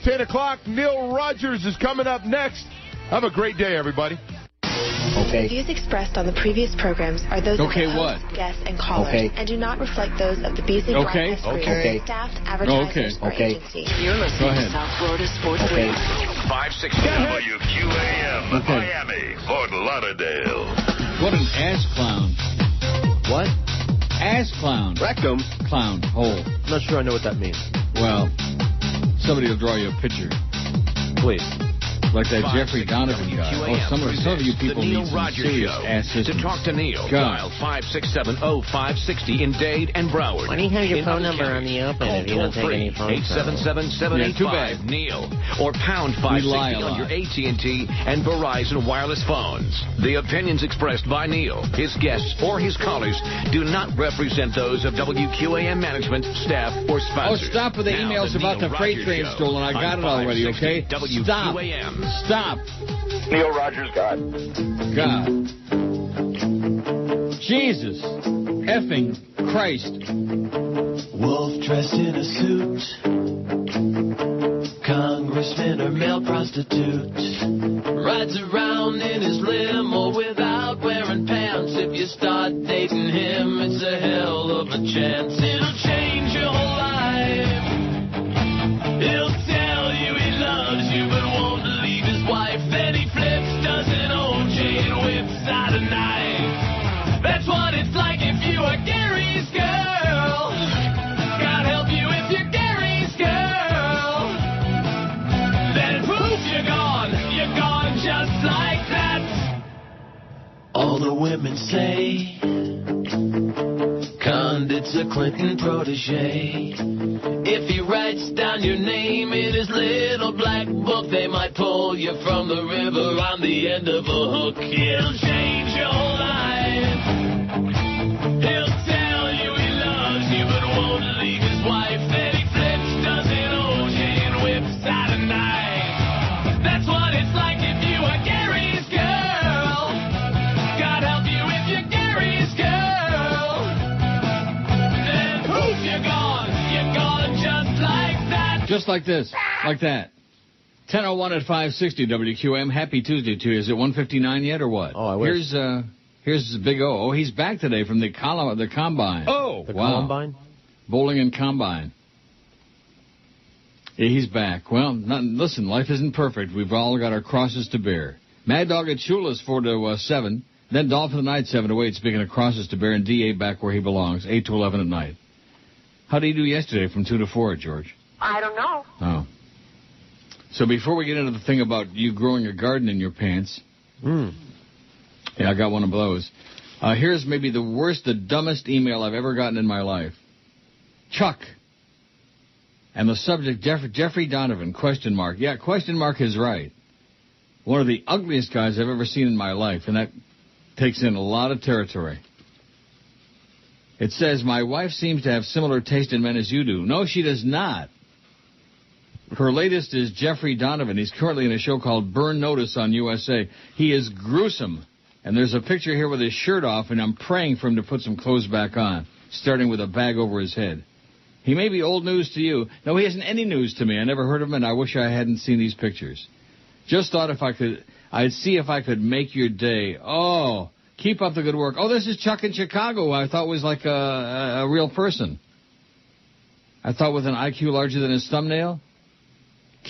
10 o'clock. Neil Rogers is coming up next. Have a great day, everybody. Okay. The views expressed on the previous programs are those of the host, guests, and callers, and do not reflect those of the Beasley Broadcast Group, staff, advertisers, or agency. You're listening to South Florida Sports Radio. 560 WQAM, Miami, Fort Lauderdale. What an ass clown. What? Ass clown. Rectum? Clown. Hole. I'm not sure I know what that means. Well, somebody will draw you a picture. Please. Like that Jeffrey Donovan guy. Oh, some of you people need some serious ass systems. To talk to Neil, dial 567-0560 in Dade and Broward. Why do you have your phone number on the open if you don't take any phone calls? 877-785-NEIL or pound 560 on your AT&T and Verizon wireless phones. The opinions expressed by Neil, his guests, or his callers do not represent those of WQAM management, staff, or sponsors. Oh, stop with the emails about the freight train stolen. I got it already, okay? Stop. Stop. Neil Rogers, God. Jesus. Effing Christ. Wolf dressed in a suit. Congressman or male prostitute. Rides around in his limo without wearing pants. If you start dating him, it's a hell of a chance. It'll change your whole life. He'll tell you he loves you but won't leave his wife. Then he flips, does an OJ and whips out a knife. That's what it's like if you are Gary's girl. God help you if you're Gary's girl. Then poof, you're gone just like that. All the women say Condit's a Clinton protege. If he writes down your name in his little black book, they might pull you from the river on the end of a hook. He'll change your whole life. He'll tell you he loves you but won't leave his wife. Then he flips, does an OJ and whips out a knife. That's what it's like if you are Gary's girl. God help you if you're Gary's girl. Then poof, you're gone just like that. Just like this. Like that. 10:01 at 560 WQM. Happy Tuesday to you. Is it 1:59 yet or what? Oh, I wish. Here's Big O. Oh, he's back today from the combine. Oh, the combine? Bowling and combine. Yeah, he's back. Well, listen, life isn't perfect. We've all got our crosses to bear. Mad Dog at Shula's 4 to 7. Then Dolphin of the Night 7 to 8. Speaking of crosses to bear, and DA back where he belongs, 8 to 11 at night. How did you do yesterday from 2 to 4, George? I don't know. Oh. So before we get into the thing about you growing a garden in your pants. Yeah, I got one of those. Here's maybe the worst, the dumbest email I've ever gotten in my life. Chuck. And the subject, Jeffrey Donovan, question mark. Yeah, question mark is right. One of the ugliest guys I've ever seen in my life, and that takes in a lot of territory. It says, my wife seems to have similar taste in men as you do. No, she does not. Her latest is Jeffrey Donovan. He's currently in a show called Burn Notice on USA. He is gruesome. And there's a picture here with his shirt off, and I'm praying for him to put some clothes back on, starting with a bag over his head. He may be old news to you. No, he isn't any news to me. I never heard of him, and I wish I hadn't seen these pictures. Just thought I'd see if I could make your day. Oh, keep up the good work. Oh, this is Chuck in Chicago, who I thought was like a real person. I thought with an IQ larger than his thumbnail.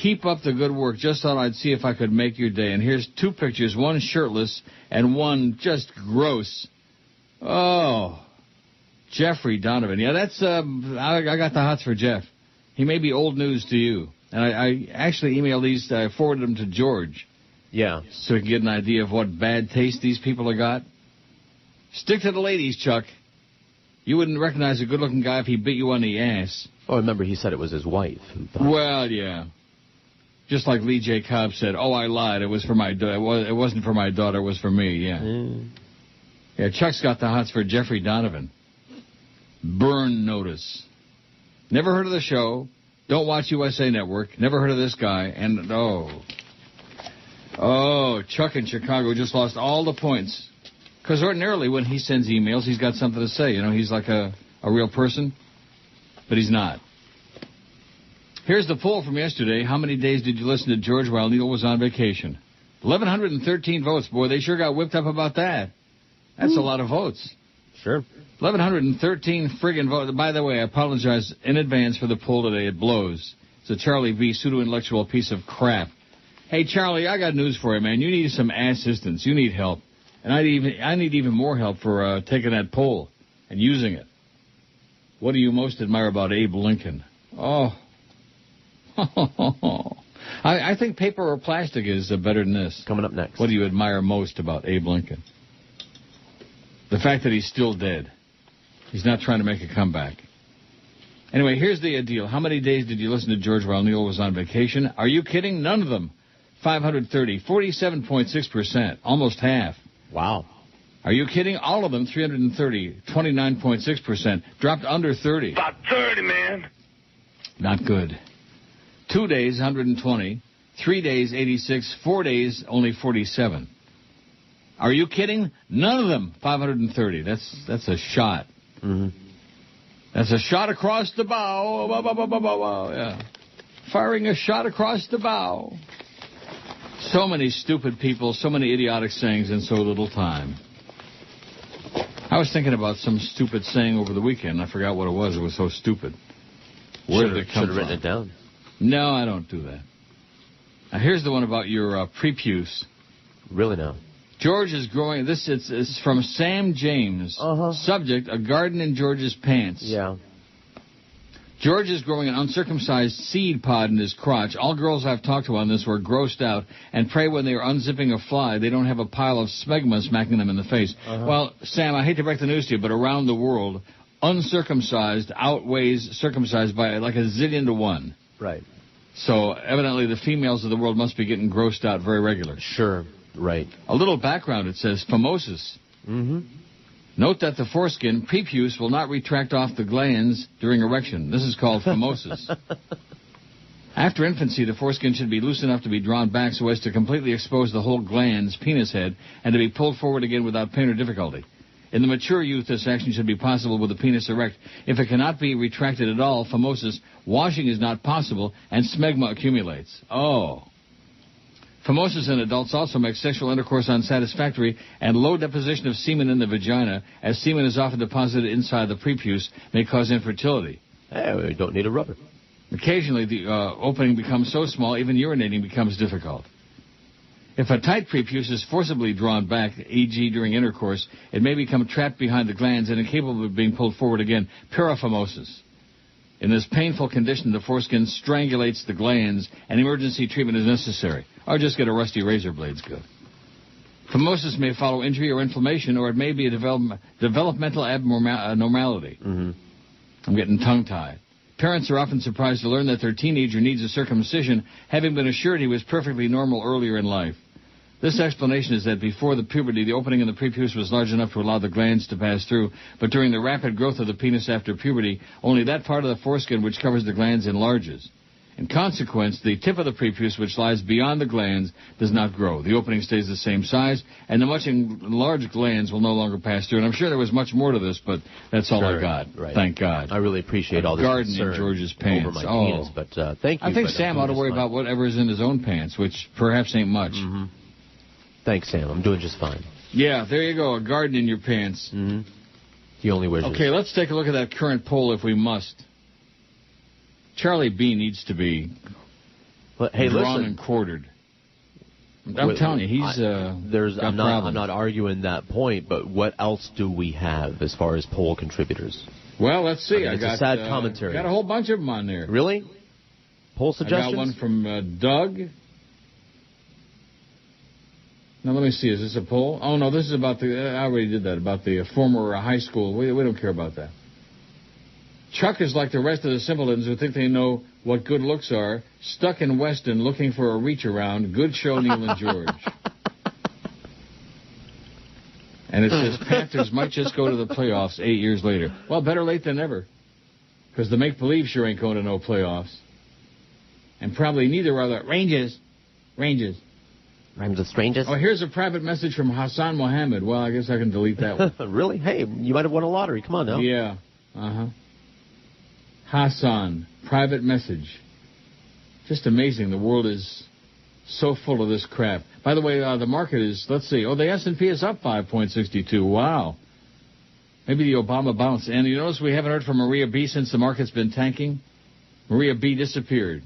Keep up the good work. Just thought I'd see if I could make your day. And here's two pictures, one shirtless and one just gross. Oh, Jeffrey Donovan. Yeah, that's, I got the hots for Jeff. He may be old news to you. And I actually emailed these, I forwarded them to George. Yeah. So he can get an idea of what bad taste these people have got. Stick to the ladies, Chuck. You wouldn't recognize a good-looking guy if he bit you on the ass. Oh, remember he said it was his wife. Well, yeah. Just like Lee J. Cobb said, oh, I lied. It was for my it wasn't for my daughter. It was for me, yeah. Yeah, Chuck's got the hots for Jeffrey Donovan. Burn Notice. Never heard of the show. Don't watch USA Network. Never heard of this guy. And, Chuck in Chicago just lost all the points. Because ordinarily when he sends emails, he's got something to say. You know, he's like a real person. But he's not. Here's the poll from yesterday. How many days did you listen to George while Neil was on vacation? 1,113 votes. Boy, they sure got whipped up about that. That's a lot of votes. Sure. 1,113 friggin' votes. By the way, I apologize in advance for the poll today. It blows. It's a Charlie V. pseudo-intellectual piece of crap. Hey, Charlie, I got news for you, man. You need some assistance. You need help. And I need even more help for taking that poll and using it. What do you most admire about Abe Lincoln? Oh. I think paper or plastic is better than this. Coming up next. What do you admire most about Abe Lincoln? The fact that he's still dead. He's not trying to make a comeback. Anyway, here's the deal. How many days did you listen to George while Neil was on vacation? Are you kidding? None of them. 530. 47.6%. Almost half. Wow. Are you kidding? All of them, 330. 29.6%. Dropped under 30. About 30, man. Not good. 2 days, 120. 3 days, 86. 4 days, only 47. Are you kidding? None of them, 530. That's a shot. Mm-hmm. That's a shot across the bow. Yeah. Firing a shot across the bow. So many stupid people, so many idiotic sayings in so little time. I was thinking about some stupid saying over the weekend. I forgot what it was. It was so stupid. Where did it come from? Should have written it down. No, I don't do that. Now, here's the one about your prepuce. Really now? George is growing. This is from Sam James. Subject: a garden in George's pants. Yeah. George is growing an uncircumcised seed pod in his crotch. All girls I've talked to on this were grossed out and pray when they are unzipping a fly they don't have a pile of smegma smacking them in the face. Well, Sam, I hate to break the news to you, but around the world, uncircumcised outweighs circumcised by like a zillion to one. Right. So evidently the females of the world must be getting grossed out very regularly. Sure. Right. A little background, it says phimosis. Mm-hmm. Note that the foreskin, prepuce, will not retract off the glands during erection. This is called phimosis. After infancy, the foreskin should be loose enough to be drawn back so as to completely expose the whole gland's penis head and to be pulled forward again without pain or difficulty. In the mature youth, this action should be possible with the penis erect. If it cannot be retracted at all, phimosis, washing is not possible and smegma accumulates. Oh. Phimosis in adults also makes sexual intercourse unsatisfactory, and low deposition of semen in the vagina, as semen is often deposited inside the prepuce, may cause infertility. Hey, we don't need a rubber. Occasionally, the opening becomes so small, even urinating becomes difficult. If a tight prepuce is forcibly drawn back, e.g. during intercourse, it may become trapped behind the glands and incapable of being pulled forward again, paraphimosis. In this painful condition, the foreskin strangulates the glands, and emergency treatment is necessary. Or just get a rusty razor blade's good. Phimosis may follow injury or inflammation, or it may be a developmental abnormality. Mm-hmm. I'm getting tongue-tied. Parents are often surprised to learn that their teenager needs a circumcision, having been assured he was perfectly normal earlier in life. This explanation is that before the puberty, the opening in the prepuce was large enough to allow the glands to pass through, but during the rapid growth of the penis after puberty, only that part of the foreskin which covers the glands enlarges. In consequence, the tip of the prepuce, which lies beyond the glands, does not grow. The opening stays the same size, and the much enlarged glands will no longer pass through. And I'm sure there was much more to this, but that's all I got. Right. Thank God. I really appreciate all this garden in George's pants. Over my penis, but thank you. I think Sam ought to worry about whatever is in his own pants, which perhaps ain't much. Mm-hmm. Thanks, Sam. I'm doing just fine. Yeah, there you go. A garden in your pants. Mm-hmm. He only wears Okay, let's take a look at that current poll if we must. Charlie B needs to be drawn and quartered. I'm telling you, he's I'm not arguing that point, but what else do we have as far as poll contributors? Well, let's see. I got a sad commentary. Got a whole bunch of them on there. Really? Poll suggestions? I got one from Doug. Now, let me see. Is this a poll? Oh, no, this is about I already did that, about the former high school. We don't care about that. Chuck is like the rest of the simpletons who think they know what good looks are, stuck in Weston looking for a reach around. Good show, Neil and George. And it says Panthers might just go to the playoffs 8 years later. Well, better late than never. Because the make-believe sure ain't going to no playoffs. And probably neither are the Rangers. Rhymes with strangers? Oh, here's a private message from Hassan Mohammed. Well, I guess I can delete that one. Really? Hey, you might have won a lottery. Come on now. Yeah. Uh-huh. Hassan, private message. Just amazing. The world is so full of this crap. By the way, the market is, let's see. Oh, the S&P is up 5.62. Wow. Maybe the Obama bounce. And you notice we haven't heard from Maria B. since the market's been tanking? Maria B. disappeared.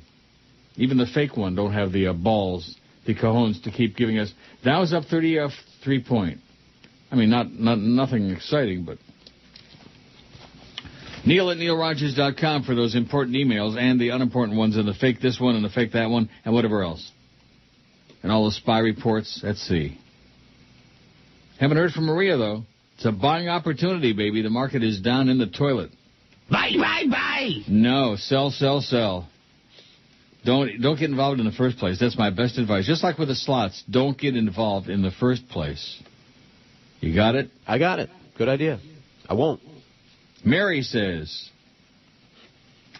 Even the fake one don't have the balls, the cojones to keep giving us. Dow's up 33 point. I mean, nothing exciting, but... Neil at neilrogers.com for those important emails and the unimportant ones and the fake this one and the fake that one and whatever else. And all the spy reports. Let's see. Haven't heard from Maria, though. It's a buying opportunity, baby. The market is down in the toilet. Buy, buy, buy! No, sell, sell, sell. Don't get involved in the first place. That's my best advice. Just like with the slots, don't get involved in the first place. You got it? I got it. Good idea. I won't. Mary says,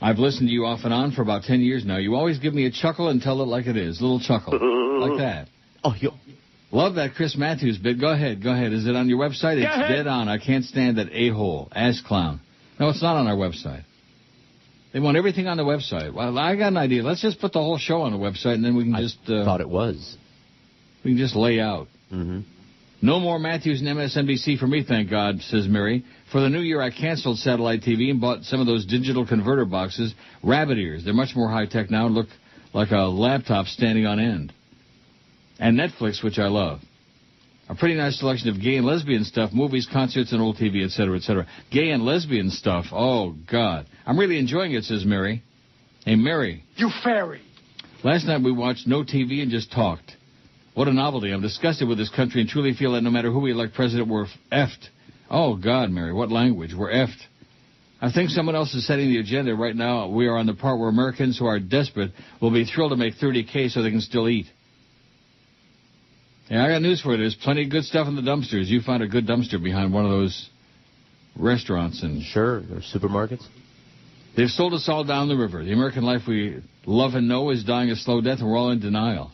I've listened to you off and on for about 10 years now. You always give me a chuckle and tell it like it is. A little chuckle. Like that. Oh, love that Chris Matthews bit. Go ahead. Is it on your website? It's dead on. I can't stand that a-hole. Ass clown. No, it's not on our website. They want everything on the website. Well, I got an idea. Let's just put the whole show on the website, and then we can I thought it was. We can just lay out. Mm-hmm. No more Matthews and MSNBC for me, thank God, says Mary. For the new year, I canceled satellite TV and bought some of those digital converter boxes, rabbit ears. They're much more high-tech now and look like a laptop standing on end. And Netflix, which I love. A pretty nice selection of gay and lesbian stuff, movies, concerts, and old TV, etc., etc. Gay and lesbian stuff. Oh, God. I'm really enjoying it, says Mary. Hey, Mary. You fairy. Last night we watched no TV and just talked. What a novelty. I'm disgusted with this country and truly feel that no matter who we elect president, we're effed. Oh, God, Mary, what language? We're effed. I think someone else is setting the agenda. Right now, we are on the part where Americans who are desperate will be thrilled to make $30K so they can still eat. Yeah, I got news for you. There's plenty of good stuff in the dumpsters. You found a good dumpster behind one of those restaurants. And sure, there's supermarkets. They've sold us all down the river. The American life we love and know is dying a slow death, and we're all in denial.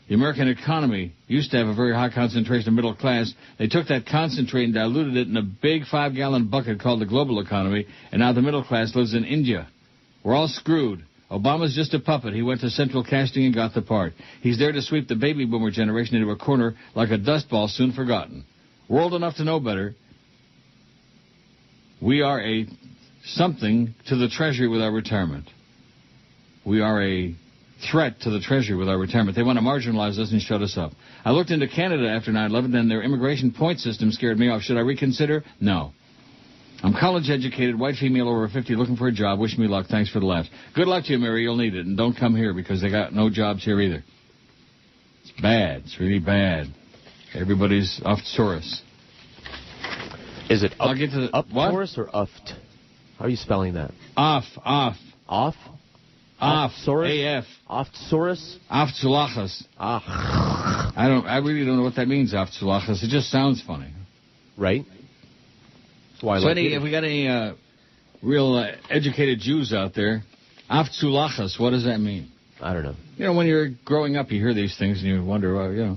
The American economy used to have a very high concentration of middle class. They took that concentrate and diluted it in a big 5-gallon bucket called the global economy, and now the middle class lives in India. We're all screwed. Obama's just a puppet. He went to central casting and got the part. He's there to sweep the baby boomer generation into a corner like a dust ball soon forgotten. We're old enough to know better. We are a something to the Treasury with our retirement. We are a threat to the Treasury with our retirement. They want to marginalize us and shut us up. I looked into Canada after 9/11, and their immigration point system scared me off. Should I reconsider? No. I'm college-educated, white female over 50, looking for a job. Wish me luck. Thanks for the laughs. Good luck to you, Mary. You'll need it. And don't come here because they got no jobs here either. It's bad. It's really bad. Everybody's off-saurus. Is it up-saurus or uft? How are you spelling that? Off. Off? Off-saurus? A-F. Off-saurus? Off-sulachas. I really don't know what that means, off-sulachas. It just sounds funny. Right? So if we got any real educated Jews out there, aftzulachas, what does that mean? I don't know. You know, when you're growing up, you hear these things and you wonder, well, you know.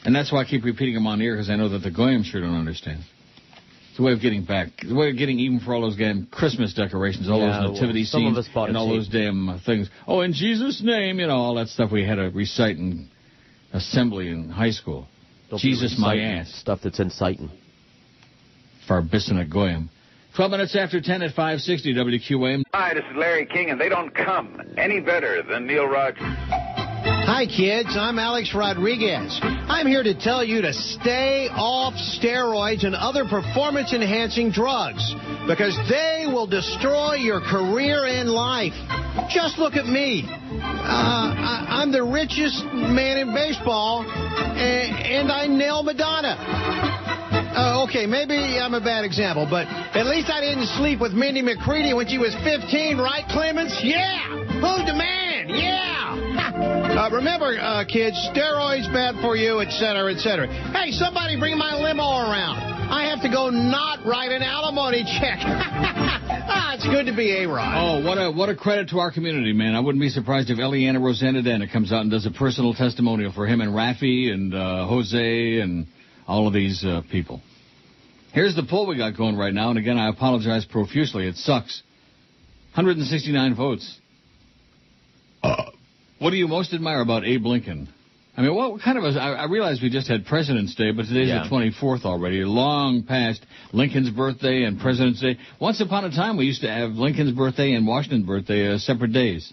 And that's why I keep repeating them on the air, because I know that the goyim sure don't understand. It's a way of getting back. It's a way of getting even for all those damn Christmas decorations, all those nativity scenes, and all those damn things. Oh, in Jesus' name, you know, all that stuff we had to recite in assembly in high school. Don't Jesus, my ass. Stuff that's inciting. Farbissina Goyim. 12 minutes after 10 at 560 WQAM. Hi, this is Larry King, and they don't come any better than Neil Rogers. Hi, kids. I'm Alex Rodriguez. I'm here to tell you to stay off steroids and other performance-enhancing drugs because they will destroy your career and life. Just look at me. I'm the richest man in baseball, and I nail Madonna. Okay, maybe I'm a bad example, but at least I didn't sleep with Mindy McCready when she was 15, right, Clemens? Yeah! Who's the man? Yeah! Remember, kids, steroids bad for you, etc., etc. Hey, somebody bring my limo around. I have to go not write an alimony check. It's good to be A-Rod. Oh, what a credit to our community, man. I wouldn't be surprised if Eliana Rosanna Dana comes out and does a personal testimonial for him and Rafi and Jose and all of these people. Here's the poll we got going right now, and again, I apologize profusely. It sucks. 169 votes. What do you most admire about Abe Lincoln? I mean, what kind of I realize we just had President's Day, but today's the 24th already, long past Lincoln's birthday and President's Day. Once upon a time, we used to have Lincoln's birthday and Washington's birthday separate days.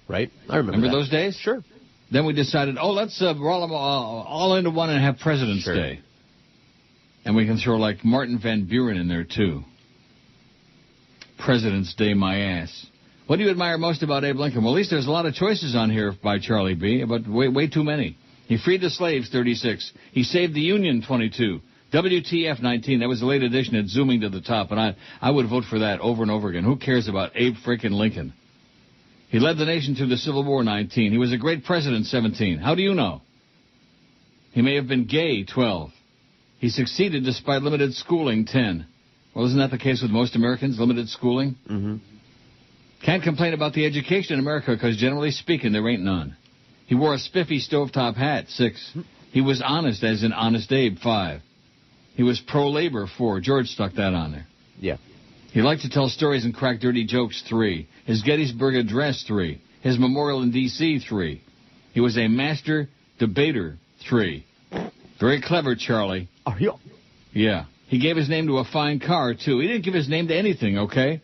Right? I remember those days? Sure. Then we decided, let's roll them all into one and have President's Day. And we can throw, like, Martin Van Buren in there, too. President's Day, my ass. What do you admire most about Abe Lincoln? Well, at least there's a lot of choices on here by Charlie B., but way too many. He freed the slaves, 36. He saved the Union, 22. WTF, 19. That was a late edition. It's zooming to the top, and I would vote for that over and over again. Who cares about Abe freaking Lincoln? He led the nation through the Civil War, 19. He was a great president, 17. How do you know? He may have been gay, 12. He succeeded despite limited schooling, 10. Well, isn't that the case with most Americans, limited schooling? Mm-hmm. Can't complain about the education in America because, generally speaking, there ain't none. He wore a spiffy stovetop hat, 6. He was honest, as in Honest Abe, 5. He was pro-labor, 4. George stuck that on there. Yeah. He liked to tell stories and crack dirty jokes, 3. His Gettysburg Address, 3. His memorial in D.C., 3. He was a master debater, 3. Very clever, Charlie. Are you? Yeah. He gave his name to a fine car, too. He didn't give his name to anything, okay?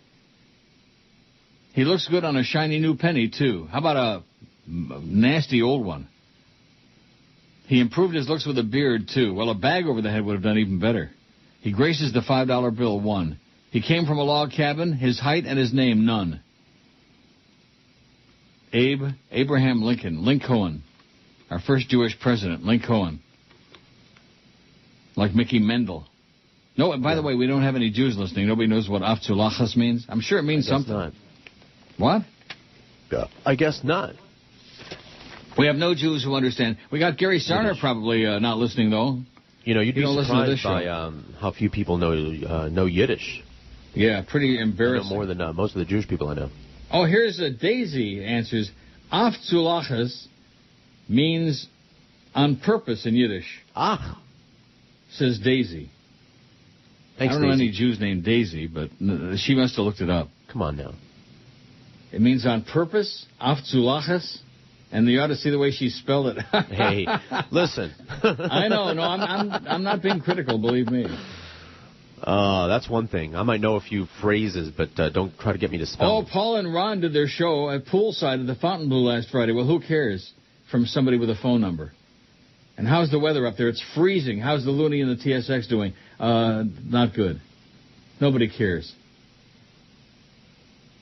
He looks good on a shiny new penny, too. How about a nasty old one? He improved his looks with a beard, too. Well, a bag over the head would have done even better. He graces the $5 bill, 1. He came from a log cabin. His height and his name, none. Abraham Lincoln, Link Cohen. Our first Jewish president, Link Cohen. Like Mickey Mendel. No, and by the way, we don't have any Jews listening. Nobody knows what Afzulachas means. I'm sure it means something. Not. What? I guess not. We have no Jews who understand. We got Gary Sarner probably not listening, though. You know, you'd be surprised by how few people know Yiddish. Yeah, pretty embarrassing. More than most of the Jewish people I know. Oh, here's Daisy answers. Afzulachas means on purpose in Yiddish. Says Daisy. Thanks, I don't know Daisy. any Jews named Daisy, but she must have looked it up. Come on now. It means on purpose, Afzulachas, and you ought to see the way she spelled it. Hey, listen. I know. No, I'm not being critical, believe me. That's one thing. I might know a few phrases, but don't try to get me to spell them. Paul and Ron did their show at poolside at the Fontainebleau last Friday. Well, who cares? From somebody with a phone number. And how's the weather up there? It's freezing. How's the Looney and the TSX doing? Not good. Nobody cares.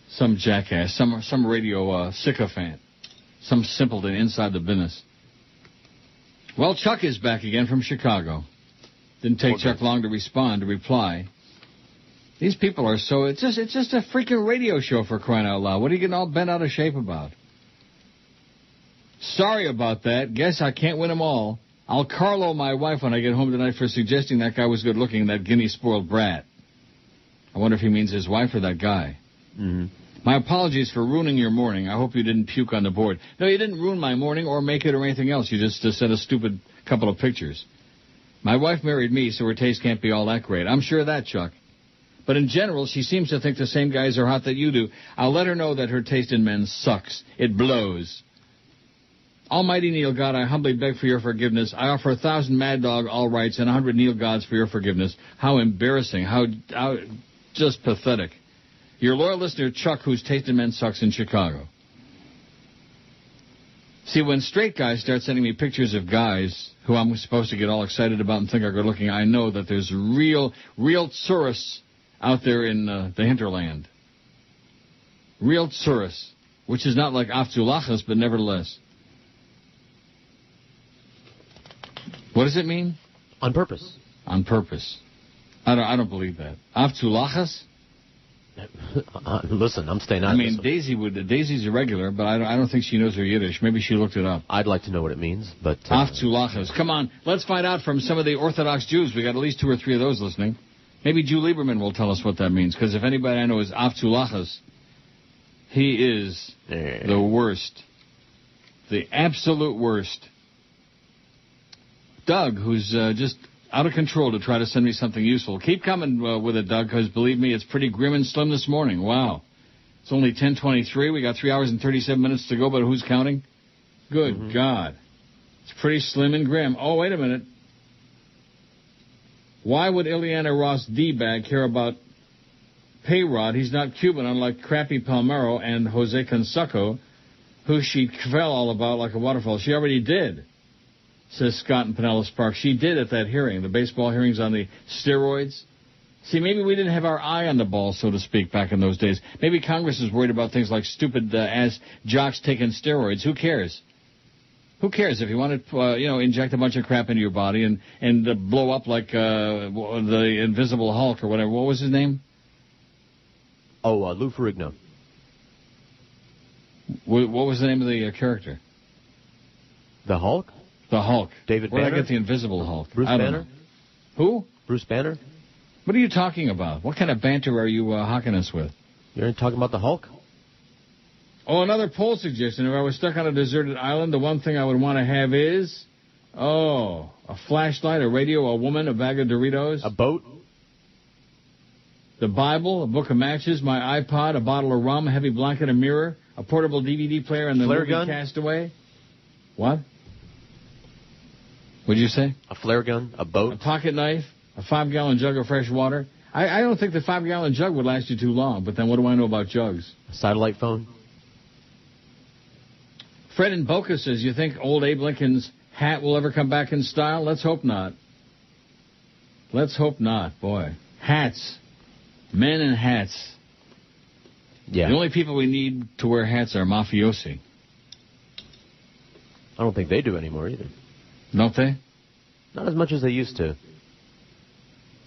Some jackass, some radio sycophant, some simpleton inside the business. Well, Chuck is back again from Chicago. Didn't take Chuck long to reply. These people are so... It's just a freaking radio show, for crying out loud. What are you getting all bent out of shape about? Sorry about that. Guess I can't win them all. I'll Carlo my wife when I get home tonight for suggesting that guy was good-looking, that guinea-spoiled brat. I wonder if he means his wife or that guy. Mm-hmm. My apologies for ruining your morning. I hope you didn't puke on the board. No, you didn't ruin my morning or make it or anything else. You just sent a stupid couple of pictures. My wife married me, so her taste can't be all that great. I'm sure of that, Chuck. But in general, she seems to think the same guys are hot that you do. I'll let her know that her taste in men sucks. It blows. Almighty Neil God, I humbly beg for your forgiveness. I offer 1,000 Mad Dog all rights and 100 Neil Gods for your forgiveness. How embarrassing. How just pathetic. Your loyal listener, Chuck, whose taste in men sucks in Chicago. See, when straight guys start sending me pictures of guys who I'm supposed to get all excited about and think are good looking, I know that there's real tsuris out there in the hinterland. Real tsuris, which is not like Afzulachas, but nevertheless. What does it mean? On purpose. On purpose. I don't believe that. Afzulachas? Listen, I'm staying out of this. Daisy's a regular, but I don't think she knows her Yiddish. Maybe she looked it up. I'd like to know what it means, but... Afzulachas. Come on, let's find out from some of the Orthodox Jews. We got at least 2 or 3 of those listening. Maybe Jew Lieberman will tell us what that means, because if anybody I know is Afzulachas, he is the worst. The absolute worst. Doug, who's just out of control to try to send me something useful. Keep coming with it, Doug, because believe me, it's pretty grim and slim this morning. Wow. It's only 10:23. We got 3 hours and 37 minutes to go, but who's counting? Good God. It's pretty slim and grim. Oh, wait a minute. Why would Ileana Ross D-Bag care about Payrod? He's not Cuban, unlike Crappy Palmero and Jose Canseco, who she fell all about like a waterfall. She already did, says Scott in Pinellas Park. She did at that hearing, the baseball hearings on the steroids. See, maybe we didn't have our eye on the ball, so to speak, back in those days. Maybe Congress is worried about things like stupid ass jocks taking steroids. Who cares? Who cares if you want to, inject a bunch of crap into your body and blow up like the Invisible Hulk or whatever. What was his name? Oh, Lou Ferrigno. What was the name of the character? The Hulk? The Hulk. David Banner? Where did I get the Invisible Hulk? Bruce Banner? Who? Bruce Banner? What are you talking about? What kind of banter are you hawking us with? You're talking about the Hulk? Oh, another poll suggestion. If I was stuck on a deserted island, the one thing I would want to have is, a flashlight, a radio, a woman, a bag of Doritos. A boat? The Bible, a book of matches, my iPod, a bottle of rum, a heavy blanket, a mirror, a portable DVD player, and the flare movie gun? Castaway. What? What'd you say? A flare gun, a boat. A pocket knife, a 5-gallon jug of fresh water. I don't think the 5-gallon jug would last you too long, but then what do I know about jugs? A satellite phone. Fred in Boca says, you think old Abe Lincoln's hat will ever come back in style? Let's hope not. Let's hope not, boy. Hats. Men in hats. Yeah. The only people we need to wear hats are mafiosi. I don't think they do anymore either. Don't they? Not as much as they used to.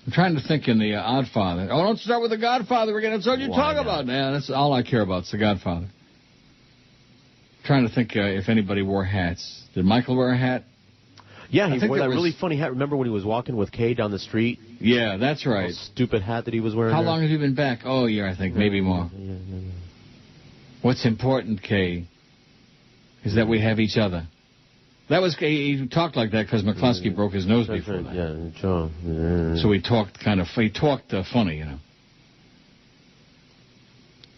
I'm trying to think in the Oddfather. Oh, don't start with the Godfather again. That's all you talk about. Yeah, that's all I care about. It's the Godfather. Trying to think if anybody wore hats. Did Michael wear a hat? Yeah, he wore that really funny hat. Remember when he was walking with Kay down the street? Yeah, that's right. That stupid hat that he was wearing. How long have you been back? Oh, a year, I think. Maybe more. Yeah. What's important, Kay, is that we have each other. That was he talked like that because McCluskey broke his nose before that. Yeah, sure. So he talked funny, you know.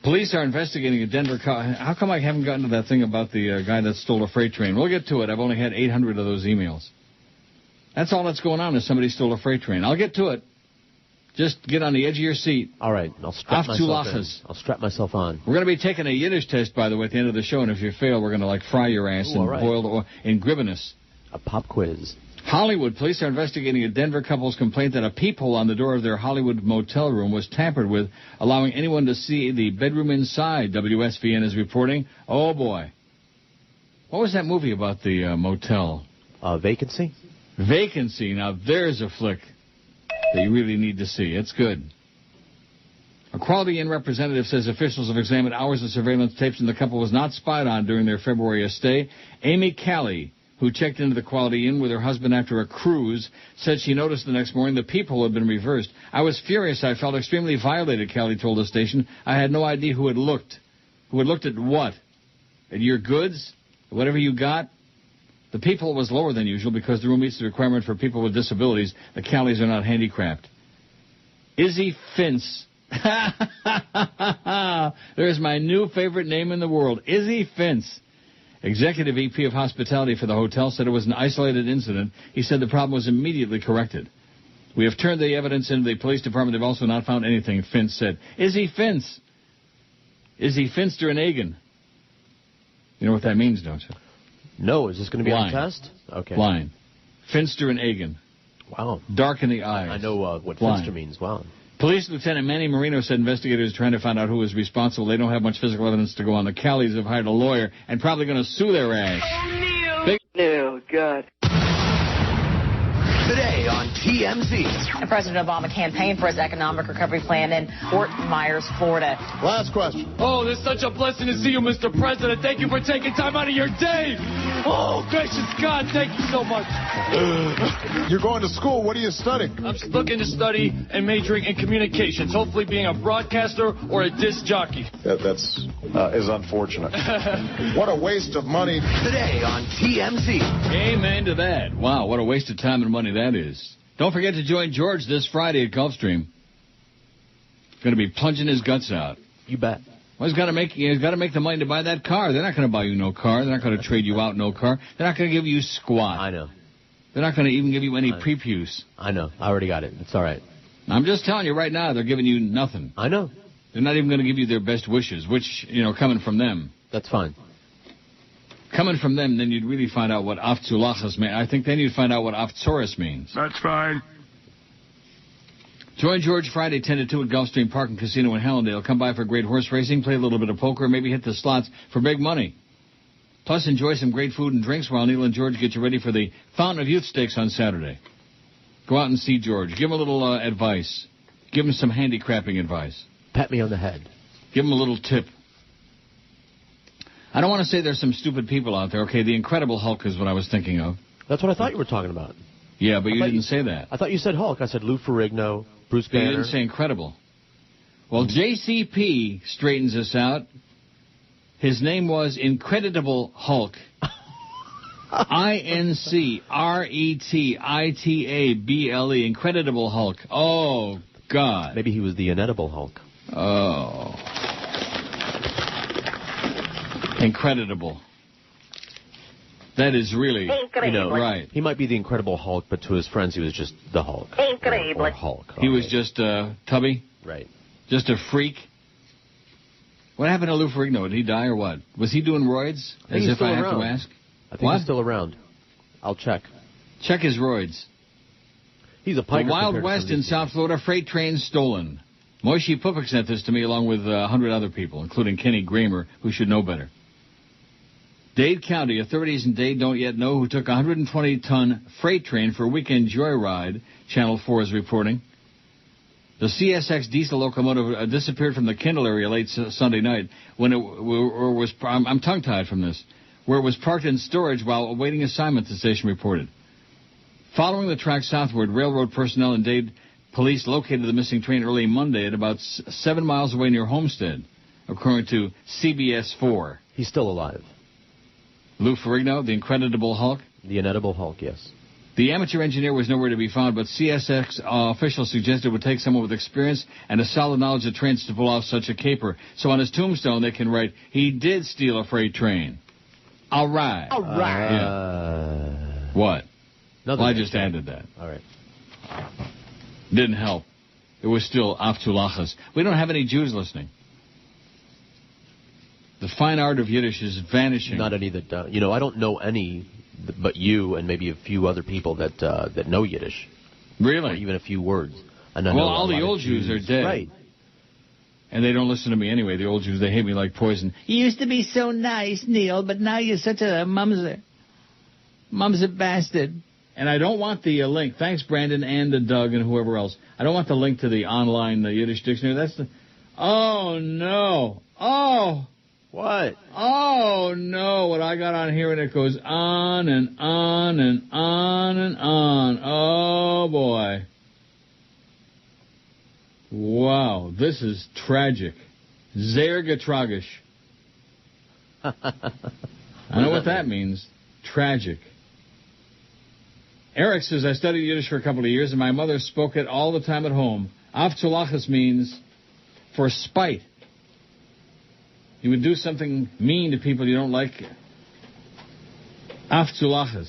Police are investigating a Denver car. How come I haven't gotten to that thing about the guy that stole a freight train? We'll get to it. I've only had 800 of those emails. That's all that's going on is somebody stole a freight train. I'll get to it. Just get on the edge of your seat. All right, I'll strap myself on. We're going to be taking a Yiddish test, by the way, at the end of the show, and if you fail, we're going to, fry your ass in boiled oil in gribbinus. A pop quiz. Hollywood police are investigating a Denver couple's complaint that a peephole on the door of their Hollywood motel room was tampered with, allowing anyone to see the bedroom inside, WSVN is reporting. Oh, boy. What was that movie about the motel? Vacancy? Vacancy. Now, there's a flick that you really need to see. It's good. A Quality Inn representative says officials have examined hours of surveillance tapes and the couple was not spied on during their February stay. Amy Callie, who checked into the Quality Inn with her husband after a cruise, said she noticed the next morning the peephole had been reversed. I was furious. I felt extremely violated, Callie told the station. I had no idea who had looked. Who had looked at what? At your goods? Whatever you got? The peephole was lower than usual because the room meets the requirement for people with disabilities. The Callies are not handicapped. Izzy Fince. There's my new favorite name in the world. Izzy Fince. Executive VP of Hospitality for the hotel said it was an isolated incident. He said the problem was immediately corrected. We have turned the evidence into the police department. They've also not found anything, Fince said. Izzy Fince. Izzy Finster-Egan. You know what that means, don't you? No, is this going to be on test? Okay. Blind. Finster-Egan. Wow. Dark in the eyes. I know what Finster means. Wow. Police Lieutenant Manny Marino said investigators are trying to find out who is responsible. They don't have much physical evidence to go on. The Callies have hired a lawyer and probably going to sue their ass. Oh, God. Today on TMZ. President Obama campaigned for his economic recovery plan in Fort Myers, Florida. Last question. Oh, it's such a blessing to see you, Mr. President. Thank you for taking time out of your day. Oh, gracious God, thank you so much. You're going to school. What are you studying? I'm looking to study and majoring in communications, hopefully being a broadcaster or a disc jockey. That's unfortunate. What a waste of money. Today on TMZ. Amen to that. Wow, what a waste of time and money that is. Don't forget to join George this Friday at Gulfstream. Going to be plunging his guts out. You bet. Well, he's got to make the money to buy that car. They're not going to buy you no car. They're not going to trade you out no car. They're not going to give you squat. I know. They're not going to even give you any prepuse. I know. I already got it. It's all right. I'm just telling you right now, they're giving you nothing. I know. They're not even going to give you their best wishes, which, coming from them. That's fine. Coming from them, then you'd really find out what Aftzulachas means. I think then you'd find out what Aftzoris means. That's fine. Join George Friday 10 to 2 at Gulfstream Park and Casino in Hallandale. Come by for great horse racing, play a little bit of poker, maybe hit the slots for big money. Plus, enjoy some great food and drinks while Neil and George get you ready for the Fountain of Youth Stakes on Saturday. Go out and see George. Give him a little advice. Give him some handicrapping advice. Pat me on the head. Give him a little tip. I don't want to say there's some stupid people out there. Okay, the Incredible Hulk is what I was thinking of. That's what I thought you were talking about. Yeah, but you didn't say that. I thought you said Hulk. I said Lou Ferrigno, Bruce Banner. You didn't say Incredible. Well, JCP straightens us out. His name was Incredible Hulk. INCRETITABLE. Incredible Hulk. Oh, God. Maybe he was the Inedible Hulk. Oh. Incredible. That is really... Incredible. Right. He might be the Incredible Hulk, but to his friends he was just the Hulk. Incredible. Or Hulk. He was just tubby? Right. Just a freak? What happened to Lou Ferrigno? Did he die or what? Was he doing roids? As if I have to ask? I think he's still around. I'll check. Check his roids. He's a piker. The Wild West in South Florida, freight train stolen. Moishi Pupik sent this to me along with 100 other people, including Kenny Kramer, who should know better. Dade County, authorities in Dade don't yet know who took a 120-ton freight train for a weekend joyride, Channel 4 is reporting. The CSX diesel locomotive disappeared from the Kendall area late Sunday night when it was, I'm tongue-tied from this, where it was parked in storage while awaiting assignment, the station reported. Following the track southward, railroad personnel and Dade police located the missing train early Monday at about 7 miles away near Homestead, according to CBS 4. He's still alive. Lou Ferrigno, the Incredible Hulk? The Inedible Hulk, yes. The amateur engineer was nowhere to be found, but CSX officials suggested it would take someone with experience and a solid knowledge of trains to pull off such a caper. So on his tombstone, they can write, he did steal a freight train. All right. All right. Yeah. What? Well, I just added that. All right. Didn't help. It was still Aftulachas. We don't have any Jews listening. The fine art of Yiddish is vanishing. Not any that, I don't know any but you and maybe a few other people that know Yiddish. Really? Or even a few words. And well, all the old Jews are dead. Right. And they don't listen to me anyway. The old Jews, they hate me like poison. You used to be so nice, Neil, but now you're such a mumser. Mumser bastard. And I don't want the link. Thanks, Brandon and Doug and whoever else. I don't want the link to the online Yiddish dictionary. That's the... Oh, no. Oh. What? Oh, no. What I got on here, and it goes on and on and on and on. Oh, boy. Wow. This is tragic. Sehr getragisch. I know what that means. Tragic. Eric says, I studied Yiddish for a couple of years, and my mother spoke it all the time at home. Avtzulachas means for spite. You would do something mean to people you don't like. Avtzulachas.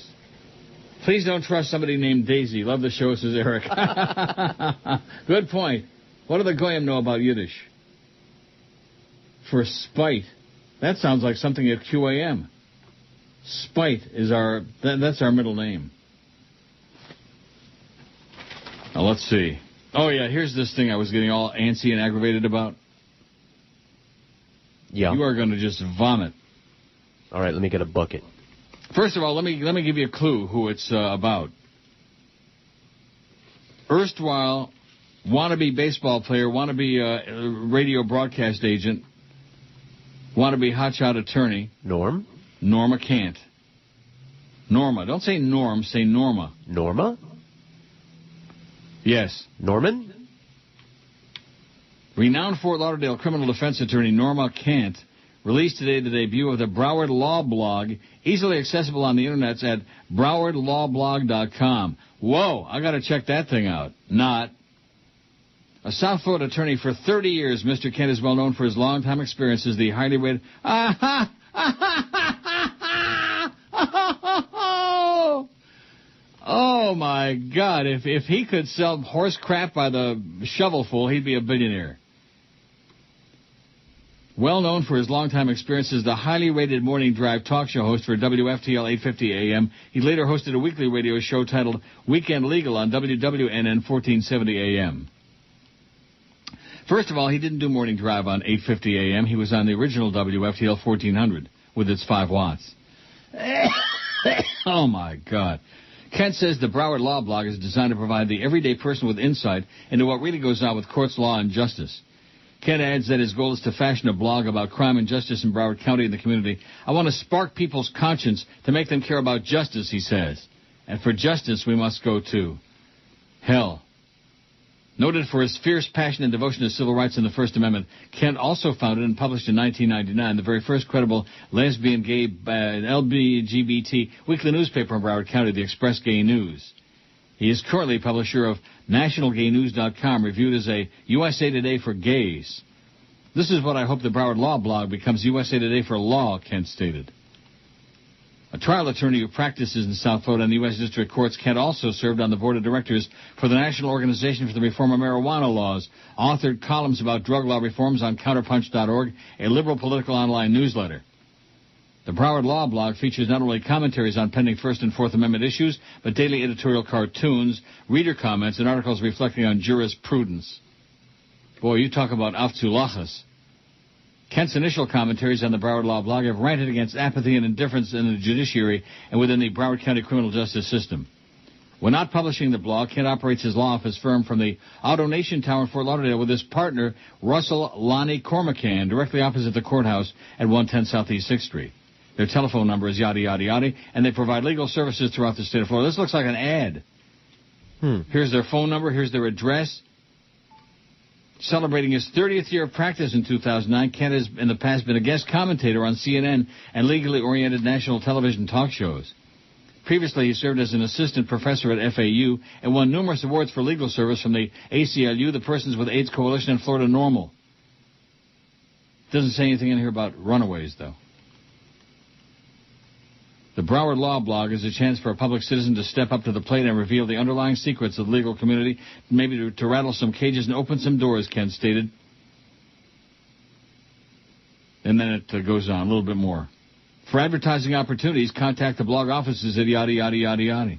Please don't trust somebody named Daisy. Love the show, says Eric. Good point. What do the Goyim know about Yiddish? For spite. That sounds like something at QAM. Spite is that's our middle name. Now, let's see. Oh, yeah, here's this thing I was getting all antsy and aggravated about. Yeah. You are going to just vomit. All right, let me get a bucket. First of all, let me give you a clue who it's about. Erstwhile wannabe baseball player, wannabe radio broadcast agent, wannabe hotshot attorney. Norma Kant. Norma. Don't say Norm, say Norma. Norma? Yes. Norman? Renowned Fort Lauderdale criminal defense attorney Norma Kant released today the debut of the Broward Law Blog, easily accessible on the internet at browardlawblog.com. Whoa, I got to check that thing out. Not. A South Florida attorney for 30 years, Mr. Kent is well known for his long-time experience as the highly rated... Oh, my God. If he could sell horse crap by the shovelful, he'd be a billionaire. Well known for his long-time experience as the highly rated morning drive talk show host for WFTL 850 AM, he later hosted a weekly radio show titled Weekend Legal on WWNN 1470 AM. First of all, he didn't do morning drive on 850 AM. He was on the original WFTL 1400 with its 5 watts. Oh, my God. Kent says the Broward Law Blog is designed to provide the everyday person with insight into what really goes on with courts, law, and justice. Kent adds that his goal is to fashion a blog about crime and justice in Broward County and the community. I want to spark people's conscience to make them care about justice, he says. And for justice, we must go to hell. Noted for his fierce passion and devotion to civil rights and the First Amendment, Kent also founded and published in 1999 the very first credible lesbian, gay, and LGBT weekly newspaper in Broward County, the Express Gay News. He is currently publisher of NationalGayNews.com, reviewed as a USA Today for gays. This is what I hope the Broward Law Blog becomes USA Today for law, Kent stated. A trial attorney who practices in South Florida and the U.S. District Courts, Kent also served on the board of directors for the National Organization for the Reform of Marijuana Laws, authored columns about drug law reforms on counterpunch.org, a liberal political online newsletter. The Broward Law Blog features not only commentaries on pending First and Fourth Amendment issues, but daily editorial cartoons, reader comments, and articles reflecting on jurisprudence. Boy, you talk about Afzulachas. Kent's initial commentaries on the Broward Law Blog have ranted against apathy and indifference in the judiciary and within the Broward County criminal justice system. When not publishing the blog, Kent operates his law office firm from the Auto Nation Tower in Fort Lauderdale with his partner, Russell Lonnie Cormacan, directly opposite the courthouse at 110 Southeast 6th Street. Their telephone number is yada, yada, yada, and they provide legal services throughout the state of Florida. This looks like an ad. Here's their phone number. Here's their address. Celebrating his 30th year of practice in 2009, Kent has in the past been a guest commentator on CNN and legally oriented national television talk shows. Previously, he served as an assistant professor at FAU and won numerous awards for legal service from the ACLU, the Persons with AIDS Coalition, and Florida Normal. Doesn't say anything in here about runaways, though. The Broward Law Blog is a chance for a public citizen to step up to the plate and reveal the underlying secrets of the legal community, maybe to rattle some cages and open some doors, Kent stated. And then it goes on a little bit more. For advertising opportunities, contact the blog offices at yada, yada, yada, yada.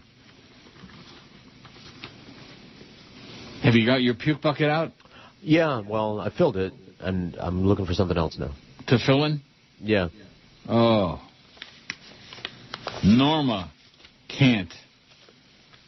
Have you got your puke bucket out? Yeah, well, I filled it, and I'm looking for something else now. To fill in? Yeah. Oh. Norma can't.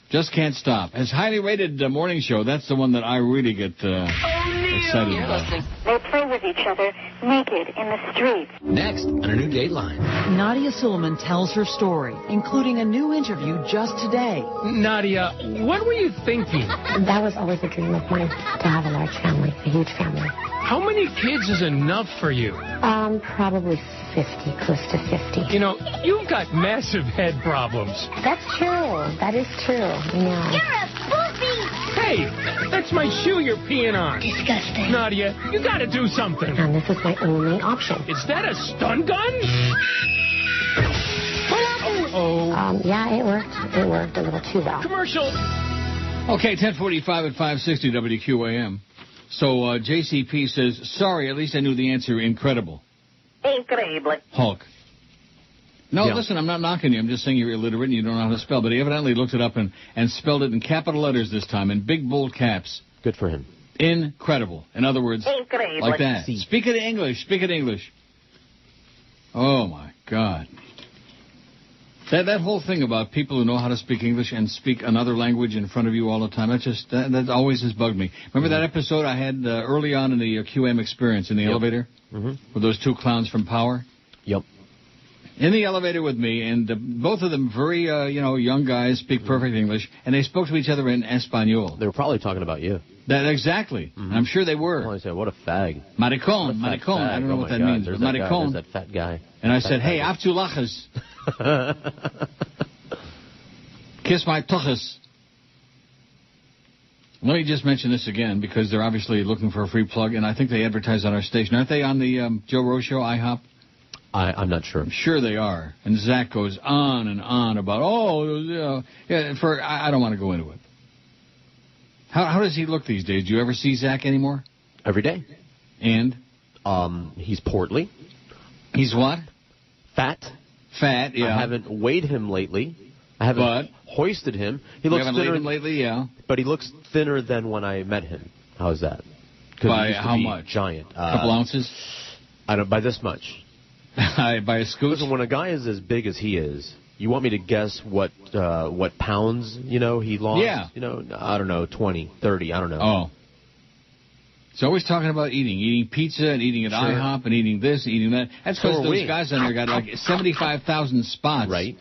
Just can't stop. His highly rated morning show, that's the one that I really get excited about. They play with each other naked in the streets. Next, on a new Dateline. Nadia Suleiman tells her story, including a new interview just today. Nadia, what were you thinking? That was always a dream of mine, to have a large family, a huge family. How many kids is enough for you? Probably 50, close to 50. You know, you've got massive head problems. That's true. That is true. Yeah. You're a poopy! Hey, that's my shoe you're peeing on. Disgusting. Nadia, you gotta do something. And this is my only option. Is that a stun gun? Yeah, it worked. It worked a little too well. Commercial. Okay, 10:45 at 560 WQAM. So JCP says, sorry, at least I knew the answer. Incredible. Incredible. Hulk. No, listen, I'm not knocking you. I'm just saying you're illiterate and you don't know how to spell. But he evidently looked it up and spelled it in capital letters this time, in big, bold caps. Good for him. Incredible. In other words, incredible. Like that. Speak it English. Speak it English. Oh, my God. That whole thing about people who know how to speak English and speak another language in front of you all the time, that always has bugged me. Remember that episode I had early on in the QM experience in the elevator? With those two clowns from Power? Yep. In the elevator with me, and both of them very, young guys, speak perfect English, and they spoke to each other in Espanol. They were probably talking about you. That exactly. I'm sure they were. Well, I said, what a fag. Maricon. I don't know what that means. There's but that maricon. There's that fat guy. And I said, hey, Afzulachas. Kiss my tuchus. Let me just mention this again, because they're obviously looking for a free plug, and I think they advertise on our station. Aren't they on the Joe Rose Show, IHOP? I'm not sure. I'm sure they are. And Zach goes on and on about, I don't want to go into it. How does he look these days? Do you ever see Zach anymore? Every day. And? He's portly. He's what? Fat. Fat, yeah. I haven't weighed him lately. I haven't hoisted him. He looks haven't thinner him lately, yeah. But he looks thinner than when I met him. How's that? By how much? Giant. A couple ounces? By this much. By a scoot? Listen, when a guy is as big as he is, you want me to guess what pounds, he lost? Yeah. I don't know, 20, 30, I don't know. Oh. He's always talking about eating pizza and eating at IHOP and eating this and eating that. That's because those guys on there got like 75,000 spots. Right.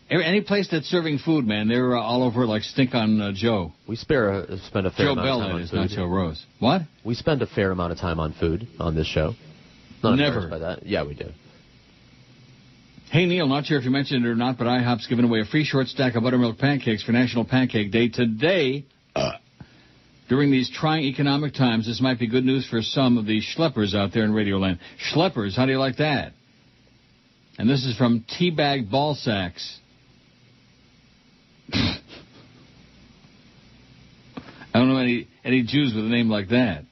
Any place that's serving food, man, they're all over like Stink on Joe. We spend a fair Joe amount Bell, of time on food. food. Not Joe Rose. What? We spend a fair amount of time on food on this show. Not Never. By that. Yeah, we do. Hey, Neil, not sure if you mentioned it or not, but IHOP's giving away a free short stack of buttermilk pancakes for National Pancake Day today. During these trying economic times, this might be good news for some of the schleppers out there in Radioland. Schleppers, how do you like that? And this is from Teabag Ball Sacks. I don't know any Jews with a name like that.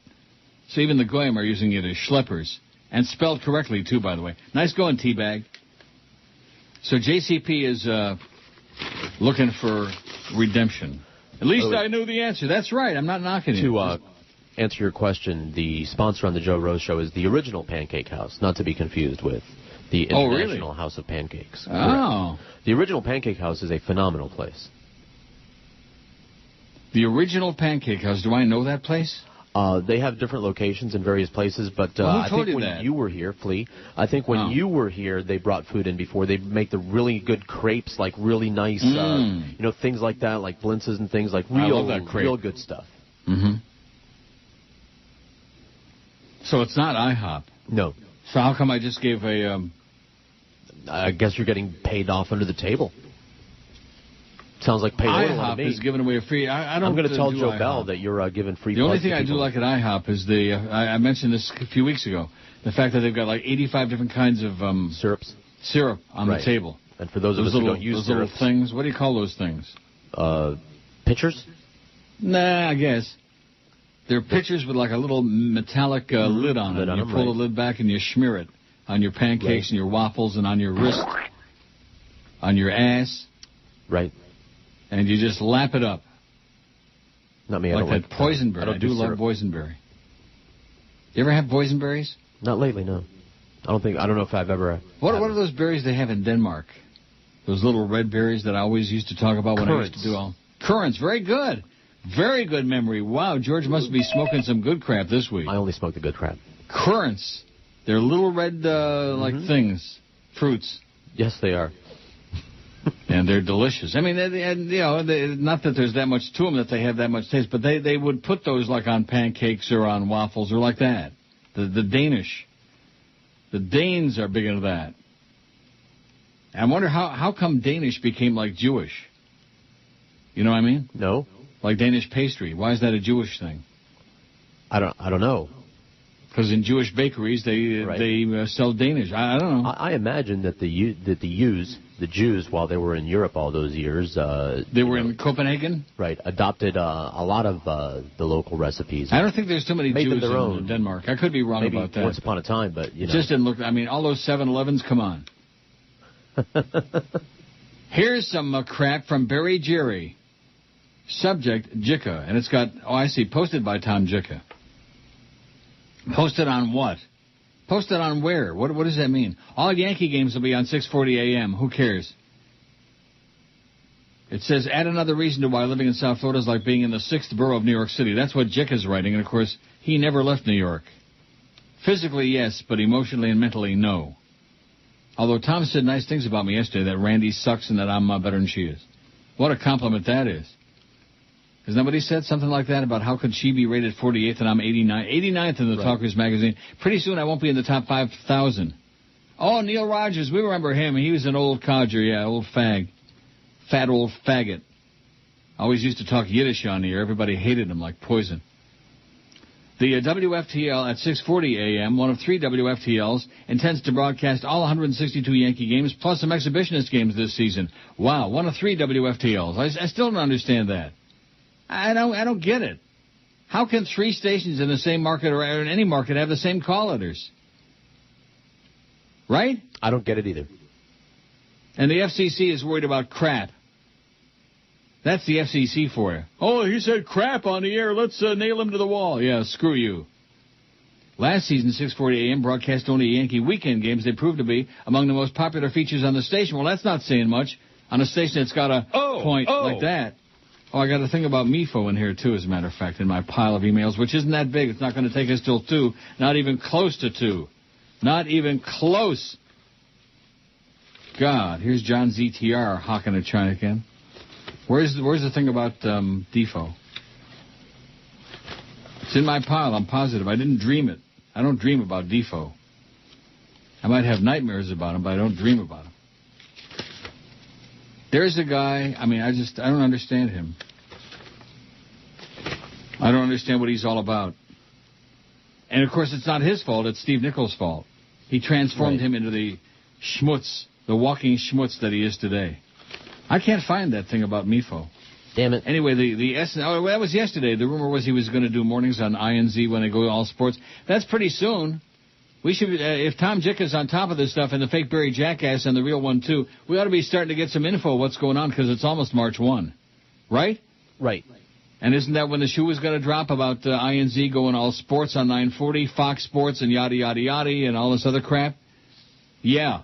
So even the Goyim are using it as schleppers. And spelled correctly, too, by the way. Nice going, Teabag. So JCP is looking for redemption. At least I knew the answer. That's right. I'm not knocking you. To answer your question, the sponsor on the Joe Rose Show is the Original Pancake House, not to be confused with the International House of Pancakes. Oh. Correct. The Original Pancake House is a phenomenal place. The Original Pancake House. Do I know that place? They have different locations in various places, but I think when you were here, Flea, I think when you were here, they brought food in before. They make the really good crepes, like really nice, things like that, like blintzes and things, like real good stuff. Mm-hmm. So it's not IHOP? No. So how come I just gave a... I guess you're getting paid off under the table. Sounds like pay little to me. IHOP is giving away a free... I'm going to tell Joe Bell that you're giving free... The only thing I do like at IHOP is I mentioned this a few weeks ago, the fact that they've got like 85 different kinds of... Syrup on the table. And for those of us who don't use those little things, what do you call those things? Pitchers? Nah, I guess. They're pitchers with like a little metallic lid on it. You pull the lid back and you smear it on your pancakes and your waffles and on your wrist, on your ass. Right. And you just lap it up. Not me. Like that boysenberry. I do love boysenberry. You ever have boysenberries? Not lately, no. I don't know if I've ever... What are those berries they have in Denmark? Those little red berries that I always used to talk about when I used to do all... Currants. Very good. Very good memory. Wow, George must be smoking some good crap this week. I only smoke the good crap. Currants. They're little red, like things. Fruits. Yes, they are. And they're delicious. I mean, not that there's that much to them that they have that much taste, but they would put those like on pancakes or on waffles or like that. The Danish. The Danes are big into that. I wonder how come Danish became like Jewish? You know what I mean? No. Like Danish pastry. Why is that a Jewish thing? I don't know. Because in Jewish bakeries they sell Danish. I don't know. I imagine that the Jews, while they were in Europe all those years, they were in Copenhagen, right? Adopted a lot of the local recipes. I don't think there's too many Jews in Denmark. I could be wrong about that. Once upon a time, but it just didn't look. I mean, all those 7-Elevens. Come on. Here's some crap from Barry Jerry. Subject, Jicka. And it's got, posted by Tom Jicka. Posted on what? Posted on where? What does that mean? All Yankee games will be on 6:40 a.m. Who cares? It says, add another reason to why living in South Florida is like being in the 6th borough of New York City. That's what Jicka's writing. And, of course, he never left New York. Physically, yes, but emotionally and mentally, no. Although Tom said nice things about me yesterday, that Randy sucks and that I'm better than she is. What a compliment that is. Has nobody said something like that about how could she be rated 48th and I'm 89th in the Talkers magazine? Pretty soon I won't be in the top 5,000. Oh, Neil Rogers, we remember him. He was an old codger, old fag. Fat old faggot. Always used to talk Yiddish on the air. Everybody hated him like poison. The WFTL at 6:40 a.m., one of 3 WFTLs, intends to broadcast all 162 Yankee games plus some exhibitionist games this season. Wow, one of 3 WFTLs. I still don't understand that. I don't get it. How can 3 stations in the same market or in any market have the same call letters? Right? I don't get it either. And the FCC is worried about crap. That's the FCC for you. Oh, he said crap on the air. Let's nail him to the wall. Yeah, screw you. Last season, 6:40 a.m. broadcast only Yankee weekend games. They proved to be among the most popular features on the station. Well, that's not saying much on a station that's got a point like that. Oh, I got a thing about MIFO in here, too, as a matter of fact, in my pile of emails, which isn't that big. It's not going to take us till 2. Not even close to 2. Not even close. God, here's John ZTR hawking at China again. Where's the thing about Defoe? It's in my pile, I'm positive. I didn't dream it. I don't dream about Defoe. I might have nightmares about him, but I don't dream about him. There's a guy, I don't understand him. I don't understand what he's all about. And, of course, it's not his fault. It's Steve Nichols' fault. He transformed him into the schmutz, the walking schmutz that he is today. I can't find that thing about MIFO. Damn it. Anyway, that was yesterday. The rumor was he was going to do mornings on INZ when they go to all sports. That's pretty soon. We should, if Tom Jick is on top of this stuff and the fake Barry Jackass and the real one, too, we ought to be starting to get some info what's going on because it's almost March 1. Right? Right. And isn't that when the shoe was going to drop about INZ going all sports on 940, Fox Sports and yada, yada, yada, and all this other crap? Yeah.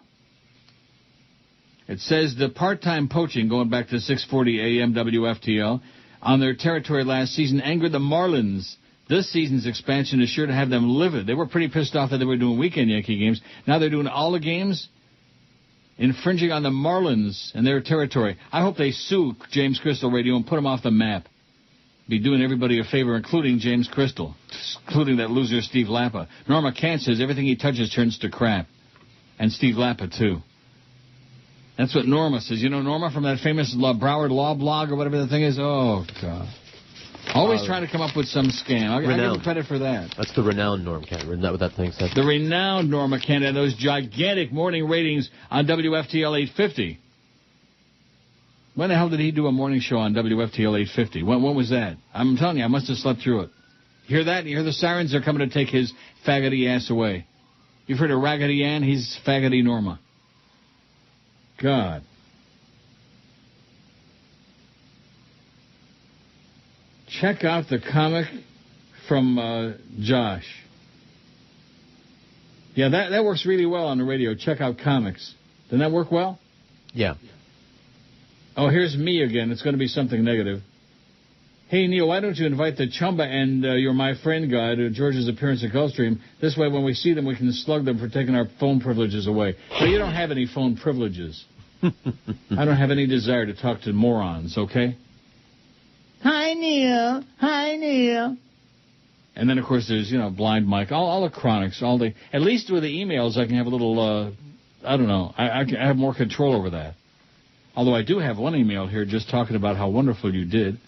It says the part-time poaching, going back to 6:40 a.m. WFTL, on their territory last season angered the Marlins. This season's expansion is sure to have them livid. They were pretty pissed off that they were doing weekend Yankee games. Now they're doing all the games, infringing on the Marlins and their territory. I hope they sue James Crystal Radio and put them off the map. Be doing everybody a favor, including James Crystal, including that loser Steve Lappa. Norma Kant says everything he touches turns to crap. And Steve Lappa, too. That's what Norma says. You know Norma from that famous Broward Law blog or whatever the thing is? Oh, God. Always trying to come up with some scam. I'll give him credit for that. That's the renowned Norma Kent. Isn't that what that thing says? The renowned Norma Kent and those gigantic morning ratings on WFTL 850. When the hell did he do a morning show on WFTL 850? When was that? I'm telling you, I must have slept through it. Hear that? You hear the sirens? They're coming to take his faggoty ass away. You've heard of Raggedy Ann? He's faggoty Norma. God. Check out the comic from Josh. Yeah, that works really well on the radio. Check out comics. Doesn't that work well? Yeah. Oh, here's me again. It's going to be something negative. Hey, Neil, why don't you invite the Chumba and your My Friend guy to George's appearance at Gulfstream? This way, when we see them, we can slug them for taking our phone privileges away. But you don't have any phone privileges. I don't have any desire to talk to morons, okay? Hi, Neil. Hi, Neil. And then, of course, there's, Blind Mike, all the chronics, at least with the emails, I can have a little, I don't know, I have more control over that. Although I do have one email here just talking about how wonderful you did.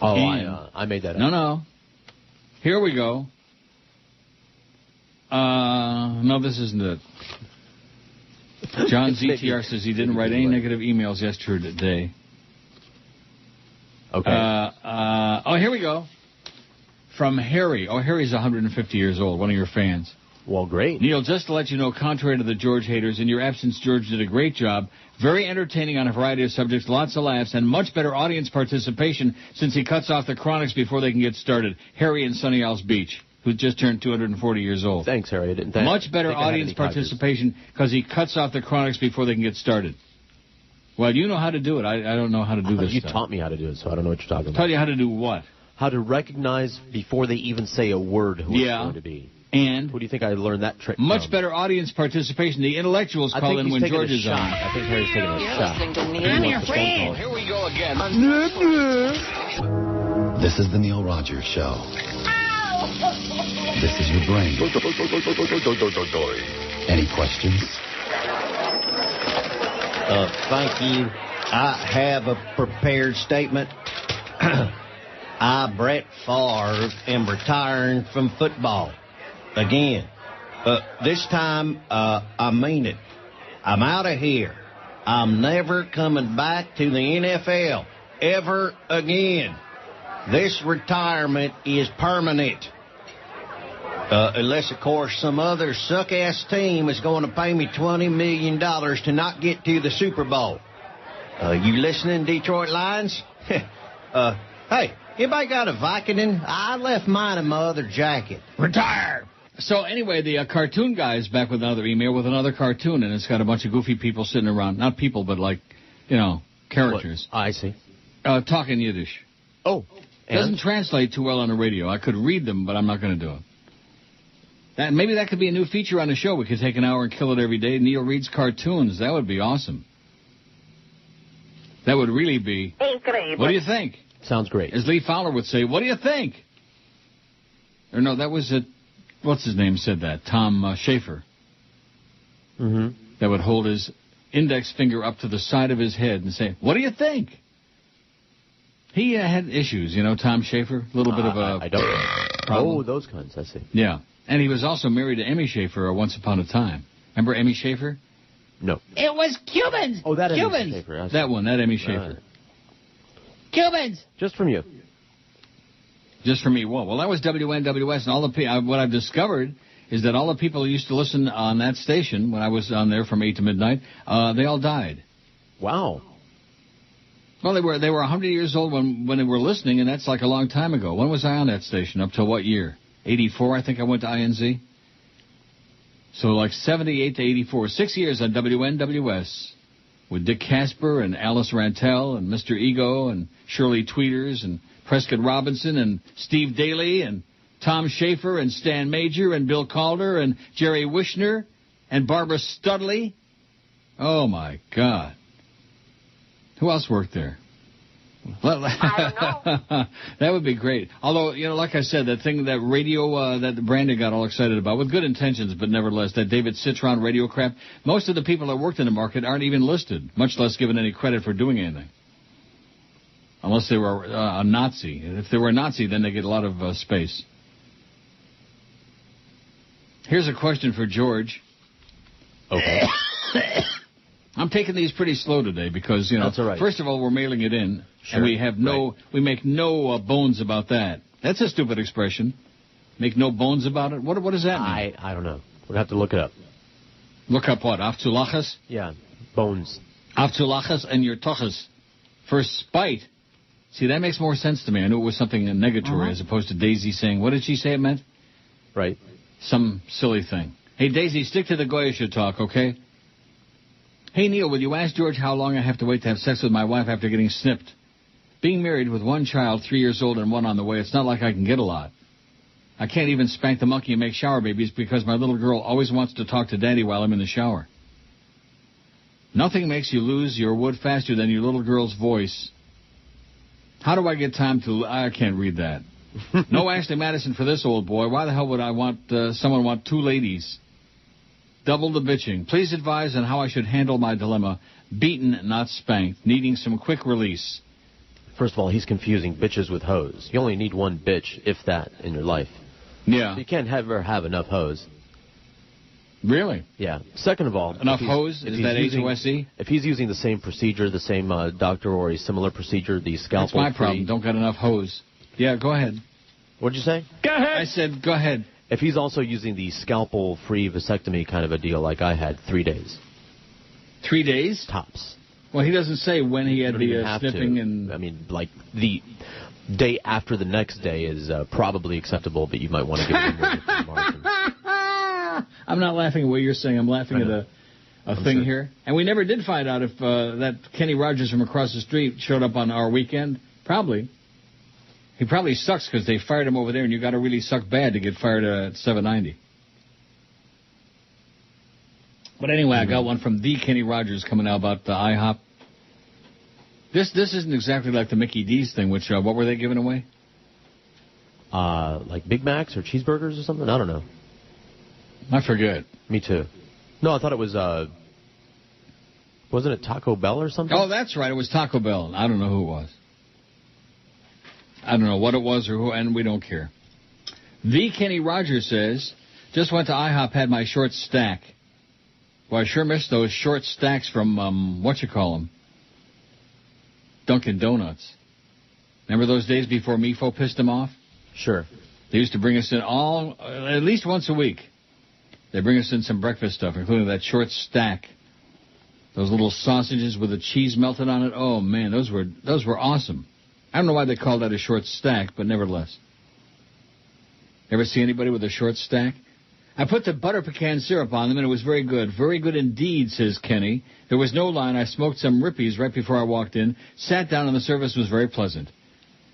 Oh, I made that up. No. Here we go. No, this isn't it. John ZTR says he didn't write any negative emails yesterday. Okay. Here we go. From Harry. Oh, Harry's 150 years old, one of your fans. Well, great. Neil, just to let you know, contrary to the George haters, in your absence, George did a great job. Very entertaining on a variety of subjects, lots of laughs, and much better audience participation since he cuts off the chronics before they can get started. Harry in Sunny Isles Beach, who just turned 240 years old. Thanks, Harry. I didn't much better audience participation because he cuts off the chronics before they can get started. Well, you know how to do it. I don't know how to do this You stuff. taught me how to do it, so I don't know what you're talking about. Taught you how to do what? How to recognize before they even say a word who it's going to be. And who do you think I learned that trick much from? better audience participation. The intellectuals call in when George is on. I think Harry's taking a shot. I'm your friend. Here we go again. This is the Neil Rogers Show. This is your brain. Any questions? Thank you. I have a prepared statement. I, Brett Favre, am retiring from football. Again. This time, I mean it. I'm out of here. I'm never coming back to the NFL ever again. This retirement is permanent. Unless, of course, some other suck-ass team is going to pay me $20 million to not get to the Super Bowl. You listening, Detroit Lions? Hey, anybody got a Vicodin? I left mine in my other jacket. Retire! So anyway, the cartoon guy is back with another email with another cartoon, and it's got a bunch of goofy people sitting around. Not people, but like, characters. What? I see. Talking Yiddish. Oh. Doesn't translate too well on the radio. I could read them, but I'm not going to do it. Maybe that could be a new feature on the show. We could take an hour and kill it every day. Neil reads cartoons. That would be awesome. That would really be... Incredible. What do you think? Sounds great. As Lee Fowler would say, what do you think? Or no, that was... What's his name said that? Tom Schaefer. Mm-hmm. That would hold his index finger up to the side of his head and say, what do you think? He had issues, Tom Schaefer. A little bit of a... I don't know. Oh, those kinds, I see. Yeah. And he was also married to Emmy Schaefer once upon a time. Remember Emmy Schaefer? No. It was Cubans. Oh, that Cubans. Emmy Schaefer. That one, that Emmy Schaefer. Cubans. Just from you. Just for me. Well, that was WNWS, and all the what I've discovered is that all the people who used to listen on that station when I was on there from 8 to midnight, they all died. Wow. Well, they were 100 years old when they were listening, and that's like a long time ago. When was I on that station? Up to what year? 84, I think I went to INZ. So like 78 to 84. 6 years on WNWS with Dick Casper and Alice Rantel and Mr. Ego and Shirley Tweeters and Prescott Robinson and Steve Daly and Tom Schaefer and Stan Major and Bill Calder and Jerry Wishner and Barbara Studley. Oh, my God. Who else worked there? I don't know. That would be great. Although, like I said, that thing, that radio that Brandon got all excited about, with good intentions, but nevertheless, that David Citron radio crap, most of the people that worked in the market aren't even listed, much less given any credit for doing anything. Unless they were a Nazi. If they were a Nazi, then they get a lot of space. Here's a question for George. Okay. I'm taking these pretty slow today because, That's all right. First of all, we're mailing it in, sure. and we make no bones about that. That's a stupid expression. Make no bones about it? What does that mean? I don't know. We'll have to look it up. Look up what? Afzulachas? Yeah, bones. Afzulachas and your tochas. For spite. See, that makes more sense to me. I knew it was something negatory as opposed to Daisy saying, what did she say it meant? Right. Some silly thing. Hey, Daisy, stick to the Goyish talk, okay? Hey, Neil, will you ask George how long I have to wait to have sex with my wife after getting snipped? Being married with one child, 3 years old, and one on the way, it's not like I can get a lot. I can't even spank the monkey and make shower babies because my little girl always wants to talk to Daddy while I'm in the shower. Nothing makes you lose your wood faster than your little girl's voice. How do I get time to... I can't read that. No Ashley Madison for this old boy. Why the hell would I want someone want two ladies? Double the bitching. Please advise on how I should handle my dilemma. Beaten, not spanked. Needing some quick release. First of all, he's confusing bitches with hoes. You only need one bitch, if that, in your life. Yeah. So you can't ever have enough hoes. Really? Yeah. Second of all... Enough hoes? Is that H-O-S-E? If he's using the same procedure, the same doctor or a similar procedure, the scalpel... That's my problem. Don't got enough hoes. Yeah, go ahead. What'd you say? Go ahead. I said, go ahead. If he's also using the scalpel-free vasectomy kind of a deal like I had, 3 days. 3 days? Tops. Well, he doesn't say when he had the snipping and... I mean, like, the day after the next day is probably acceptable, but you might want to give it a more margin. I'm not laughing at what you're saying. I'm laughing at a thing here. And we never did find out if that Kenny Rogers from across the street showed up on our weekend. Probably. He probably sucks because they fired him over there, and you got to really suck bad to get fired at 790. But anyway, I got one from the Kenny Rogers coming out about the IHOP. This isn't exactly like the Mickey D's thing, which, what were they giving away? Like Big Macs or cheeseburgers or something? I don't know. I forget. Me too. No, I thought it was Wasn't it Taco Bell or something? Oh, that's right. It was Taco Bell. I don't know who it was. I don't know what it was or who, and we don't care. The Kenny Rogers says, just went to IHOP, had my short stack. Well, I sure missed those short stacks from, Dunkin' Donuts. Remember those days before Mifo pissed them off? Sure. They used to bring us in at least once a week. They bring us in some breakfast stuff, including that short stack. Those little sausages with the cheese melted on it. Oh, man, those were awesome. I don't know why they call that a short stack, but nevertheless. Ever see anybody with a short stack? I put the butter pecan syrup on them, and it was very good. Very good indeed, says Kenny. There was no line. I smoked some Rippies right before I walked in. Sat down, and the service was very pleasant.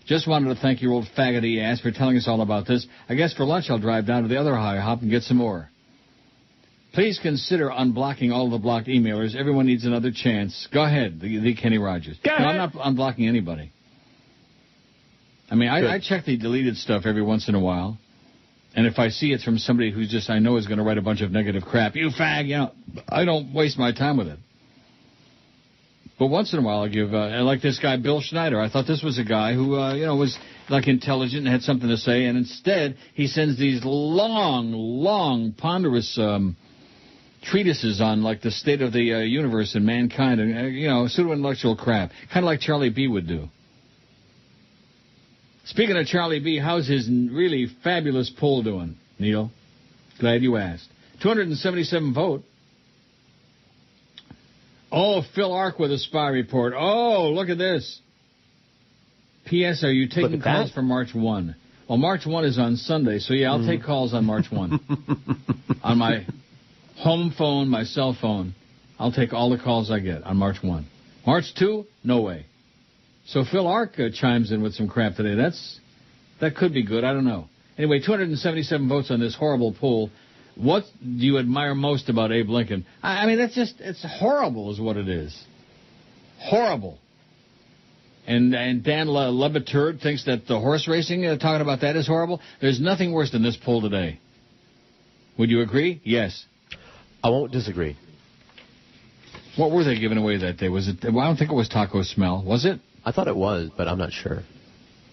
Just wanted to thank your old faggoty ass for telling us all about this. I guess for lunch I'll drive down to the other IHOP and get some more. Please consider unblocking all the blocked emailers. Everyone needs another chance. Go ahead, the Kenny Rogers. Go ahead. I'm not unblocking anybody. I mean, I check the deleted stuff every once in a while. And if I see it's from somebody who I know is going to write a bunch of negative crap, you fag, I don't waste my time with it. But once in a while I'll give, like this guy, Bill Schneider. I thought this was a guy who, was like intelligent and had something to say. And instead he sends these long, ponderous treatises on like the state of the universe and mankind and, pseudo-intellectual crap. Kind of like Charlie B. would do. Speaking of Charlie B., how's his really fabulous poll doing, Neil? Glad you asked. 277 vote. Oh, Phil Ark with a spy report. Oh, look at this. P.S. Are you taking calls for March 1? Well, March 1 is on Sunday, so yeah, I'll take calls on March 1. On my home phone, my cell phone, I'll take all the calls I get on March 1. March 2, no way. So Phil Ark chimes in with some crap today. That could be good. I don't know. Anyway, 277 votes on this horrible poll. What do you admire most about Abe Lincoln? I mean, it's horrible is what it is. Horrible. And Dan LeBaturd thinks that the horse racing, talking about that, is horrible. There's nothing worse than this poll today. Would you agree? Yes. I won't disagree. What were they giving away that day? Was it? Well, I don't think it was Taco Smell. Was it? I thought it was, but I'm not sure.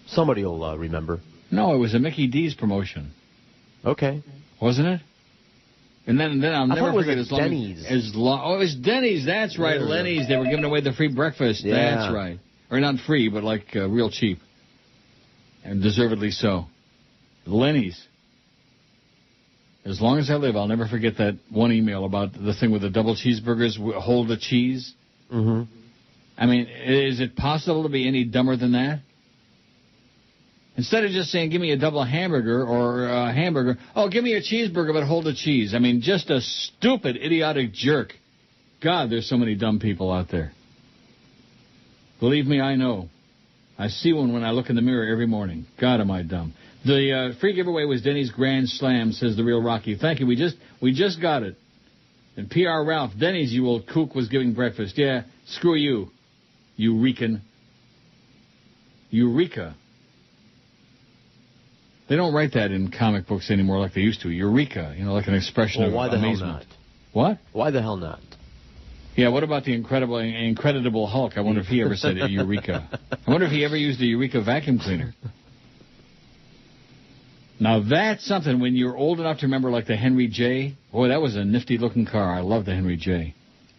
Somebody will remember. No, it was a Mickey D's promotion. Okay. Wasn't it? And then I'll never forget it was Denny's. It was Denny's. That's right, Lenny's. They were giving away the free breakfast. Yeah. That's right. Or not free, but like real cheap. And deservedly so. Lenny's. As long as I live, I'll never forget that one email about the thing with the double cheeseburgers, hold the cheese. Mm-hmm. I mean, is it possible to be any dumber than that? Instead of just saying, give me a double hamburger or a hamburger, give me a cheeseburger, but hold the cheese. I mean, just a stupid, idiotic jerk. God, there's so many dumb people out there. Believe me, I know. I see one when I look in the mirror every morning. God, am I dumb. The free giveaway was Denny's Grand Slam, says the real Rocky. Thank you. We just got it. And PR Ralph, Denny's, you old kook, was giving breakfast. Yeah, screw you. Eureka. They don't write that in comic books anymore like they used to. Eureka, like an expression of amazement. Why the hell not? What? Why the hell not? Yeah, what about the Incredible Hulk? I wonder if he ever said a Eureka. I wonder if he ever used a Eureka vacuum cleaner. Now, that's something when you're old enough to remember, like the Henry J. Boy, that was a nifty-looking car. I love the Henry J.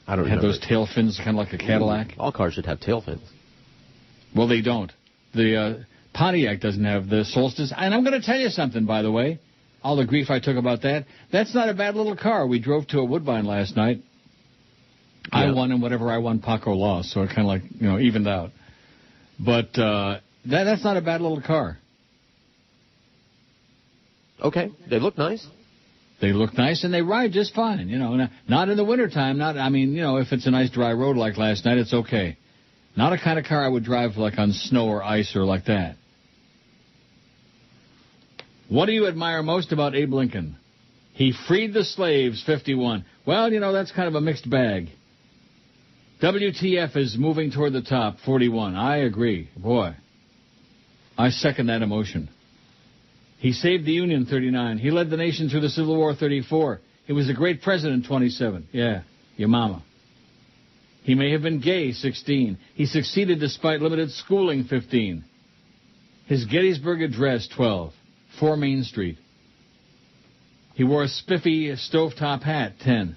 I don't know. Had those tail fins, kind of like a Cadillac. All cars should have tail fins. Well, they don't. The Pontiac doesn't have the Solstice. And I'm going to tell you something, by the way. All the grief I took about that. That's not a bad little car. We drove to a Woodbine last night. Yeah. I won, and whatever I won, Paco lost. So it kind of like, evened out. But that's not a bad little car. Okay. They look nice. They look nice, and they ride just fine. Not in the wintertime. If it's a nice dry road like last night, it's okay. Not a kind of car I would drive like on snow or ice or like that. What do you admire most about Abe Lincoln? He freed the slaves, 51. Well, that's kind of a mixed bag. WTF is moving toward the top, 41. I agree. Boy, I second that emotion. He saved the Union, 39. He led the nation through the Civil War, 34. He was a great president, 27. Yeah, your mama. He may have been gay, 16. He succeeded despite limited schooling, 15. His Gettysburg Address, 12. 4 Main Street. He wore a spiffy stovetop hat, 10.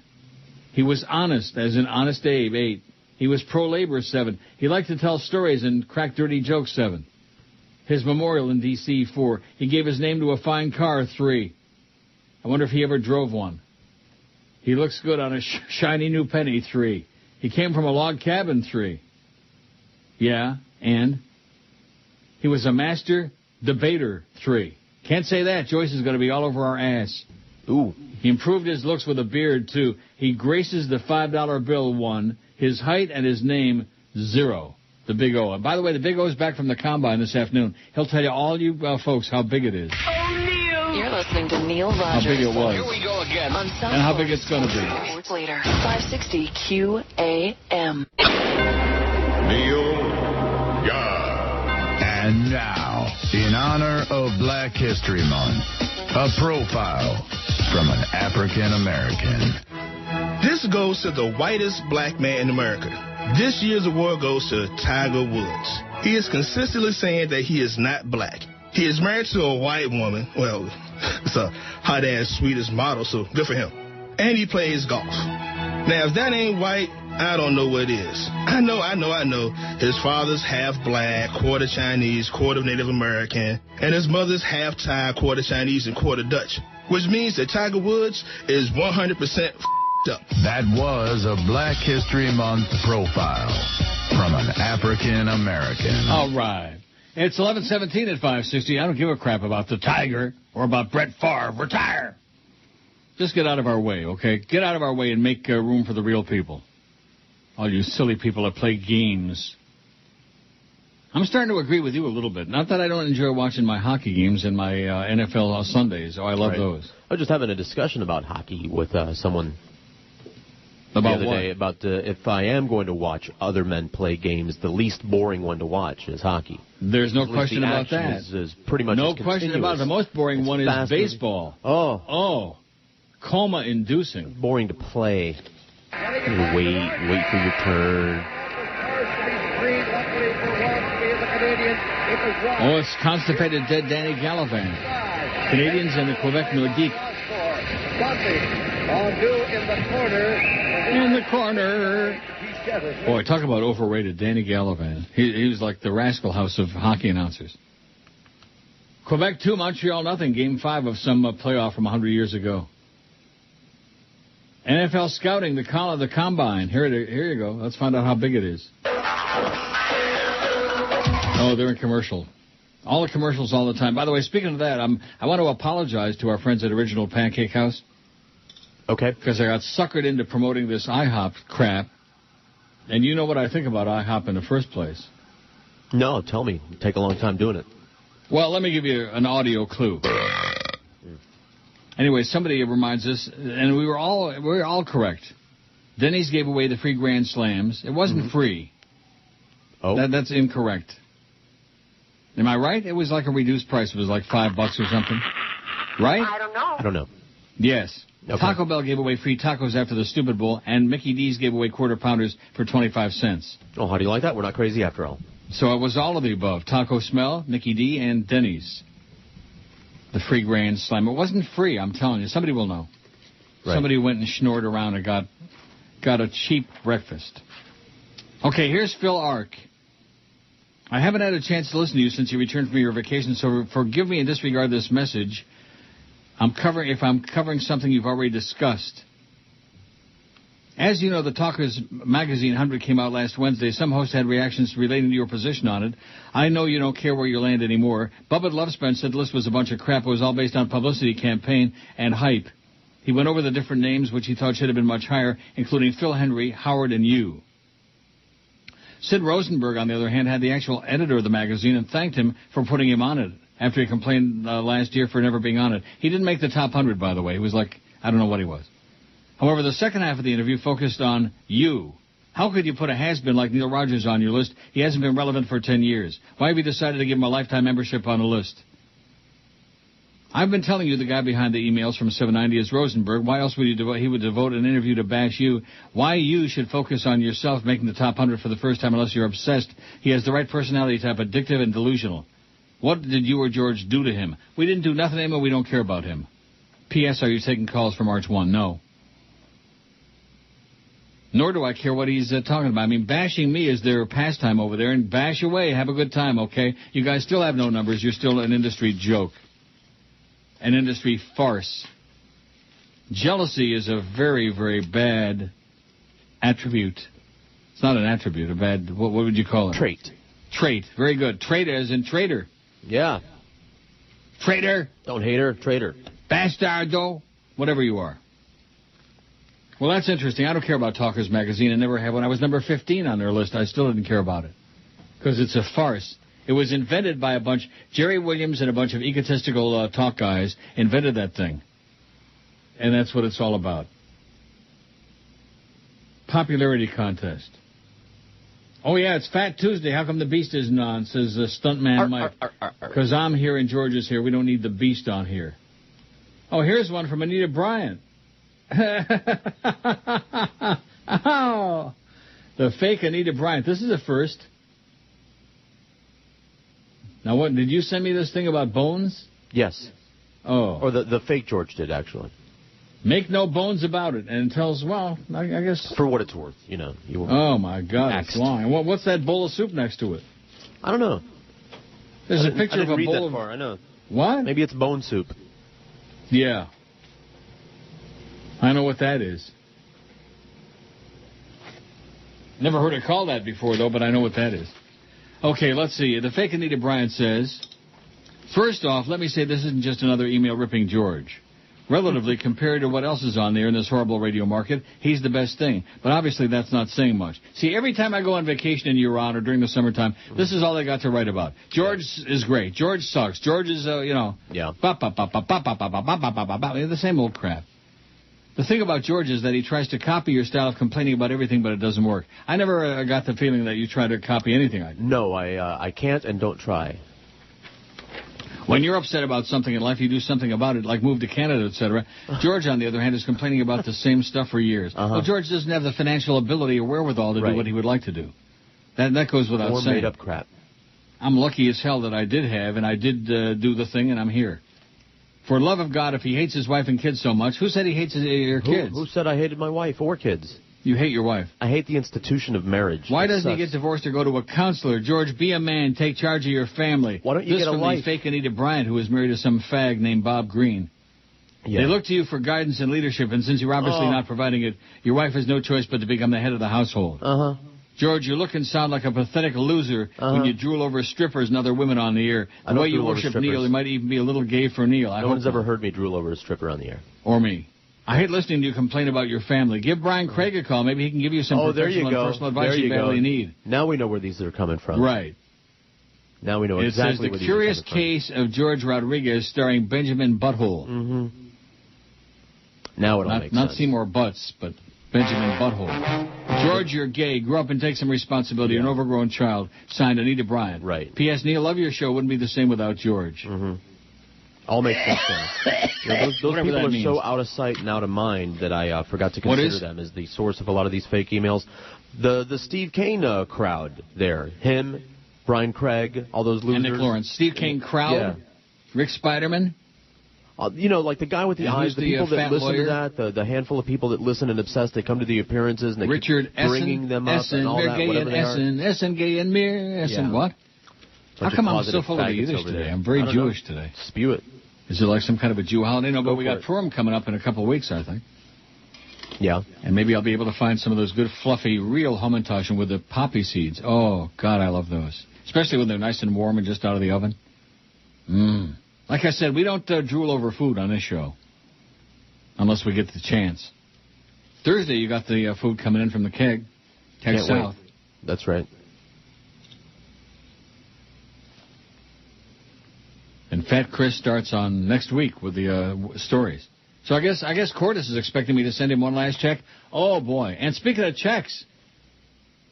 He was honest, as in Honest Abe, 8. He was pro-labor, 7. He liked to tell stories and crack dirty jokes, 7. His memorial in D.C., 4. He gave his name to a fine car, 3. I wonder if he ever drove one. He looks good on a shiny new penny, 3. He came from a log cabin, 3. Yeah, and he was a master debater, 3. Can't say that. Joyce is going to be all over our ass. Ooh. He improved his looks with a beard, 2. He graces the $5 bill, 1. His height and his name, 0. The Big O. And by the way, the Big O is back from the Combine this afternoon. He'll tell you, all you folks, how big it is. You're listening to Neil Rogers. How big it was. Here we go again. And how big it's going to be. Sports Leader, 560 QAM. Neil, yeah. And now, in honor of Black History Month, a profile from an African American. This goes to the whitest black man in America. This year's award goes to Tiger Woods. He is consistently saying that he is not black. He is married to a white woman. Well, it's a hot-ass Swedish model, so good for him. And he plays golf. Now, if that ain't white, I don't know what is. I know. His father's half black, quarter Chinese, quarter Native American, and his mother's half Thai, quarter Chinese, and quarter Dutch, which means that Tiger Woods is 100% up. That was a Black History Month profile from an African American. All right. It's 11:17 at 560. I don't give a crap about the Tiger or about Brett Favre. Retire. Just get out of our way, okay? Get out of our way and make room for the real people. All you silly people that play games. I'm starting to agree with you a little bit. Not that I don't enjoy watching my hockey games and my NFL Sundays. Oh, I love those. I was just having a discussion about hockey with someone about the other day about if I am going to watch other men play games, the least boring one to watch is hockey. There's no question about that. Is pretty much no question about it. The most boring one is baseball. Oh, coma-inducing. Boring to play. You wait for your turn. Oh, it's constipated dead Danny Gallivan. Canadians and the Quebec Nordique. In the corner. Boy, talk about overrated Danny Gallivan. He was like the Rascal House of hockey announcers. Quebec 2, Montreal 0, Game 5 of some playoff from 100 years ago. NFL scouting, the Combine. Here you go. Let's find out how big it is. Oh, they're in commercial. All the commercials all the time. By the way, speaking of that, I want to apologize to our friends at Original Pancake House. Okay. Because I got suckered into promoting this IHOP crap. And you know what I think about IHOP in the first place. No, tell me. It'd take a long time doing it. Well, let me give you an audio clue. Anyway, somebody reminds us, and we were all correct. Denny's gave away the free Grand Slams. It wasn't free. Oh. That's incorrect. Am I right? It was like a reduced price. It was like $5 or something. Right? I don't know. Yes. Okay. Taco Bell gave away free tacos after the Stupid Bowl, and Mickey D's gave away quarter pounders for 25 cents. Oh, how do you like that? We're not crazy after all. So it was all of the above. Taco Smell, Mickey D, and Denny's. The free Grand Slam. It wasn't free, I'm telling you. Somebody will know. Right. Somebody went and schnorred around and got a cheap breakfast. Okay, here's Phil Ark. I haven't had a chance to listen to you since you returned from your vacation, so forgive me and disregard this message. If I'm covering something you've already discussed. As you know, the Talkers magazine 100 came out last Wednesday. Some hosts had reactions relating to your position on it. I know you don't care where you land anymore. Bubba Lovespen said the list was a bunch of crap. It was all based on publicity campaign and hype. He went over the different names, which he thought should have been much higher, including Phil Henry, Howard, and you. Sid Rosenberg, on the other hand, had the actual editor of the magazine and thanked him for putting him on it after he complained last year for never being on it. He didn't make the top 100, by the way. He was like, I don't know what he was. However, the second half of the interview focused on you. How could you put a has-been like Neil Rogers on your list? He hasn't been relevant for 10 years. Why have you decided to give him a lifetime membership on the list? I've been telling you the guy behind the emails from 790 is Rosenberg. Why else would he would devote an interview to bash you? Why you should focus on yourself making the top 100 for the first time unless you're obsessed. He has the right personality type, addictive and delusional. What did you or George do to him? We didn't do nothing to him, and we don't care about him. P.S. Are you taking calls for March 1? No. Nor do I care what he's talking about. I mean, bashing me is their pastime over there, and bash away. Have a good time, okay? You guys still have no numbers. You're still an industry joke. An industry farce. Jealousy is a very, very bad attribute. It's not an attribute, a bad, what would you call it? Trait. Trait. Very good. Trait as in traitor. Yeah. Traitor. Don't hate her, traitor. Bastardo. Whatever you are. Well, that's interesting. I don't care about Talkers Magazine. I never have. When I was number 15 on their list, I still didn't care about it. Because it's a farce. It was invented by a bunch, Jerry Williams and a bunch of egotistical talk guys invented that thing. And that's what it's all about. Popularity contest. Oh, yeah, it's Fat Tuesday. How come the Beast isn't on, says Stuntman Mike. Because I'm here and George is here. We don't need the Beast on here. Oh, here's one from Anita Bryant. Oh, the fake Anita Bryant. This is a first. Now, what, did you send me this thing about bones? Yes. Oh. Or the fake George did, actually. Make no bones about it. And tells, well, I guess. For what it's worth, you know. Oh, my God, it's long. And what's that bowl of soup next to it? I don't know. There's a picture of a read bowl that of... far. I know. What? Maybe it's bone soup. Yeah. I know what that is. Never heard it called that before, though, but I know what that is. Okay, let's see. The fake Anita Bryant says, first off, let me say this isn't just another email ripping George. Relatively, compared to what else is on there in this horrible radio market, he's the best thing. But obviously that's not saying much. See, every time I go on vacation in Iran or during the summertime, this is all they got to write about. George is great. George sucks. George is, Yeah. The same old crap. The thing about George is that he tries to copy your style of complaining about everything, but it doesn't work. I never got the feeling that you try to copy anything I do. No, I can't and don't try. When you're upset about something in life, you do something about it, like move to Canada, etc. George, on the other hand, is complaining about the same stuff for years. Well, George doesn't have the financial ability or wherewithal to do what he would like to do. That goes without saying. More made-up crap. I'm lucky as hell that I did have, and I did do the thing, and I'm here. For love of God, if he hates his wife and kids so much, who said he hates your kids? Who said I hated my wife or kids? You hate your wife. I hate the institution of marriage. Why doesn't he get divorced or go to a counselor? George, be a man. Take charge of your family. Why don't you get a life? This from the fake Anita Bryant, who is married to some fag named Bob Green. Yeah. They look to you for guidance and leadership, and since you're obviously not providing it, your wife has no choice but to become the head of the household. George, you look and sound like a pathetic loser when you drool over strippers and other women on the air. The way you worship Neil, you might even be a little gay for Neil. No one's ever heard me drool over a stripper on the air. Or me. I hate listening to you complain about your family. Give Brian Craig a call. Maybe he can give you some professional and personal advice you badly need. Now we know where these are coming from. Right. Now we know exactly where these are coming from. It says The Curious Case of George Rodriguez starring Benjamin Butthole. Now it all makes sense. Not Seymour Butts, but Benjamin Butthole. George, you're gay. Grow up and take some responsibility. You're an overgrown child. Signed, Anita Bryant. Right. P.S. Neil, love your show. Wouldn't be the same without George. All makes sense. Those people are so out of sight and out of mind that I forgot to consider them as the source of a lot of these fake emails. The Steve Kane crowd there. Him, Brian Craig, all those losers. And Nick Lawrence. Steve Kane crowd? Yeah. Rick Spiderman? Like the guy with the eyes, the people that listen to that, the handful of people that listen and obsess, they come to the appearances and they keep bringing them up and all that, whatever they are. Essen, gay and Mir, Essen, what? How come I'm so full of Yiddish today? I'm very Jewish today. Spew it. Is it like some kind of a Jew holiday? No, but we got Purim coming up in a couple of weeks, I think. Yeah. And maybe I'll be able to find some of those good, fluffy, real Hamantaschen with the poppy seeds. Oh, God, I love those. Especially when they're nice and warm and just out of the oven. Like I said, we don't drool over food on this show. Unless we get the chance. Thursday, you got the food coming in from the keg. Keg South. Wait. That's right. And Fat Chris starts on next week with the stories. So I guess Cordes is expecting me to send him one last check. Oh, boy. And speaking of checks,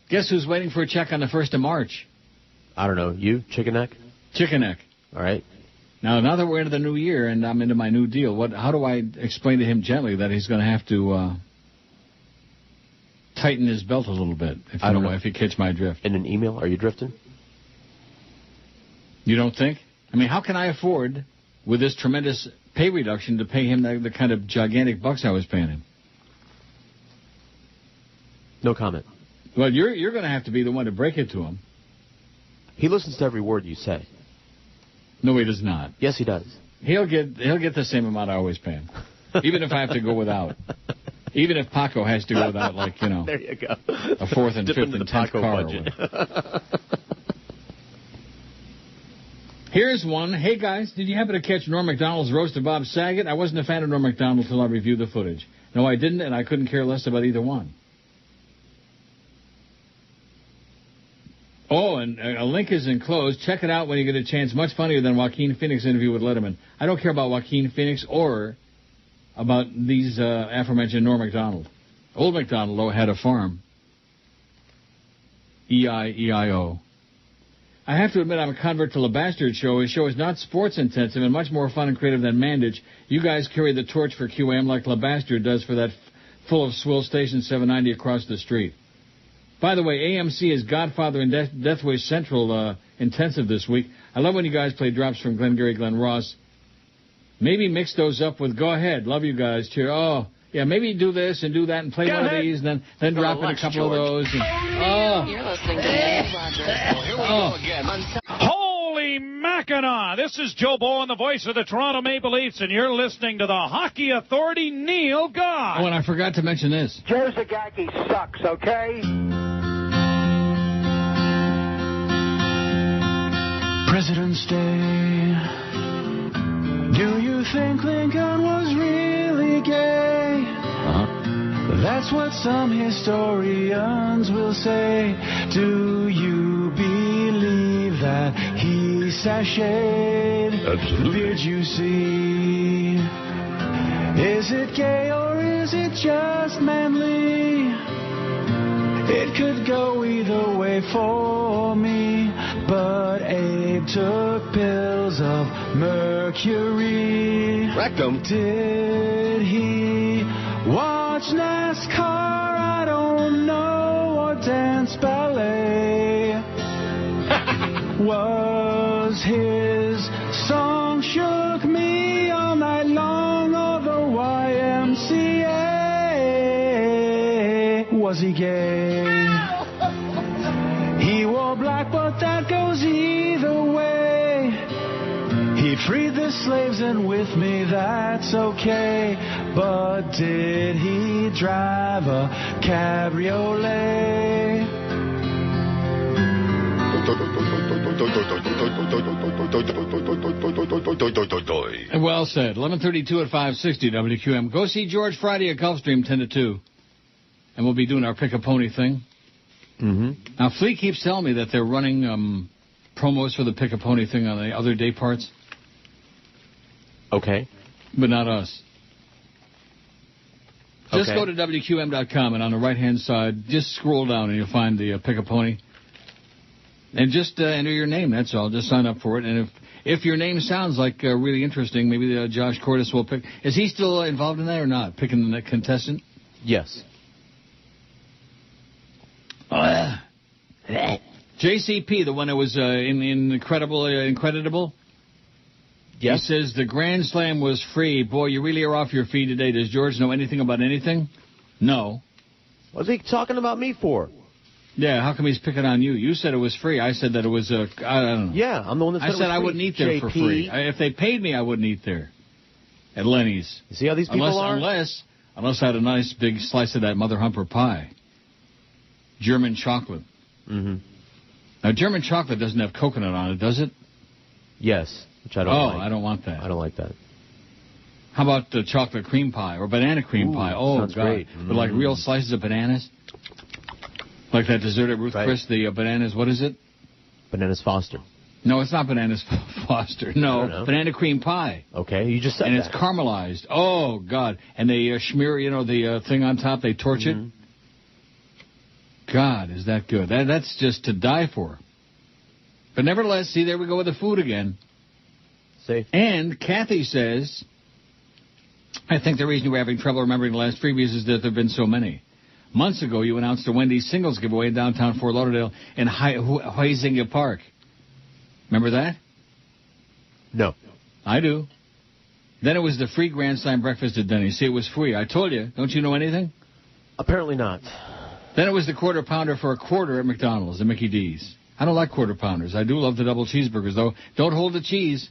guess who's waiting for a check on the 1st of March? I don't know. You? Chicken Neck? Chicken Neck. All right. Now that we're into the new year and I'm into my new deal, how do I explain to him gently that he's going to have to tighten his belt a little bit, if you catch my drift? In an email? Are you drifting? You don't think? I mean, how can I afford, with this tremendous pay reduction, to pay him the kind of gigantic bucks I was paying him? No comment. Well, you're going to have to be the one to break it to him. He listens to every word you say. No, he does not. Yes, he does. He'll get the same amount I always pay him, even if I have to go without. Even if Paco has to go without, There you go. A fourth and fifth and 10th car. Here's one. Hey, guys, did you happen to catch Norm Macdonald's roast of Bob Saget? I wasn't a fan of Norm Macdonald until I reviewed the footage. No, I didn't, and I couldn't care less about either one. Oh, and a link is enclosed. Check it out when you get a chance. Much funnier than Joaquin Phoenix's interview with Letterman. I don't care about Joaquin Phoenix or about these aforementioned Norm Macdonald. Old Macdonald, though, had a farm. E-I-E-I-O. I have to admit I'm a convert to the Bastard Show. His show is not sports intensive and much more fun and creative than Mandich. You guys carry the torch for QAM like Le Bastard does for that full of swill station 790 across the street. By the way, AMC is Godfather and Death Wish Central intensive this week. I love when you guys play drops from Glengarry Glen Ross. Maybe mix those up with Go Ahead. Love you guys. Cheer. Oh, yeah, maybe do this and do that and play one of these and then drop in a couple of those. And, You're listening to Neil Rogers. Well, here we go again. Holy Mackinac! This is Joe Bowen, the voice of the Toronto Maple Leafs, and you're listening to the Hockey Authority, Neil God. Oh, and I forgot to mention this. Joe Zagacki sucks, okay? President's Day. Do you think Lincoln was really gay? That's what some historians will say. Do you believe that he sashayed? Absolutely. Did you see? Is it gay or is it just manly? It could go either way for me, but Abe took pills of mercury. Rectum. Did he watch NASCAR? I don't know, or dance ballet. Was his song Shook Me All Night Long or the YMCA? Was he gay? He wore black, but that goes either way. He freed the slaves, and with me that's okay. But did he drive a cabriolet? Well said. 11:32 at 560 WQM. Go see George Friday at Gulfstream 10 to 2. And we'll be doing our pick-a-pony thing. Mm-hmm. Now, Fleet keeps telling me that they're running promos for the pick-a-pony thing on the other day parts. Okay. But not us. Just Okay. go to WQM.com, and on the right-hand side, just scroll down, and you'll find the pick-a-pony. And just enter your name, that's all. Just sign up for it. And if your name sounds like really interesting, maybe Josh Cordes will pick. Is he still involved in that or not, picking the contestant? Yes. JCP, the one that was Incredible? Yes. He says the Grand Slam was free. Boy, you really are off your feet today. Does George know anything about anything? No. What's he talking about me for? Yeah, how come he's picking on you? You said it was free. I said that it was, I don't know. Yeah, I'm the one that said it was free. I wouldn't eat there for free. If they paid me, I wouldn't eat there at Lenny's. You see how these people are? Unless I had a nice big slice of that Mother Humper pie. German chocolate. Mm-hmm. Now, German chocolate doesn't have coconut on it, does it? Yes, which I don't like. Oh, I don't want that. I don't like that. How about the chocolate cream pie or banana cream pie? Oh, sounds God. great. With like real slices of bananas? Like that dessert at Ruth Chris, the bananas, what is it? Bananas Foster. No, it's not bananas Foster. No, banana cream pie. Okay, you just said and that. And it's caramelized. Oh, God. And they smear, the thing on top. They torch it. God, is that good. That's just to die for. But nevertheless, see, there we go with the food again. See? And Kathy says, I think the reason we're having trouble remembering the last freebies is that there have been so many. Months ago, you announced a Wendy's singles giveaway in downtown Fort Lauderdale in Huizinga Park. Remember that? No. I do. Then it was the free Grand Slam breakfast at Denny's. See, it was free. I told you. Don't you know anything? Apparently not. Then it was the quarter pounder for a quarter at McDonald's and Mickey D's. I don't like quarter pounders. I do love the double cheeseburgers, though. Don't hold the cheese.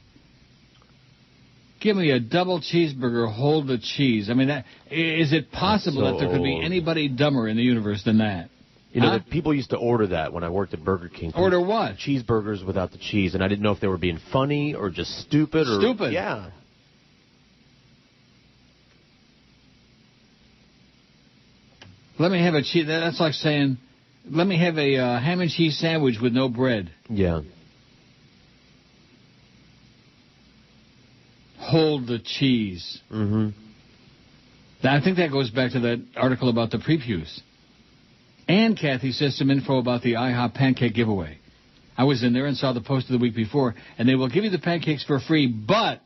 Give me a double cheeseburger, hold the cheese. I mean, is it possible that there could be anybody dumber in the universe than that? You know, people used to order that when I worked at Burger King. Order what? Cheeseburgers without the cheese, and I didn't know if they were being funny or just stupid. Stupid? Yeah. Let me have a cheese. That's like saying, let me have a ham and cheese sandwich with no bread. Yeah. Hold the cheese. Mm-hmm. I think that goes back to that article about the previews. And Kathy says some info about the IHOP pancake giveaway. I was in there and saw the post of the week before, and they will give you the pancakes for free, but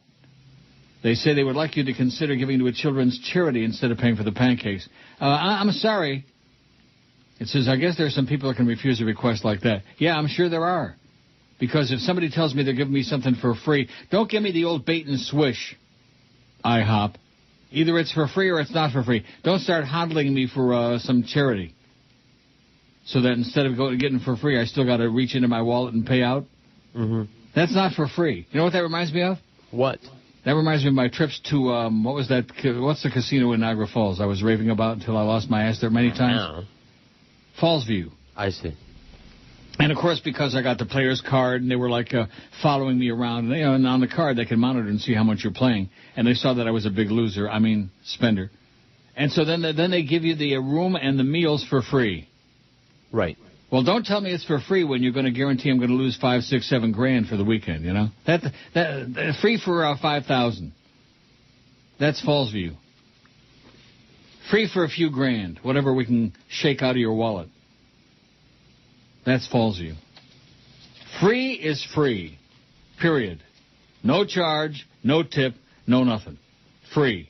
they say they would like you to consider giving to a children's charity instead of paying for the pancakes. I'm sorry. It says, I guess there are some people that can refuse a request like that. Yeah, I'm sure there are. Because if somebody tells me they're giving me something for free, don't give me the old bait and swish, IHOP. Either it's for free or it's not for free. Don't start hodling me for some charity. So that instead of getting for free, I still got to reach into my wallet and pay out. Mm-hmm. That's not for free. You know what that reminds me of? What? That reminds me of my trips to, what's the casino in Niagara Falls I was raving about until I lost my ass there many times? Fallsview. I see. And, of course, because I got the player's card, and they were, following me around. And on the card, they can monitor and see how much you're playing. And they saw that I was a big loser. I mean, spender. And so then they give you the room and the meals for free. Right. Well, don't tell me it's for free when you're going to guarantee I'm going to lose $5, $6, $7 grand for the weekend, you know? That free for $5,000. That's Fallsview. Free for a few grand, whatever we can shake out of your wallet. That's Fallsview. Free is free. Period. No charge, no tip, no nothing. Free.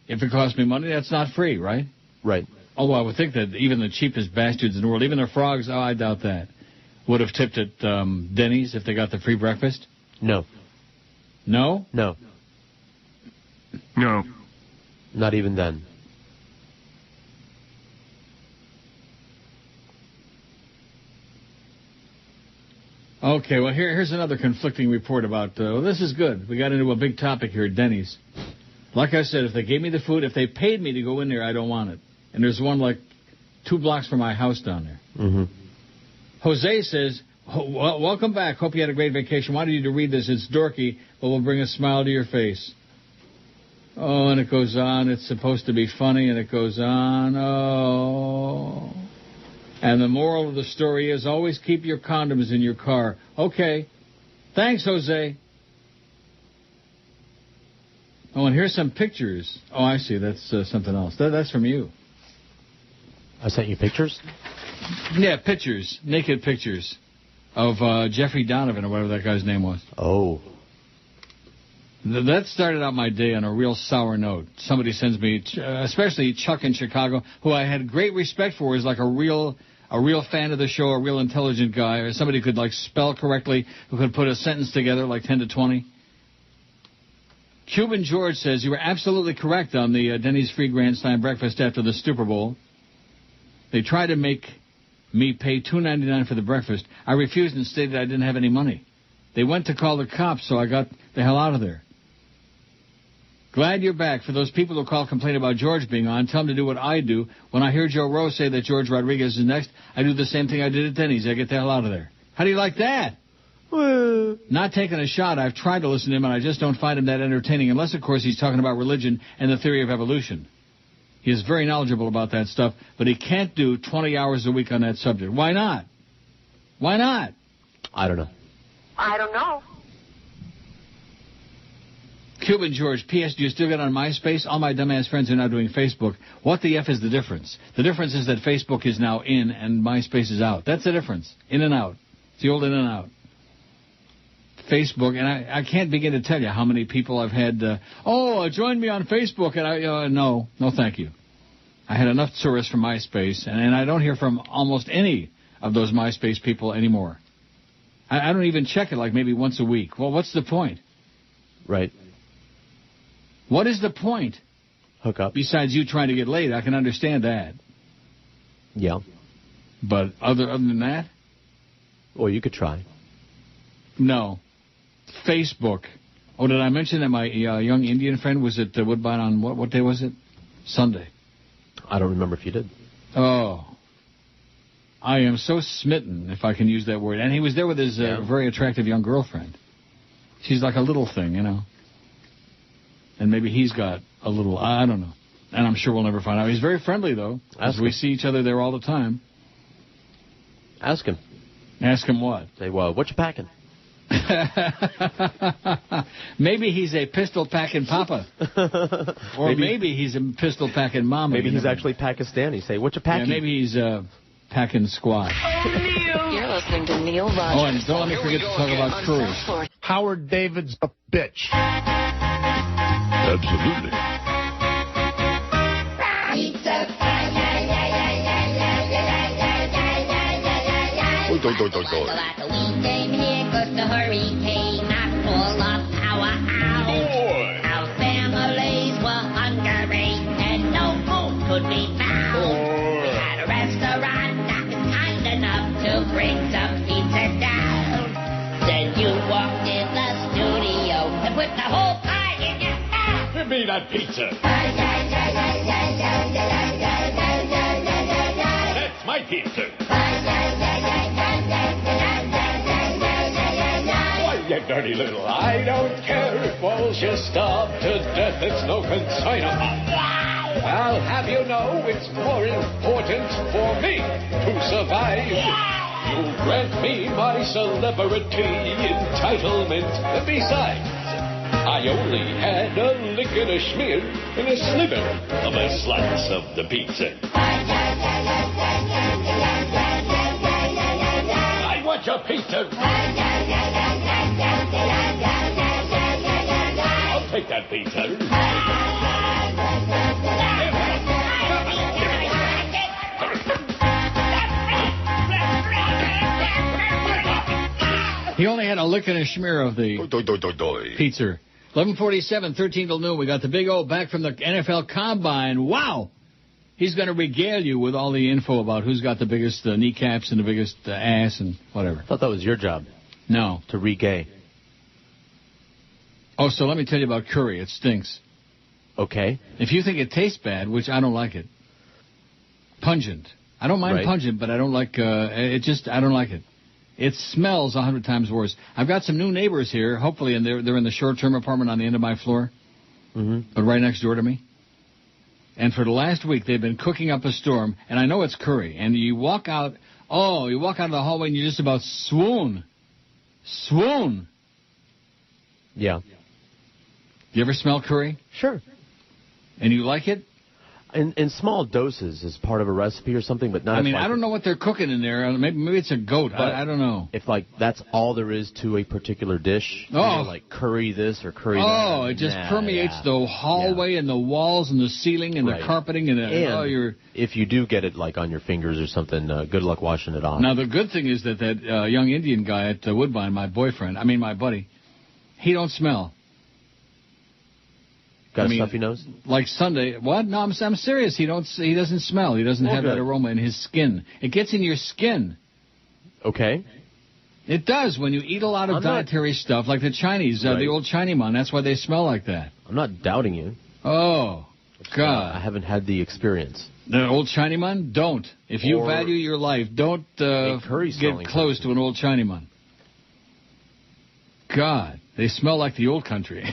If it costs me money, that's not free, right? Right. Although I would think that even the cheapest bastards in the world, even the frogs, I doubt that, would have tipped at Denny's if they got the free breakfast? No. No? No. No. Not even then. Okay, well, here's another conflicting report about, this is good. We got into a big topic here at Denny's. Like I said, if they gave me the food, if they paid me to go in there, I don't want it. And there's one 2 blocks from my house down there. Mm-hmm. Jose says, welcome back. Hope you had a great vacation. Wanted you to read this. It's dorky, but will bring a smile to your face. Oh, and it goes on. It's supposed to be funny, and it goes on. Oh. And the moral of the story is always keep your condoms in your car. Okay. Thanks, Jose. Oh, and here's some pictures. Oh, I see. That's something else. That's from you. I sent you pictures? Yeah, pictures. Naked pictures of Jeffrey Donovan or whatever that guy's name was. Oh. That started out my day on a real sour note. Somebody sends me, especially Chuck in Chicago, who I had great respect for, is like a real fan of the show, a real intelligent guy, or somebody who could spell correctly, who could put a sentence together 10 to 20. Cuban George says, you were absolutely correct on the Denny's free Grand Slam breakfast after the Super Bowl. They tried to make me pay $2.99 for the breakfast. I refused and stated I didn't have any money. They went to call the cops, so I got the hell out of there. Glad you're back. For those people who call complain about George being on, tell them to do what I do. When I hear Joe Rose say that Jorge Rodriguez is next, I do the same thing I did at Denny's. I get the hell out of there. How do you like that? Not taking a shot. I've tried to listen to him, and I just don't find him that entertaining, unless, of course, he's talking about religion and the theory of evolution. He is very knowledgeable about that stuff, but he can't do 20 hours a week on that subject. Why not? Why not? I don't know. I don't know. Cuban George, P.S. Do you still get on MySpace? All my dumbass friends are now doing Facebook. What the F is the difference? The difference is that Facebook is now in and MySpace is out. That's the difference. In and out. It's the old in and out. Facebook, and I can't begin to tell you how many people I've had, join me on Facebook, and no, thank you. I had enough tourists from MySpace, and I don't hear from almost any of those MySpace people anymore. I don't even check it like maybe once a week. Well, what's the point? Right. What is the point? Hook up. Besides you trying to get laid, I can understand that. Yeah. But other than that? Well, you could try. No. Facebook. Oh, did I mention that my young Indian friend was at Woodbine on, what day was it? Sunday. I don't remember if you did. Oh. I am so smitten, if I can use that word. And he was there with his very attractive young girlfriend. She's like a little thing, you know. And maybe he's got a little, I don't know. And I'm sure we'll never find out. He's very friendly, though, because we see each other there all the time. Ask him. Ask him what? Say, well, what you packing? Maybe he's a pistol-packing papa. Or maybe he's a pistol-packing mama. Maybe he's actually Pakistani. Say, what you packing? Yeah, maybe he's packing squat. You're listening to Neil Rogers. Oh, and don't let me forget to talk about curry. Howard David's a bitch. Absolutely. Like a we came here 'cause the hurricane knocked all of our out. Our families were hungry and no food could be found. We had a restaurant that was kind enough to bring some pizza down. Then you walked in the studio and put the whole pie in your mouth. Give me that pizza. That's my pizza. You dirty little, I don't care if walls you starve to death, it's no concern of mine. I'll have you know it's more important for me to survive. You grant me my celebrity entitlement. Besides, I only had a lick and a schmear and a sliver of a slice of the pizza. I want your pizza. I'll take that pizza. He only had a lick and a smear of the pizza. 11:47, 13 till noon. We got the Big O back from the NFL Combine. Wow! He's going to regale you with all the info about who's got the biggest kneecaps and the biggest ass and whatever. I thought that was your job. No. To regay. Oh, so let me tell you about curry. It stinks. Okay. If you think it tastes bad, which I don't like it. Pungent. I don't mind pungent, but I don't like I don't like it. It smells 100 times worse. I've got some new neighbors here, hopefully, and they're in the short-term apartment on the end of my floor, but right next door to me. And for the last week, they've been cooking up a storm, and I know it's curry. And you walk out of the hallway, and you just about swoon. Swoon. Yeah. You ever smell curry? Sure. And you like it? In small doses as part of a recipe or something, but not. I mean, I don't know what they're cooking in there. Maybe it's a goat. I don't know. If that's all there is to a particular dish, like curry this or curry that. Oh, it just permeates the hallway and the walls and the ceiling and the carpeting and if you do get it like on your fingers or something, good luck washing it off. Now the good thing is that young Indian guy at Woodbine, my buddy, he don't smell. Got a stuffy nose? Like Sunday. What? No, I'm serious. He doesn't smell. He doesn't have that aroma in his skin. It gets in your skin. Okay. It does when you eat a lot of dietary stuff, like the Chinese, the old Chinaman. That's why they smell like that. I'm not doubting you. Oh, God. I haven't had the experience. The old Chinaman? Don't. If you value your life, don't get close to an old Chinaman. God, they smell like the old country.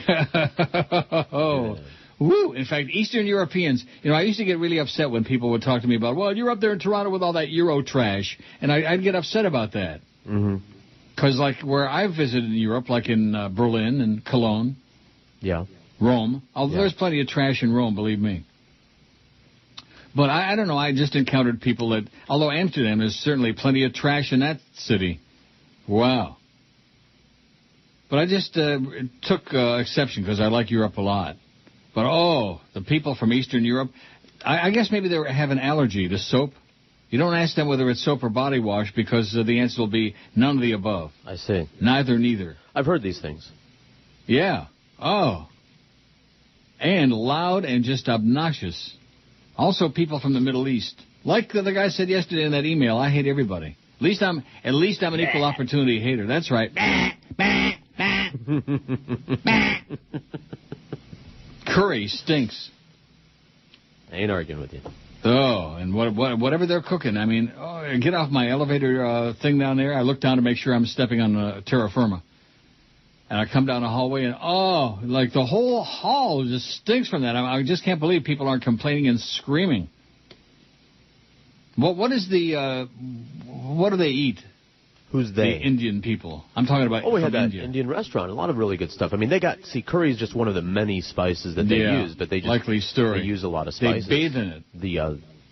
Woo! In fact, Eastern Europeans, I used to get really upset when people would talk to me about, well, you're up there in Toronto with all that Euro trash, and I'd get upset about that. Because, like, where I visited in Europe, like in Berlin and Cologne, Rome, although there's plenty of trash in Rome, believe me. But I don't know, I just encountered people that, although Amsterdam, there's certainly plenty of trash in that city. Wow. But I just took exception because I like Europe a lot. But, the people from Eastern Europe, I guess maybe they have an allergy to soap. You don't ask them whether it's soap or body wash because the answer will be none of the above. I see. Neither. I've heard these things. Yeah. Oh. And loud and just obnoxious. Also people from the Middle East. Like the guy said yesterday in that email, I hate everybody. At least I'm an equal opportunity hater. That's right. Curry stinks. I ain't arguing with you. Oh, and whatever they're cooking. I mean, get off my elevator thing down there. I look down to make sure I'm stepping on terra firma. And I come down the hallway, and like the whole hall just stinks from that. I just can't believe people aren't complaining and screaming. What do they eat? Who's they? The Indian people. I'm talking about we had that India. Indian restaurant. A lot of really good stuff. I mean, curry is just one of the many spices that they use, but they just likely stirring. They use a lot of spices. They bathe in it.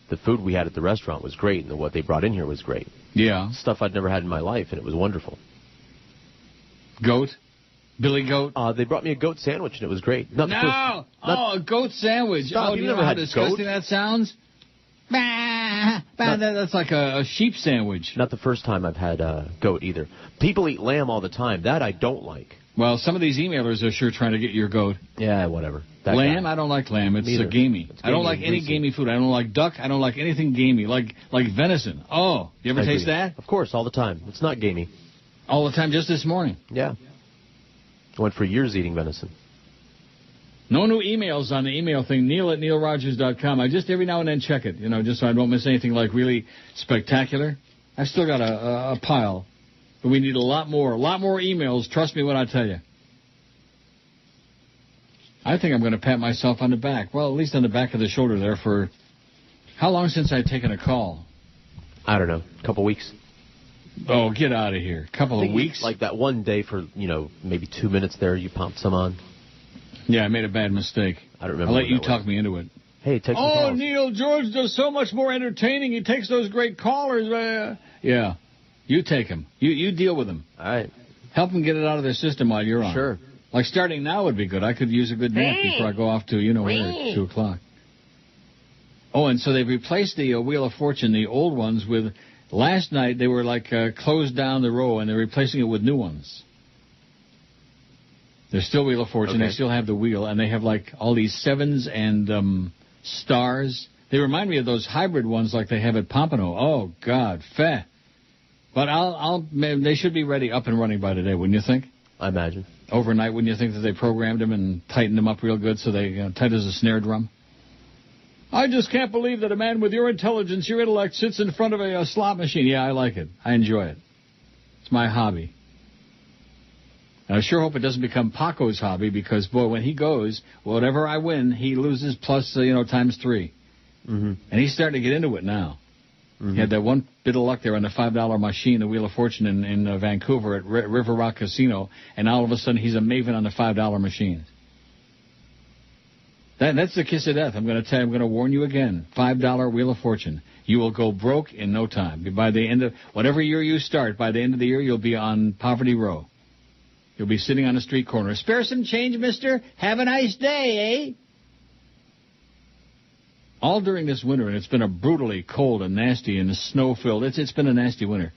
The food we had at the restaurant was great, and what they brought in here was great. Yeah. Stuff I'd never had in my life, and it was wonderful. Goat? Billy Goat? They brought me a goat sandwich, and it was great. A goat sandwich. Stop, you know how disgusting that sounds? That's like a sheep sandwich. Not the first time I've had goat either. People eat lamb all the time. That I don't like. Well, some of these emailers are sure trying to get your goat. Yeah, whatever. Lamb, I don't like lamb. It's gamey. I don't like any gamey food. I don't like duck. I don't like anything gamey, like venison. Oh, you ever taste that? Of course, all the time. It's not gamey. All the time, just this morning. Yeah. I went for years eating venison. No new emails on the email thing, Neil@neilrogers.com. I just every now and then check it, just so I don't miss anything like really spectacular. I've still got a pile, but we need a lot more emails. Trust me when I tell you. I think I'm going to pat myself on the back. Well, at least on the back of the shoulder there for how long since I've taken a call? I don't know, a couple weeks. Oh, get out of here. Couple of weeks? Like that one day for, maybe 2 minutes there, you pumped some on. Yeah, I made a bad mistake. I don't remember. I'll let you talk me into it. Hey, take some calls. Neil, George does so much more entertaining. He takes those great callers. Yeah, you take them. You deal with them. All right. Help them get it out of their system while you're on. Sure. Like starting now would be good. I could use a good nap before I go off to, where, 2 o'clock. Oh, and so they've replaced the Wheel of Fortune, the old ones, with... Last night they were closed down the row, and they're replacing it with new ones. They're still Wheel of Fortune. Okay. They still have the wheel, and they have all these sevens and stars. They remind me of those hybrid ones like they have at Pompano. Oh God, feh. But they should be ready, up and running by today, wouldn't you think? I imagine. Overnight, wouldn't you think that they programmed them and tightened them up real good so they tight as a snare drum? I just can't believe that a man with your intelligence, your intellect, sits in front of a slot machine. Yeah, I like it. I enjoy it. It's my hobby. And I sure hope it doesn't become Paco's hobby because, boy, when he goes, whatever I win, he loses plus, times 3. Mm-hmm. And he's starting to get into it now. Mm-hmm. He had that one bit of luck there on the $5 machine, the Wheel of Fortune in Vancouver at River Rock Casino, and all of a sudden he's a maven on the $5 machines. That's the kiss of death. I'm going to warn you again. $5 Wheel of Fortune. You will go broke in no time. By the end of whatever year you start, by the end of the year, you'll be on poverty row. You'll be sitting on a street corner. Spare some change, mister? Have a nice day, eh? All during this winter, and it's been a brutally cold and nasty and snow-filled. It's been a nasty winter.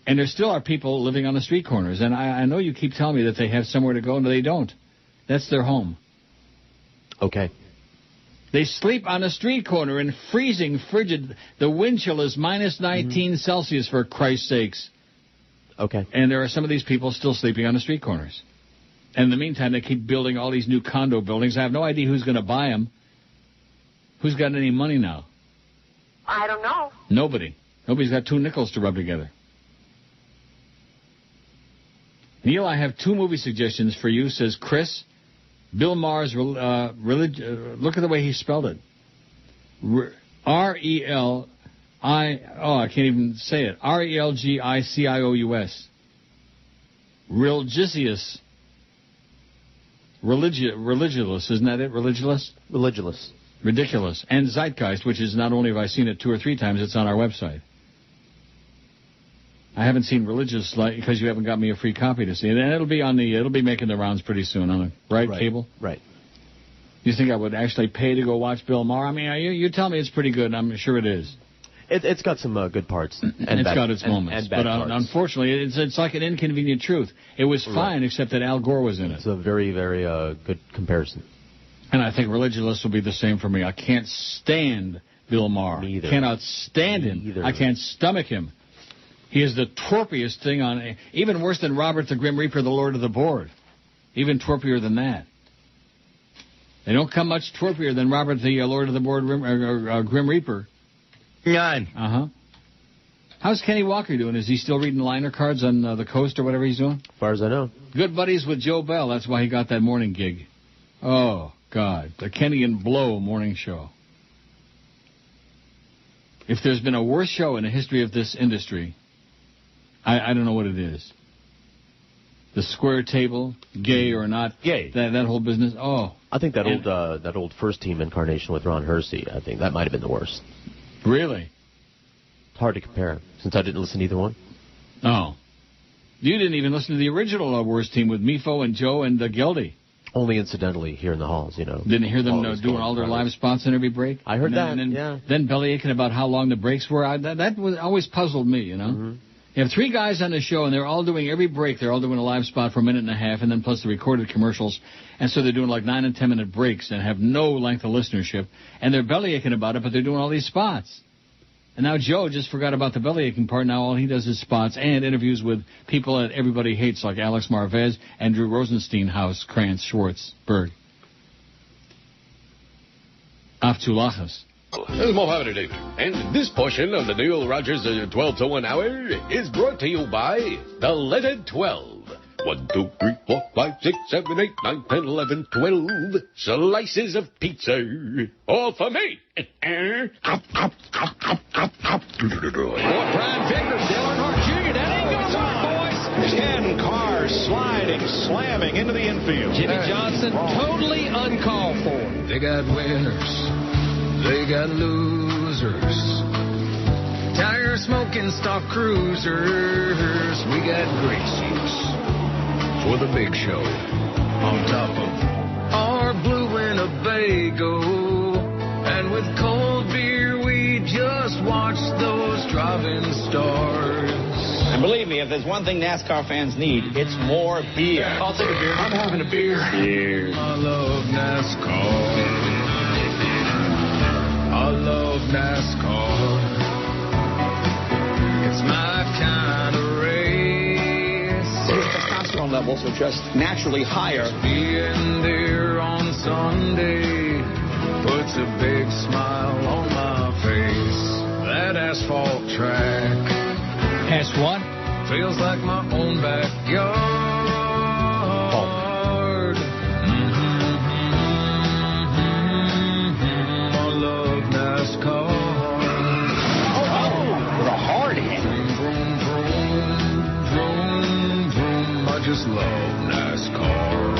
And there still are people living on the street corners. And I know you keep telling me that they have somewhere to go. No, they don't. That's their home. Okay. They sleep on a street corner in freezing, frigid. The wind chill is minus 19 Celsius, for Christ's sakes. Okay. And there are some of these people still sleeping on the street corners. And in the meantime, they keep building all these new condo buildings. I have no idea who's going to buy them. Who's got any money now? I don't know. Nobody. Nobody's got 2 nickels to rub together. Neil, I have 2 movie suggestions for you, says Chris. Bill Maher's look at the way he spelled it. R-E-L-I... Oh, I can't even say it. R-E-L-G-I-C-I-O-U-S. Religisius. Religulous, isn't that it? Religulous? Religulous. Ridiculous. And Zeitgeist, which is not only have I seen it 2 or 3 times, it's on our website. I haven't seen Religious because you haven't got me a free copy to see it, and it'll be making the rounds pretty soon on the cable. Right. You think I would actually pay to go watch Bill Maher? I mean, you tell me it's pretty good, and I'm sure it is. It's got some good parts. And it's got its moments. And bad parts. Unfortunately, it's like an inconvenient truth. It was fine, except that Al Gore was in it. It's a very, very good comparison. And I think Religious will be the same for me. I can't stand Bill Maher. Me either. Cannot stand him. Either. I can't stomach him. He is the twerpiest thing on... Even worse than Robert the Grim Reaper, the Lord of the Board. Even twerpier than that. They don't come much twerpier than Robert the Lord of the Board Grim Reaper. None. Uh-huh. How's Kenny Walker doing? Is he still reading liner cards on the coast or whatever he's doing? As far as I know. Good buddies with Joe Bell. That's why he got that morning gig. Oh, God. The Kenny and Blow morning show. If there's been a worse show in the history of this industry... I don't know what it is. The square table, gay or not, gay. That whole business. Oh, I think that old first team incarnation with Ron Hersey. I think that might have been the worst. Really? Hard to compare since I didn't listen to either one. Oh, you didn't even listen to the original worst team with Mifo and Joe and Geldy. Only incidentally here in the halls, you know. Didn't hear them doing all their live spots in every break. I heard that. Then belly aching about how long the breaks were. That was always puzzled me, you know. Mm-hmm. You have three guys on the show, and they're all doing every break. They're all doing a live spot for a minute and a half, and then plus the recorded commercials. And so they're doing like 9 and 10-minute breaks and have no length of listenership. And they're belly aching about it, but they're doing all these spots. And now Joe just forgot about the belly aching part. Now all he does is spots and interviews with people that everybody hates, like Alex Marvez, Andrew Rosenstein, House, Krantz, Schwartz, Berg. Aftulachas. This is Mohammed Ali, and this portion of the Neil Rogers 12 to 1 hour is brought to you by the letter 12. 1, 2, 3, 4, 5, 6, 7, 8, 9, 10, 11, 12 slices of pizza. All for me. More prime fingers, Dale Earnhardt Jr. That ain't gonna work, boys. 10 cars sliding, slamming into the infield. Jimmy Johnson, totally uncalled for. They got winners. They got losers, tire smoking stock cruisers. We got great seats for the big show. On top of our blue Winnebago, and with cold beer we just watch those driving stars. And believe me, if there's one thing NASCAR fans need, it's more beer. I'll take a beer. I'm having a beer. Cheers. I love NASCAR. I love NASCAR. It's my kind of race. His testosterone levels are just naturally higher. Being there on Sunday puts a big smile on my face. That asphalt track. what? Feels like my own backyard. Just love NASCAR.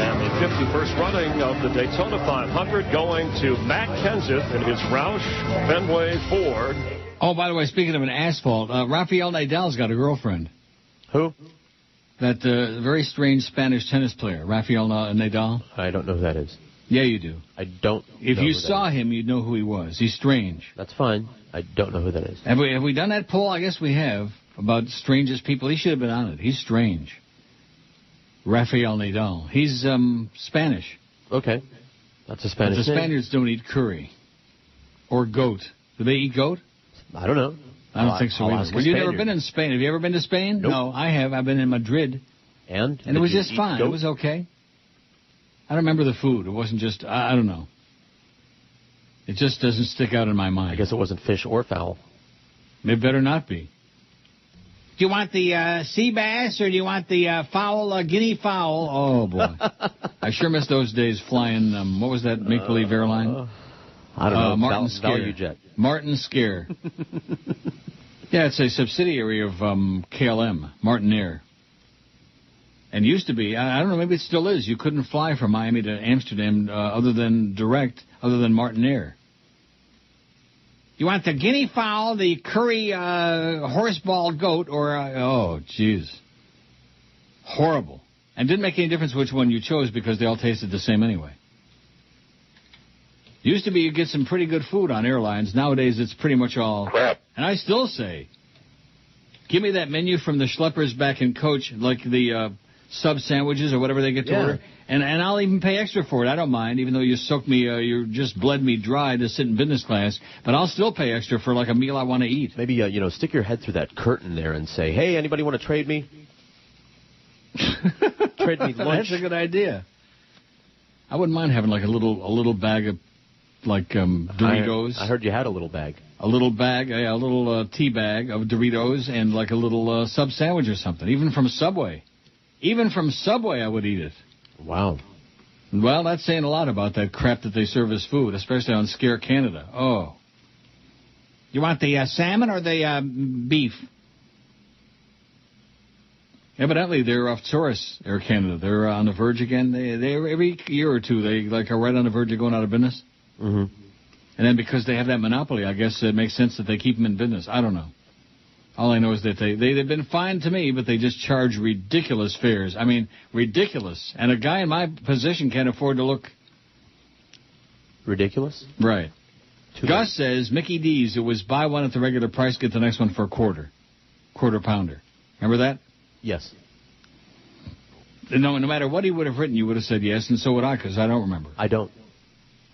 And the 51st running of the Daytona 500 going to Matt Kenseth in his Roush Fenway Ford. Oh, by the way, speaking of an asphalt, Rafael Nadal's got a girlfriend. Who? That very strange Spanish tennis player, Rafael Nadal. I don't know who that is. Yeah, you do. I don't. If you saw him, you'd know who he was. He's strange. That's fine. I don't know who that is. Have we done that poll? I guess we have, about strangest people. He should have been on it. He's strange. Rafael Nadal. He's Spanish. Okay. That's a Spanish name. The Spaniards don't eat curry. Or goat. Do they eat goat? I don't know. I don't think so either. Well, you've never been in Spain. Have you ever been to Spain? Nope. No, I have. I've been in Madrid. And it was just fine. Goat? It was okay. I don't remember the food. It wasn't just, I don't know. It just doesn't stick out in my mind. I guess it wasn't fish or fowl. It better not be. Do you want the sea bass or do you want the fowl, guinea fowl? Oh, boy. I sure miss those days flying, what was that make-believe airline? I don't know. Martin Scare. Value Jet. Martin Scare. Yeah, it's a subsidiary of KLM, Martin Air. And used to be, I don't know, maybe it still is. You couldn't fly from Miami to Amsterdam other than Martin Air. You want the guinea fowl, the curry horseball goat, or... oh, jeez. Horrible. And didn't make any difference which one you chose because they all tasted the same anyway. Used to be you get some pretty good food on airlines. Nowadays it's pretty much all crap. And I still say, give me that menu from the schleppers back in coach, like the sub sandwiches or whatever they get to order, and I'll even pay extra for it. I don't mind, even though you soaked me, you just bled me dry to sit in business class. But I'll still pay extra for like a meal I want to eat. Maybe stick your head through that curtain there and say, "Hey, anybody want to trade me?" Trade me lunch. That's a good idea. I wouldn't mind having like a little bag of like Doritos. I heard you had a little bag. A little bag, a little tea bag of Doritos and like a little sub sandwich or something. Even from Subway. Even from Subway I would eat it. Wow. Well, that's saying a lot about that crap that they serve as food, especially on Scare Canada. Oh. You want the salmon or the beef? Evidently, they're off Taurus, Air Canada. They're on the verge again. They every year or two, they like are right on the verge of going out of business. Mm-hmm. And then because they have that monopoly, I guess it makes sense that they keep them in business. I don't know. All I know is that they've been fine to me, but they just charge ridiculous fares. I mean, ridiculous. And a guy in my position can't afford to look... ridiculous? Right. Gus says, Mickey D's, it was buy one at the regular price, get the next one for a quarter pounder. Remember that? Yes. No matter what he would have written, you would have said yes, and so would I, because I don't remember. I don't.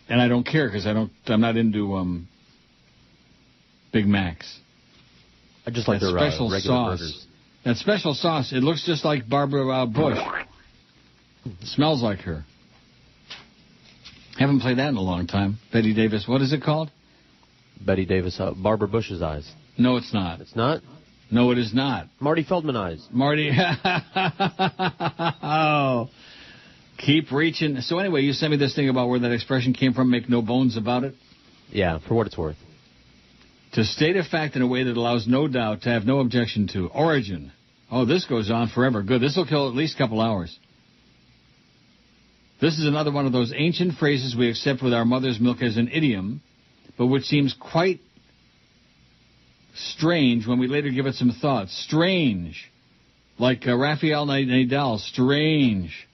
And I don't care, because I'm not into Big Macs. I just like their special regular sauce. burgers. That special sauce, it looks just like Barbara Bush. It smells like her. Haven't played that in a long time. Betty Davis, what is it called? Betty Davis, Barbara Bush's eyes. No, it's not. It's not? No, it is not. Marty Feldman eyes. Marty. Oh. Keep reaching. So anyway, you sent me this thing about where that expression came from, make no bones about it. Yeah, for what it's worth. To state a fact in a way that allows no doubt, to have no objection to. Origin. Oh, this goes on forever. Good. This will kill at least a couple hours. This is another one of those ancient phrases we accept with our mother's milk as an idiom, but which seems quite strange when we later give it some thought. Strange. Like Rafael Nadal. Strange.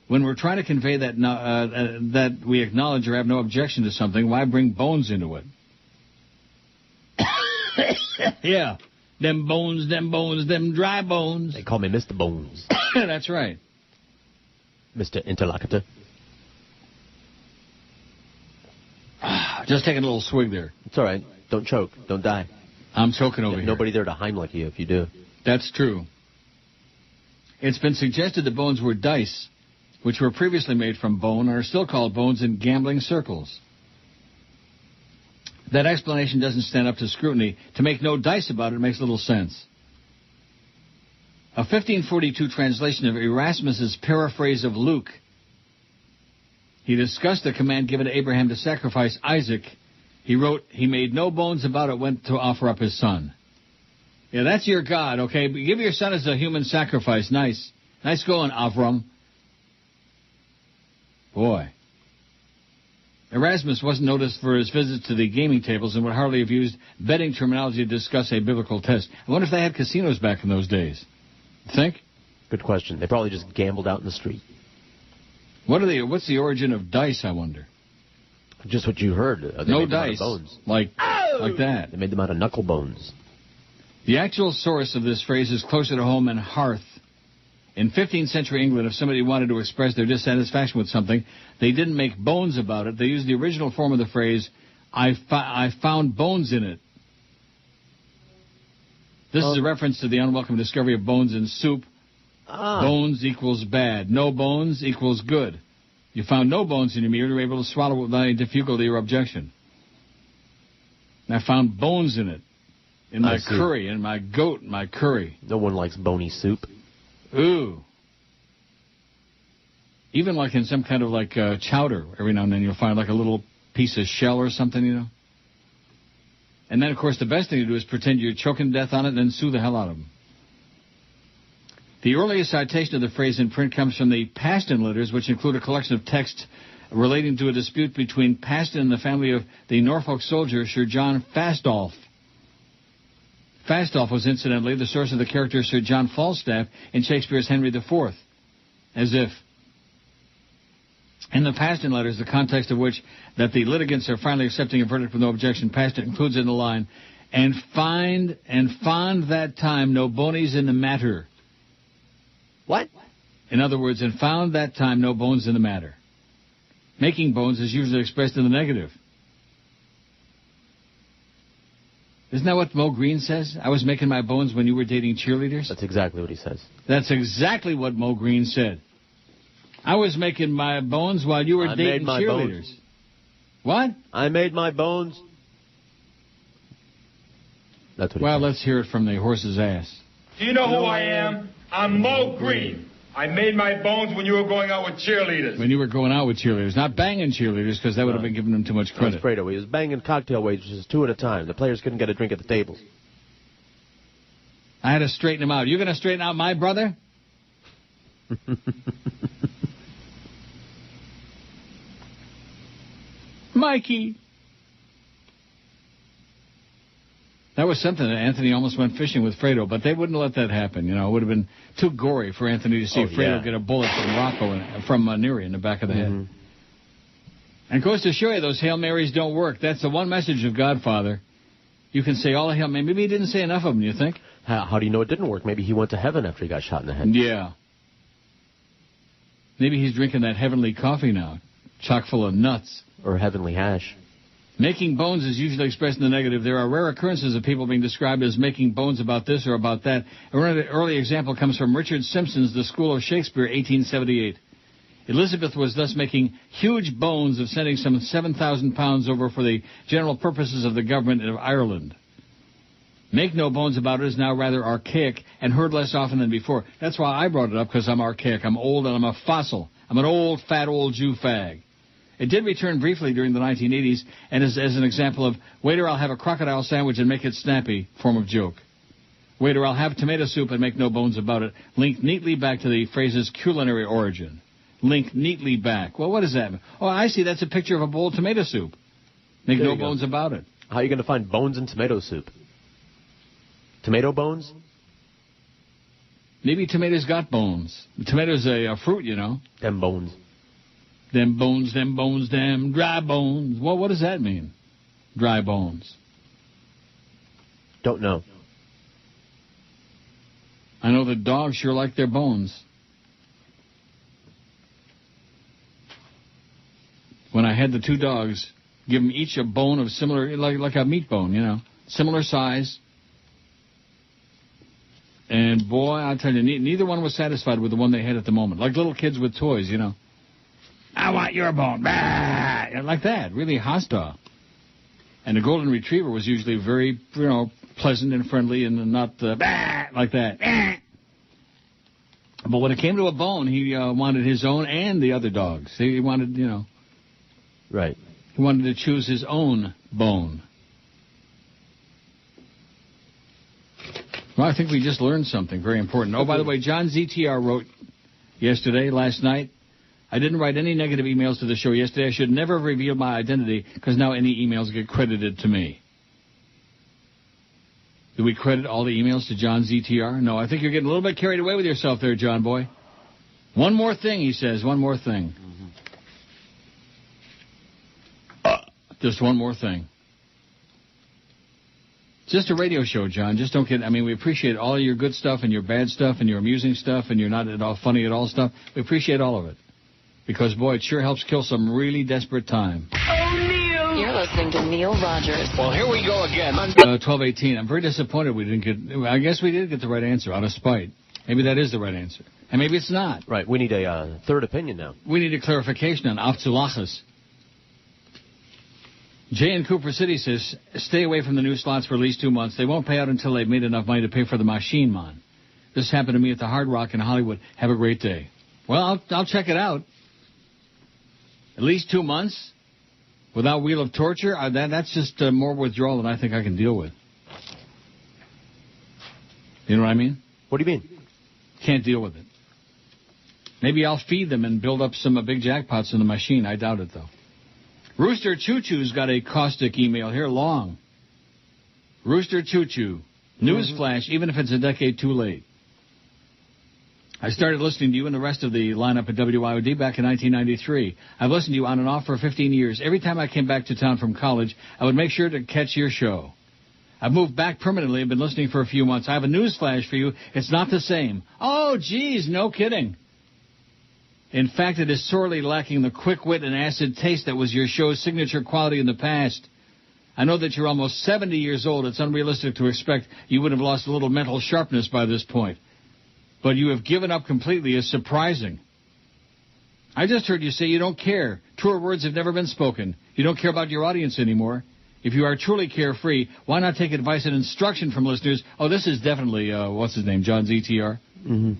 When we're trying to convey that that we acknowledge or have no objection to something, why bring bones into it? Yeah. Them bones, them dry bones. They call me Mr. Bones. That's right. Mr. Interlocutor. Just taking a little swig there. It's all right. Don't choke. Don't die. I'm choking over here. Nobody there to Heimlich you if you do. That's true. It's been suggested that bones were dice, which were previously made from bone and are still called bones in gambling circles. That explanation doesn't stand up to scrutiny. To make no dice about it makes little sense. A 1542 translation of Erasmus's paraphrase of Luke. He discussed the command given to Abraham to sacrifice Isaac. He wrote, he made no bones about it, went to offer up his son. Yeah, that's your God, okay? But give your son as a human sacrifice. Nice. Nice going, Avram. Boy. Erasmus wasn't noticed for his visits to the gaming tables and would hardly have used betting terminology to discuss a biblical test. I wonder if they had casinos back in those days. Think? Good question. They probably just gambled out in the street. What's the origin of dice, I wonder? Just what you heard. No dice. Bones. Like that. They made them out of knuckle bones. The actual source of this phrase is closer to home in hearth. In 15th century England, if somebody wanted to express their dissatisfaction with something, they didn't make bones about it. They used the original form of the phrase, I found bones in it. This is a reference to the unwelcome discovery of bones in soup. Bones equals bad. No bones equals good. You found no bones in your meal, you were able to swallow it without any difficulty or objection. And I found bones in it. In my curry, in my goat, in my curry. No one likes bony soup. Ooh. Even like in some kind of like chowder, every now and then you'll find like a little piece of shell or something, you know. And then, of course, the best thing to do is pretend you're choking to death on it and then sue the hell out of them. The earliest citation of the phrase in print comes from the Paston letters, which include a collection of texts relating to a dispute between Paston and the family of the Norfolk soldier Sir John Fastolf. Fastolf was incidentally the source of the character Sir John Falstaff in Shakespeare's Henry IV. As if. In the Paston letters, the context of which that the litigants are finally accepting a verdict with no objection, Paston includes in the line, and fond that time no bonies in the matter. What? In other words, and found that time no bones in the matter. Making bones is usually expressed in the negative. Isn't that what Mo Green says? I was making my bones when you were dating cheerleaders? That's exactly what he says. That's exactly what Mo Green said. I was making my bones while you were dating cheerleaders. Bones. What? I made my bones. That's what. Well, let's hear it from the horse's ass. Do you know who I am? I'm Mo Green. I made my bones when you were going out with cheerleaders. When you were going out with cheerleaders. Not banging cheerleaders, because that would have been giving them too much credit. That was Fredo. He was banging cocktail waitresses 2 at a time. The players couldn't get a drink at the tables. I had to straighten him out. You going to straighten out my brother? Mikey. That was something that Anthony almost went fishing with Fredo, but they wouldn't let that happen. You know, it would have been too gory for Anthony to see Fredo get a bullet from Neri in the back of the head. And it goes to show you those Hail Marys don't work. That's the one message of Godfather. You can say all the Hail Marys. Maybe he didn't say enough of them, you think? How do you know it didn't work? Maybe he went to heaven after he got shot in the head. Yeah. Maybe he's drinking that heavenly coffee now, chock full of nuts. Or heavenly hash. Making bones is usually expressed in the negative. There are rare occurrences of people being described as making bones about this or about that. An early example comes from Richard Simpson's The School of Shakespeare, 1878. Elizabeth was thus making huge bones of sending some 7,000 pounds over for the general purposes of the government of Ireland. Make no bones about it is now rather archaic and heard less often than before. That's why I brought it up, because I'm archaic. I'm old and I'm a fossil. I'm an old, fat, old Jew fag. It did return briefly during the 1980s, and as an example of, waiter, I'll have a crocodile sandwich and make it snappy, form of joke. Waiter, I'll have tomato soup and make no bones about it, linked neatly back to the phrase's culinary origin. Linked neatly back. Well, what does that mean? Oh, I see, that's a picture of a bowl of tomato soup. Make no bones about it. How are you going to find bones in tomato soup? Tomato bones? Maybe tomatoes got bones. Tomatoes a fruit, you know. Them bones. Them bones, them dry bones. Well, what does that mean? Dry bones. Don't know. I know that dogs sure like their bones. When I had the 2 dogs, give them each a bone of similar, like a meat bone, you know, similar size. And boy, I'll tell you, neither one was satisfied with the one they had at the moment. Like little kids with toys, you know. I want your bone. Bah! Like that, really hostile. And the golden retriever was usually very, pleasant and friendly and not bah! Like that. Bah! But when it came to a bone, he wanted his own and the other dogs. He wanted, Right. He wanted to choose his own bone. Well, I think we just learned something very important. Oh, by the way, John ZTR wrote last night, I didn't write any negative emails to the show yesterday. I should never have revealed my identity because now any emails get credited to me. Do we credit all the emails to John ZTR? No, I think you're getting a little bit carried away with yourself there, John boy. One more thing, he says. One more thing. Just one more thing. Just a radio show, John. Just don't get... we appreciate all your good stuff and your bad stuff and your amusing stuff and your not at all funny at all stuff. We appreciate all of it. Because, boy, it sure helps kill some really desperate time. Oh, Neil! You're listening to Neil Rogers. Well, here we go again. 12:18. I'm very disappointed we didn't get... I guess we did get the right answer, out of spite. Maybe that is the right answer. And maybe it's not. Right. We need a third opinion now. We need a clarification on Afzulachas. Jay in Cooper City says, stay away from the new slots for at least 2 months. They won't pay out until they've made enough money to pay for the machine, man. This happened to me at the Hard Rock in Hollywood. Have a great day. Well, I'll check it out. At least 2 months without Wheel of Torture? That's just more withdrawal than I think I can deal with. You know what I mean? What do you mean? Can't deal with it. Maybe I'll feed them and build up some big jackpots in the machine. I doubt it, though. Rooster Choo Choo's got a caustic email here, long. Rooster Choo Choo. Newsflash, even if it's a decade too late. I started listening to you and the rest of the lineup at WIOD back in 1993. I've listened to you on and off for 15 years. Every time I came back to town from college, I would make sure to catch your show. I've moved back permanently and been listening for a few months. I have a newsflash for you. It's not the same. Oh, geez, no kidding. In fact, it is sorely lacking the quick wit and acid taste that was your show's signature quality in the past. I know that you're almost 70 years old. It's unrealistic to expect you would have lost a little mental sharpness by this point. But you have given up completely is surprising. I just heard you say you don't care. Truer words have never been spoken. You don't care about your audience anymore. If you are truly carefree, why not take advice and instruction from listeners? Oh, this is definitely, what's his name, John ZTR? Mm-hmm.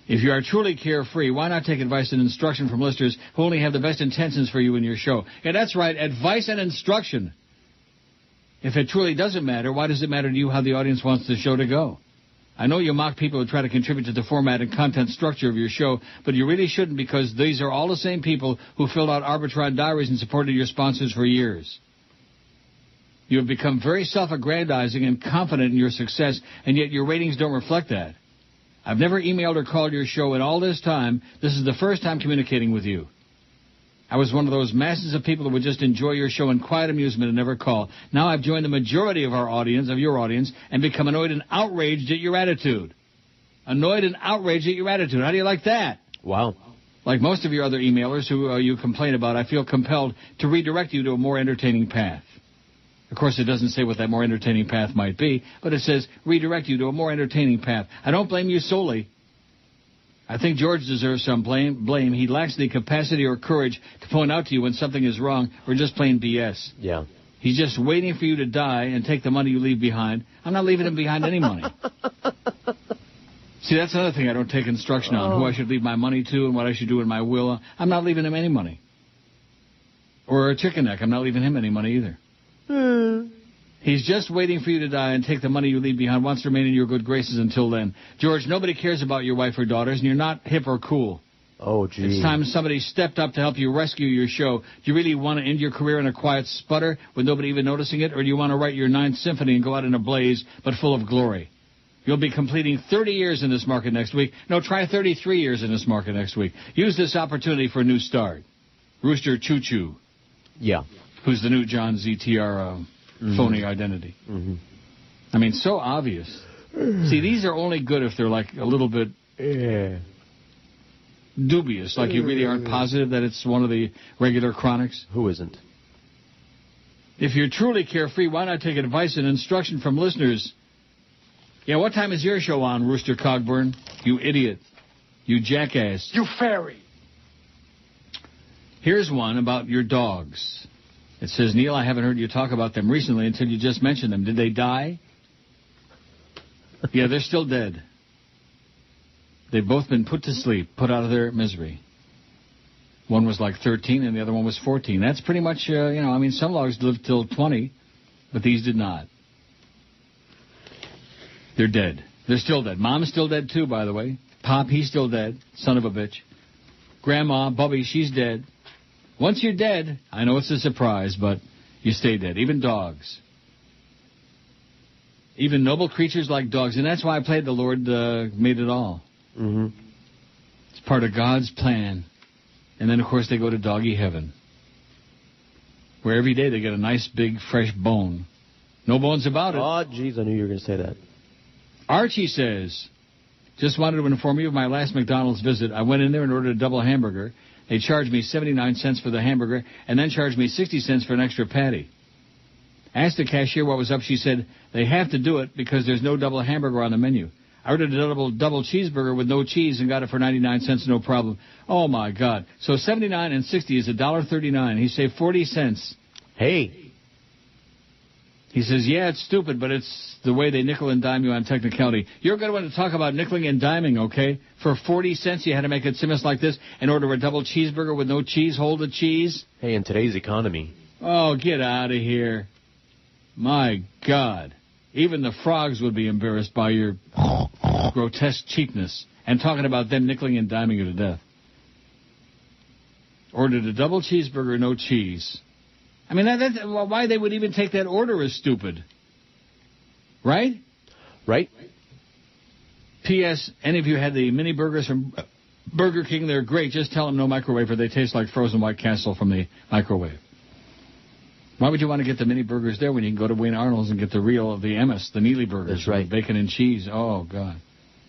If you are truly carefree, why not take advice and instruction from listeners who only have the best intentions for you and your show? Yeah, that's right, advice and instruction. If it truly doesn't matter, why does it matter to you how the audience wants the show to go? I know you mock people who try to contribute to the format and content structure of your show, but you really shouldn't, because these are all the same people who filled out Arbitron diaries and supported your sponsors for years. You have become very self-aggrandizing and confident in your success, and yet your ratings don't reflect that. I've never emailed or called your show in all this time. This is the first time communicating with you. I was one of those masses of people who would just enjoy your show in quiet amusement and never call. Now I've joined the majority of your audience, and become annoyed and outraged at your attitude. Annoyed and outraged at your attitude. How do you like that? Wow. Like most of your other emailers who you complain about, I feel compelled to redirect you to a more entertaining path. Of course, it doesn't say what that more entertaining path might be, but it says redirect you to a more entertaining path. I don't blame you solely. I think George deserves some blame. He lacks the capacity or courage to point out to you when something is wrong or just plain BS. Yeah. He's just waiting for you to die and take the money you leave behind. I'm not leaving him behind any money. See, that's another thing I don't take instruction on, who I should leave my money to and what I should do in my will. I'm not leaving him any money. Or a chicken neck. I'm not leaving him any money either. He's just waiting for you to die and take the money you leave behind, wants to remain in your good graces until then. George, nobody cares about your wife or daughters, and you're not hip or cool. Oh, gee. It's time somebody stepped up to help you rescue your show. Do you really want to end your career in a quiet sputter with nobody even noticing it, or do you want to write your 9th symphony and go out in a blaze, but full of glory? You'll be completing 30 years in this market next week. No, try 33 years in this market next week. Use this opportunity for a new start. Rooster Choo Choo. Yeah. Who's the new John ZTR phony identity. Mm-hmm. I mean, so obvious. See, these are only good if they're like a little bit dubious, like you really aren't positive that it's one of the regular chronics. Who isn't? If you're truly carefree, why not take advice and instruction from listeners? Yeah, what time is your show on, Rooster Cogburn? You idiot. You jackass. You fairy. Here's one about your dogs. It says, Neil, I haven't heard you talk about them recently until you just mentioned them. Did they die? Yeah, they're still dead. They've both been put to sleep, put out of their misery. One was like 13 and the other one was 14. That's pretty much, some dogs live till 20, but these did not. They're dead. They're still dead. Mom's still dead, too, by the way. Pop, he's still dead. Son of a bitch. Grandma, Bubby, she's dead. Once you're dead, I know it's a surprise, but you stay dead. Even dogs. Even noble creatures like dogs. And that's why I played The Lord Made It All. Mm-hmm. It's part of God's plan. And then, of course, they go to doggy heaven, where every day they get a nice, big, fresh bone. No bones about it. Oh, jeez, I knew you were going to say that. Archie says, just wanted to inform you of my last McDonald's visit. I went in there and ordered a double hamburger. They charged me 79 cents for the hamburger and then charged me 60 cents for an extra patty. Asked the cashier what was up. She said, they have to do it because there's no double hamburger on the menu. I ordered a double cheeseburger with no cheese and got it for 99 cents, no problem. Oh, my God. So 79 and 60 is $1.39. He saved 40 cents. Hey. He says, yeah, it's stupid, but it's the way they nickel and dime you on technicality. You're going to want to talk about nickeling and diming, okay? For 40 cents, you had to make it seem like this and order a double cheeseburger with no cheese, hold the cheese? Hey, in today's economy. Oh, get out of here. My God. Even the frogs would be embarrassed by your grotesque cheapness. and talking about them nickeling and diming you to death. Ordered a double cheeseburger, no cheese. I mean, well, why they would even take that order is stupid. Right? Right. P.S. Any of you had the mini burgers from Burger King? They're great. Just tell them no microwave, or they taste like frozen White Castle from the microwave. Why would you want to get the mini burgers there when you can go to Wayne Arnold's and get the real, the Emmis, the Neely burgers? That's right. Bacon and cheese. Oh, God.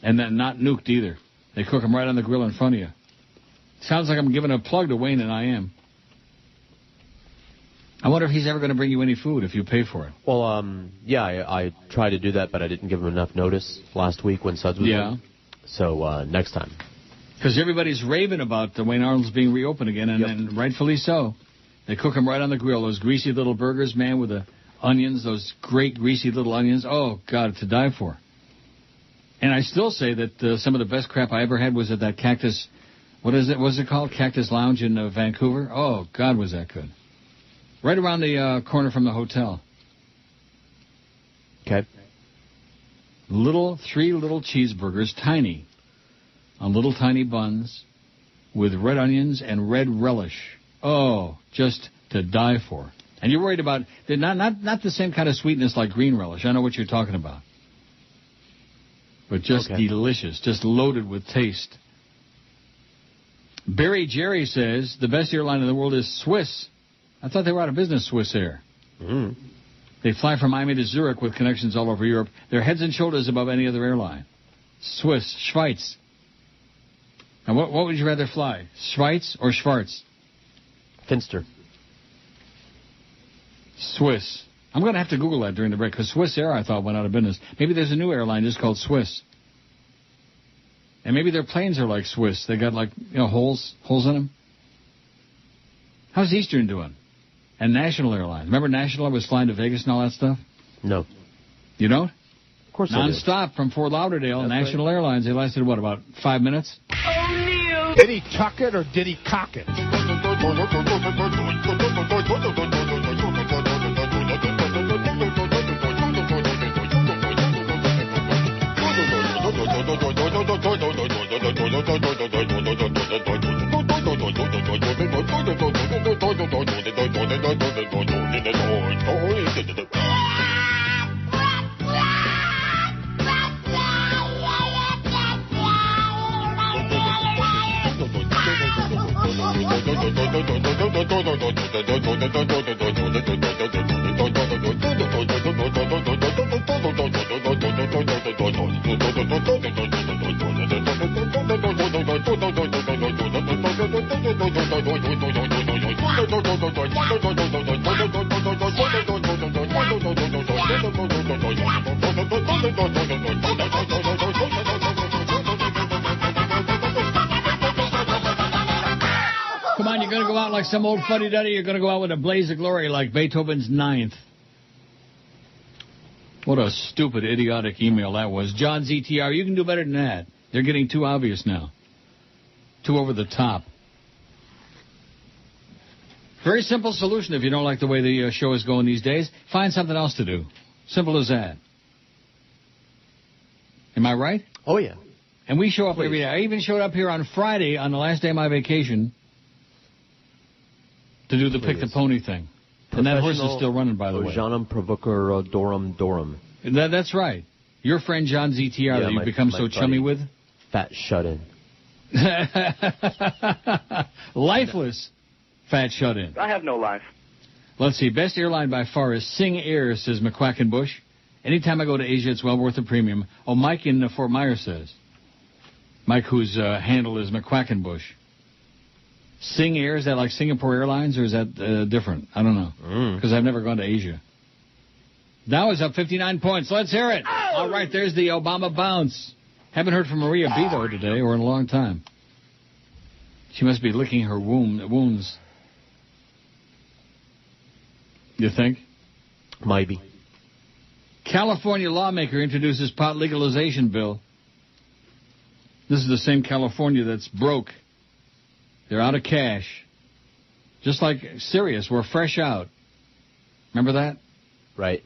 And then not nuked either. They cook them right on the grill in front of you. Sounds like I'm giving a plug to Wayne, and I am. I wonder if he's ever going to bring you any food if you pay for it. Well, yeah, I tried to do that, but I didn't give him enough notice last week when Suds was in. So next time. Because everybody's raving about the Wayne Arnold's being reopened again, and rightfully so. They cook them right on the grill. Those greasy little burgers, man, with the onions, those great greasy little onions. Oh, God, to die for. And I still say that some of the best crap I ever had was at that Cactus, what is it? What's it called? Cactus Lounge in Vancouver. Oh, God, was that good. Right around the corner from the hotel. Okay. Three little cheeseburgers, tiny, on little tiny buns, with red onions and red relish. Oh, just to die for. And you're worried about not the same kind of sweetness like green relish. I know what you're talking about. But just delicious, just loaded with taste. Barry Jerry says the best airline in the world is Swiss. I thought they were out of business, Swiss Air. Mm. They fly from Miami to Zurich with connections all over Europe. They're heads and shoulders above any other airline. Swiss, Schweiz. Now, what would you rather fly, Schweiz or Schwarz? Finster. Swiss. I'm going to have to Google that during the break, because Swiss Air, I thought, went out of business. Maybe there's a new airline just called Swiss. And maybe their planes are like Swiss. They got, like, holes in them. How's Eastern doing? And National Airlines. Remember National was flying to Vegas and all that stuff? No. You don't? Of course I do. Non-stop from Fort Lauderdale. That's National Airlines. They lasted, what, about 5 minutes? Oh, Neil! Did he tuck it or did he cock it? Come on, you're going to go out like some old fuddy-duddy. You're going to go out with a blaze of glory like Beethoven's Ninth. What a stupid, idiotic email that was. John ZTR, you can do better than that. They're getting too obvious now. Too over the top. Very simple solution if you don't like the way the show is going these days. Find something else to do. Simple as that. Am I right? Oh, yeah. And we show up every day. I even showed up here on Friday on the last day of my vacation to do the Pick the Pony thing. And that horse is still running, by the way. Janum provoker dorum. That's right. Your friend John ZTR that you've become so chummy with? Fat shut-in. Lifeless fat shut-in. I have no life. Let's see. Best airline by far is Sing Air, says McQuackenbush. Anytime I go to Asia, it's well worth the premium. Oh, Mike in Fort Myers says. Mike, whose handle is McQuackenbush. Sing Air, is that like Singapore Airlines, or is that different? I don't know, because I've never gone to Asia. Dow is up 59 points. Let's hear it. Oh! All right, there's the Obama bounce. Haven't heard from Maria B, though, today, or in a long time. She must be licking her wounds. You think? Maybe. California lawmaker introduces pot legalization bill. This is the same California that's broke. They're out of cash. Just like Sirius, we're fresh out. Remember that? Right.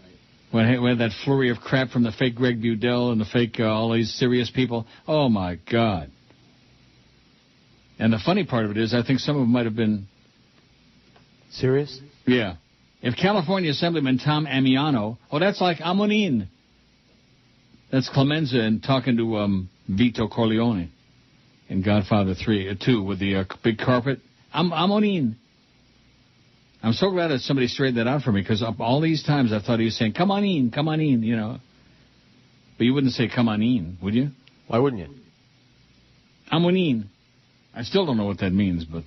When we had that flurry of crap from the fake Greg Budell and the fake all these serious people. Oh, my God. And the funny part of it is I think some of them might have been... Serious? Yeah. If California Assemblyman Tom Amiano... Oh, that's like Amonin. That's Clemenza and talking to Vito Corleone in Godfather 2 with the big carpet. Amonin. I'm so glad that somebody straightened that out for me, because all these times I thought he was saying, come on in, you know. But you wouldn't say come on in, would you? Why wouldn't you? Amonin. I still don't know what that means, but,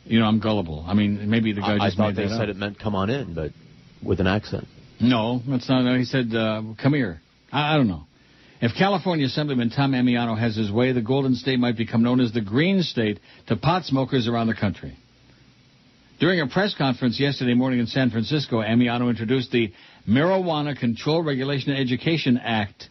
you know, I'm gullible. I mean, maybe the guy just made that up. I thought they said it meant come on in, but with an accent. No, that's not. No, he said, come here. I don't know. If California Assemblyman Tom Amiano has his way, the Golden State might become known as the Green State to pot smokers around the country. During a press conference yesterday morning in San Francisco, Amiano introduced the Marijuana Control Regulation and Education Act.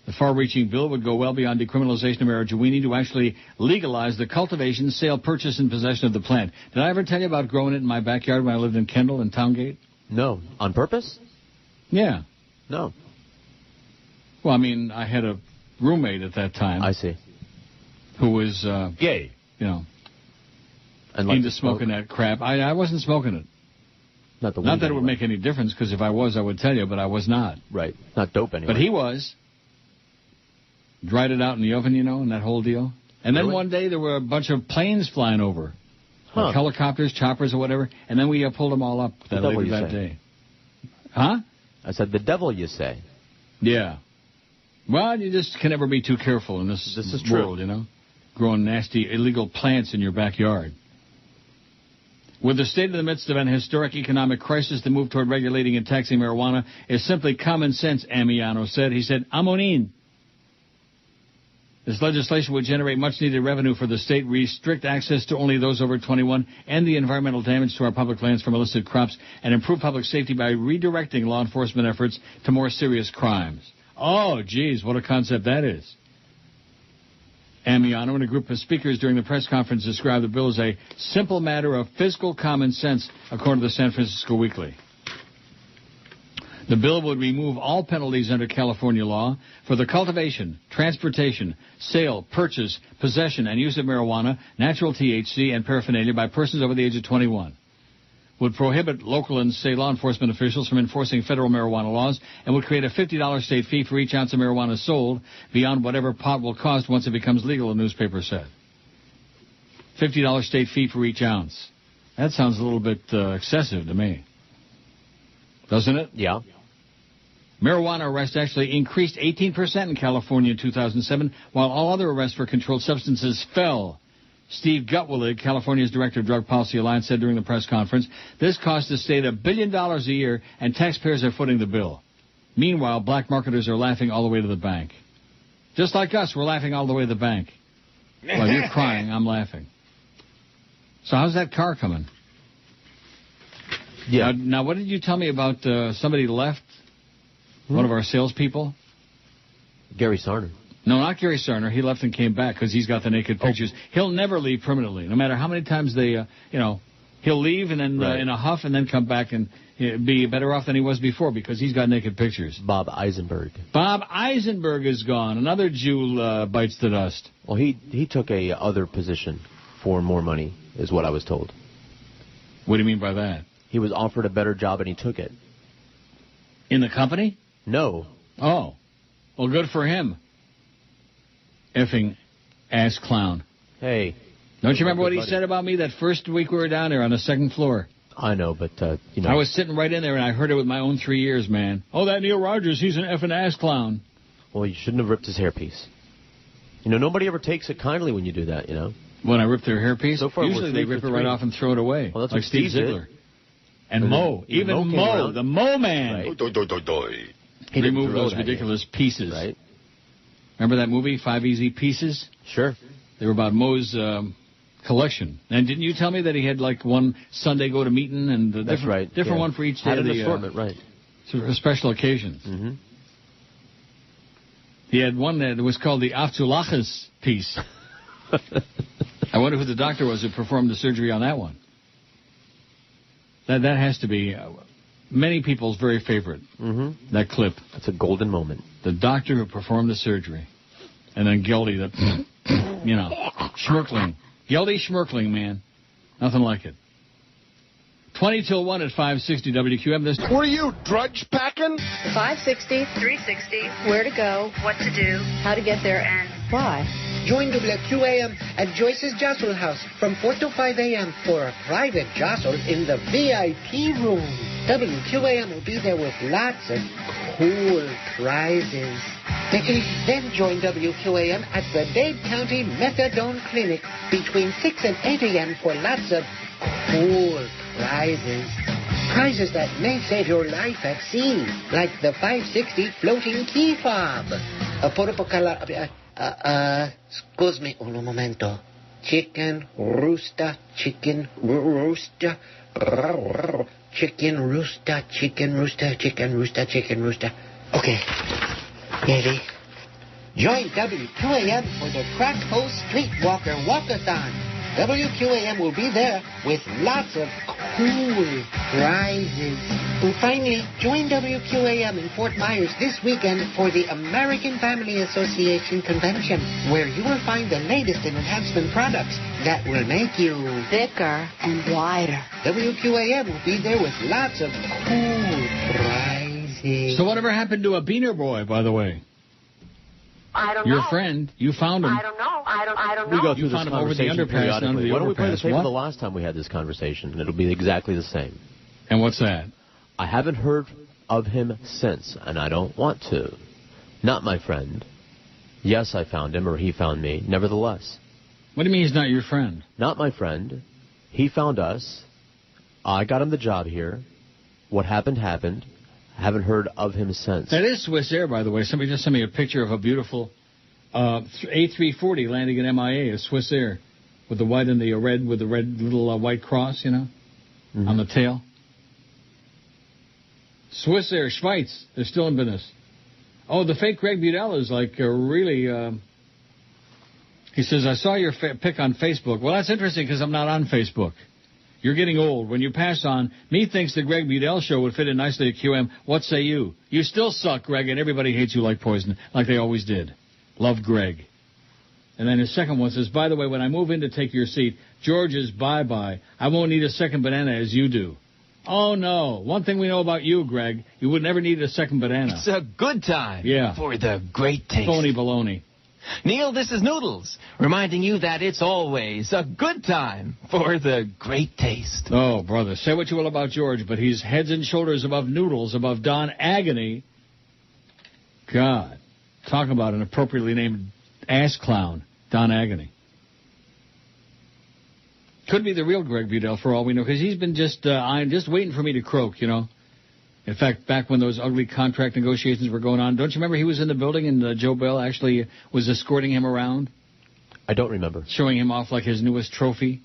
The far-reaching bill would go well beyond decriminalization of marijuana to actually legalize the cultivation, sale, purchase, and possession of the plant. Did I ever tell you about growing it in my backyard when I lived in Kendall and Towngate? No. On purpose? Yeah. No. Well, I mean, I had a roommate at that time. I see. Who was... gay. You know... And into smoking that crap. I wasn't smoking it. Not that it would make any difference, because if I was, I would tell you, but I was not. Right. Not dope anyway. But he was. Dried it out in the oven, you know, and that whole deal. And then one day there were a bunch of planes flying over. Like helicopters, choppers, or whatever. And then we pulled them all up later that day. Huh? I said, the devil, you say. Yeah. Well, you just can never be too careful in this world, you know. Growing nasty, illegal plants in your backyard. With the state in the midst of an historic economic crisis, the move toward regulating and taxing marijuana is simply common sense, Amiano said. He said, Amonin. This legislation would generate much-needed revenue for the state, restrict access to only those over 21, end the environmental damage to our public lands from illicit crops, and improve public safety by redirecting law enforcement efforts to more serious crimes. Oh, geez, what a concept that is. Amiano and a group of speakers during the press conference described the bill as a simple matter of fiscal common sense, according to the San Francisco Weekly. The bill would remove all penalties under California law for the cultivation, transportation, sale, purchase, possession, and use of marijuana, natural THC, and paraphernalia by persons over the age of 21. Would prohibit local and state law enforcement officials from enforcing federal marijuana laws, and would create a $50 state fee for each ounce of marijuana sold beyond whatever pot will cost once it becomes legal, the newspaper said. $50 state fee for each ounce. That sounds a little bit excessive to me. Doesn't it? Yeah. Marijuana arrests actually increased 18% in California in 2007, while all other arrests for controlled substances fell. Steve Gutwillig, California's Director of Drug Policy Alliance, said during the press conference, this cost the state $1 billion a year, and taxpayers are footing the bill. Meanwhile, black marketers are laughing all the way to the bank. Just like us, we're laughing all the way to the bank. While you're crying, I'm laughing. So how's that car coming? Yeah. Now what did you tell me about somebody left? One of our salespeople? Gary Sarner. No, not Gary Sarner. He left and came back because he's got the naked pictures. He'll never leave permanently, no matter how many times they, he'll leave and then in a huff and then come back and be better off than he was before because he's got naked pictures. Bob Eisenberg. Bob Eisenberg is gone. Another Jew bites the dust. Well, he took a other position for more money, is what I was told. What do you mean by that? He was offered a better job and he took it. In the company? No. Oh. Well, good for him. Effing ass clown. Hey. Don't you remember what he said about me that first week we were down there on the second floor? I know, but, I was sitting right in there, and I heard it with my own 3 ears, man. Oh, that Neil Rogers, he's an effing ass clown. Well, you shouldn't have ripped his hairpiece. Nobody ever takes it kindly when you do that, When I rip their hairpiece? So far, usually they rip it right off and throw it away. Well, that's like what Steve Ziegler. Did. And Mo. Even Mo, the Mo man. Right. He removed those ridiculous pieces. Right. Remember that movie, 5 Easy Pieces? Sure. They were about Mo's collection. And didn't you tell me that he had like one Sunday go to meeting and different one for each day? Had an assortment, right. For special occasions. Mm-hmm. He had one that was called the Aftulachas piece. I wonder who the doctor was who performed the surgery on that one. That has to be many people's very favorite. Mm-hmm. That clip. That's a golden moment. The doctor who performed the surgery. And then Geldy, schmirkling. Geldy schmirkling, man. Nothing like it. 20 till 1 at 560 WQM. What are you, drudge packing? 560, 360, where to go, what to do, how to get there, and why. Join WQAM at Joyce's Jostle House from 4 to 5 a.m. for a private jostle in the VIP room. WQAM will be there with lots of cool prizes. Then join WQAM at the Dade County Methadone Clinic between 6 and 8 a.m. for lots of cool prizes. Prizes that may save your life at sea, like the 560 floating key fob. Excuse me un momento. Chicken rooster, chicken rooster, chicken rooster, chicken rooster, chicken rooster, chicken rooster. Okay. Ready? Join WQAM for the Crack Hole Streetwalker Walkathon. WQAM will be there with lots of cool prizes. And finally, join WQAM in Fort Myers this weekend for the American Family Association Convention, where you will find the latest in enhancement products that will make you thicker and wider. WQAM will be there with lots of cool prizes. So whatever happened to a Beaner Boy, by the way? I don't know. Your friend, you found him. I don't know. I don't know. We go through you this found him over the underpass. periodically. Why don't we play the tape what? of the last time we had this conversation, and it'll be exactly the same. And what's that? I haven't heard of him since, and I don't want to. Not my friend. Yes, I found him, or he found me. Nevertheless. What do you mean he's not your friend? Not my friend. He found us. I got him the job here. What happened, happened. Haven't heard of him since. That is Swiss Air, by the way. Somebody just sent me a picture of a beautiful A340 landing in MIA, a Swiss Air, with the white and the red, with the red little white cross, on the tail. Swiss Air, Schweiz, they're still in business. Oh, the fake Greg Budell is like really... he says, I saw your pic on Facebook. Well, that's interesting because I'm not on Facebook. You're getting old. When you pass on, me thinks the Greg Budell show would fit in nicely at QM. What say you? You still suck, Greg, and everybody hates you like poison, like they always did. Love, Greg. And then his second one says, by the way, when I move in to take your seat, George's bye-bye. I won't need a second banana as you do. Oh, no. One thing we know about you, Greg, you would never need a second banana. It's a good time for the great taste. Phony baloney. Neil, this is Noodles, reminding you that it's always a good time for the great taste. Oh, brother, say what you will about George, but he's heads and shoulders above Noodles, above Don Agony. God, talk about an appropriately named ass clown, Don Agony. Could be the real Greg Budell for all we know, because he's been just waiting for me to croak, In fact, back when those ugly contract negotiations were going on, don't you remember he was in the building and Joe Bell actually was escorting him around? I don't remember. Showing him off like his newest trophy?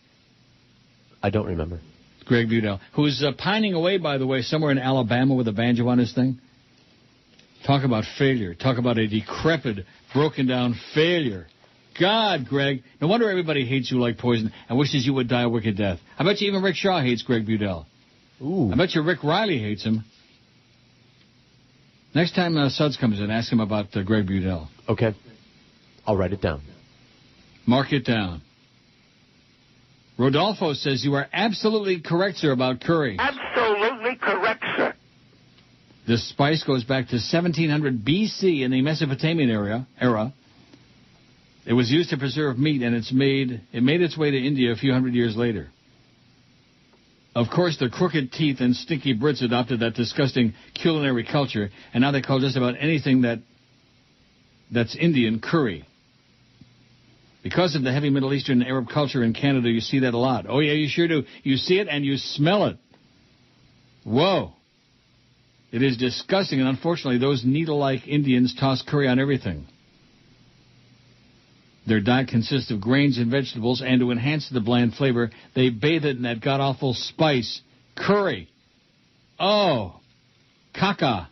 I don't remember. Greg Budell, who's pining away, by the way, somewhere in Alabama with a banjo on his thing. Talk about failure. Talk about a decrepit, broken-down failure. God, Greg, no wonder everybody hates you like poison and wishes you would die a wicked death. I bet you even Rick Shaw hates Greg Budell. Ooh. I bet you Rick Riley hates him. Next time Suds comes in, ask him about Greg Budell. Okay. I'll write it down. Mark it down. Rodolfo says you are absolutely correct, sir, about curry. Absolutely correct, sir. This spice goes back to 1700 BC in the Mesopotamian era. It was used to preserve meat, and it made its way to India a few hundred years later. Of course, the crooked teeth and stinky Brits adopted that disgusting culinary culture, and now they call just about anything that's Indian curry. Because of the heavy Middle Eastern and Arab culture in Canada, you see that a lot. Oh, yeah, you sure do. You see it and you smell it. Whoa. It is disgusting, and unfortunately, those needle-like Indians toss curry on everything. Their diet consists of grains and vegetables, and to enhance the bland flavor, they bathe it in that god-awful spice, curry. Oh, caca.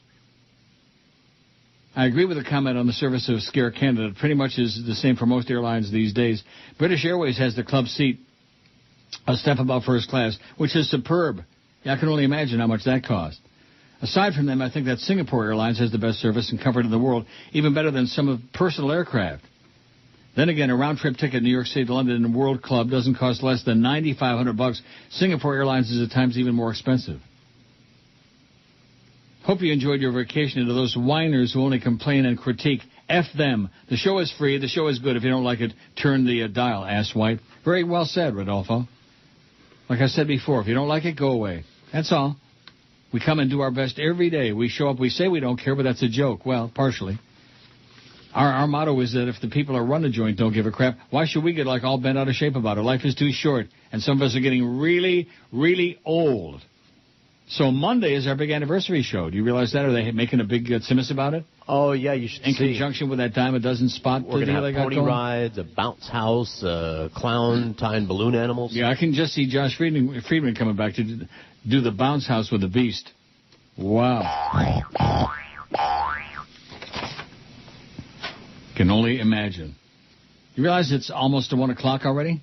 I agree with the comment on the service of Scare Canada. It pretty much is the same for most airlines these days. British Airways has the club seat a step above first class, which is superb. Yeah, I can only imagine how much that cost. Aside from them, I think that Singapore Airlines has the best service and comfort in the world, even better than some of personal aircraft. Then again, a round-trip ticket New York City to London and World Club doesn't cost less than $9,500. Singapore Airlines is at times even more expensive. Hope you enjoyed your vacation. And to those whiners who only complain and critique, F them. The show is free. The show is good. If you don't like it, turn the dial, asswipe. Very well said, Rodolfo. Like I said before, if you don't like it, go away. That's all. We come and do our best every day. We show up. We say we don't care, but that's a joke. Well, partially. Our motto is that if the people who run the joint don't give a crap, why should we get like all bent out of shape about it? Life is too short, and some of us are getting really, really old. So Monday is our big anniversary show. Do you realize that? Are they making a big tsimis about it? Oh, yeah, you should In conjunction with that dime a dozen spot. We're going to have pony rides, a bounce house, a clown tying balloon animals. Yeah, I can just see Josh Friedman coming back to do the bounce house with the beast. Wow. Can only imagine. You realize it's almost 1 o'clock already?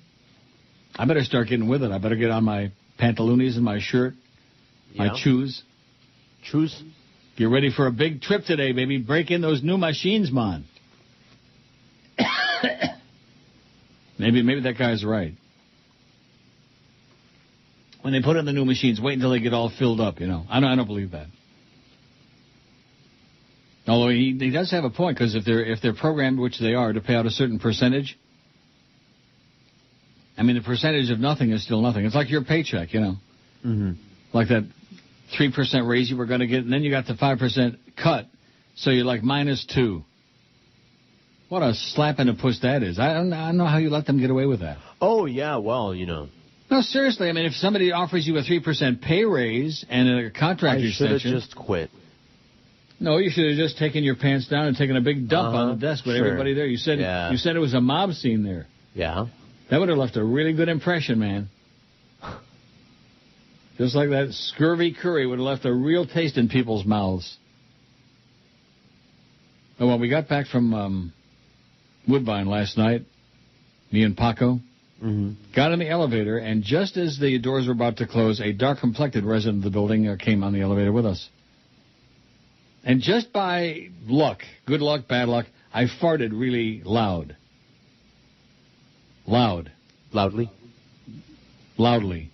I better start getting with it. I better get on my pantaloonies and my shirt, my shoes. Shoes? Get ready for a big trip today, baby. Break in those new machines, man. Maybe that guy's right. When they put in the new machines, wait until they get all filled up, you know. I don't believe that. Although he does have a point, because if they're programmed, which they are, to pay out a certain percentage, I mean, the percentage of nothing is still nothing. It's like your paycheck, you know. Mm-hmm. Like that 3% raise you were going to get, and then you got the 5% cut, so you're like -2. What a slap in the puss that is. I don't know how you let them get away with that. Oh, yeah, well, you know. No, seriously, I mean, if somebody offers you a 3% pay raise and a contract extension... I should have just quit. No, you should have just taken your pants down and taken a big dump on the desk with everybody there. You said it was a mob scene there. Yeah. That would have left a really good impression, man. Just like that scurvy curry would have left a real taste in people's mouths. Oh, well, we got back from Woodbine last night, me and Paco. Mm-hmm. Got in the elevator, and just as the doors were about to close, a dark-complected resident of the building came on the elevator with us. And just by luck, good luck, bad luck, I farted really loud. Loudly? Loudly.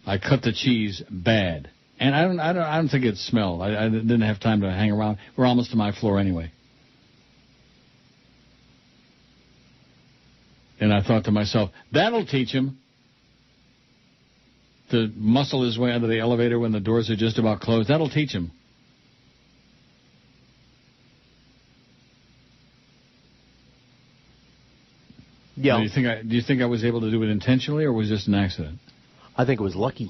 I cut the cheese bad. And I don't think it smelled. I didn't have time to hang around. We're almost to my floor anyway. And I thought to myself, that'll teach him to muscle his way under the elevator when the doors are just about closed. That'll teach him. Yeah. Do you think I was able to do it intentionally, or was it just an accident? I think it was lucky.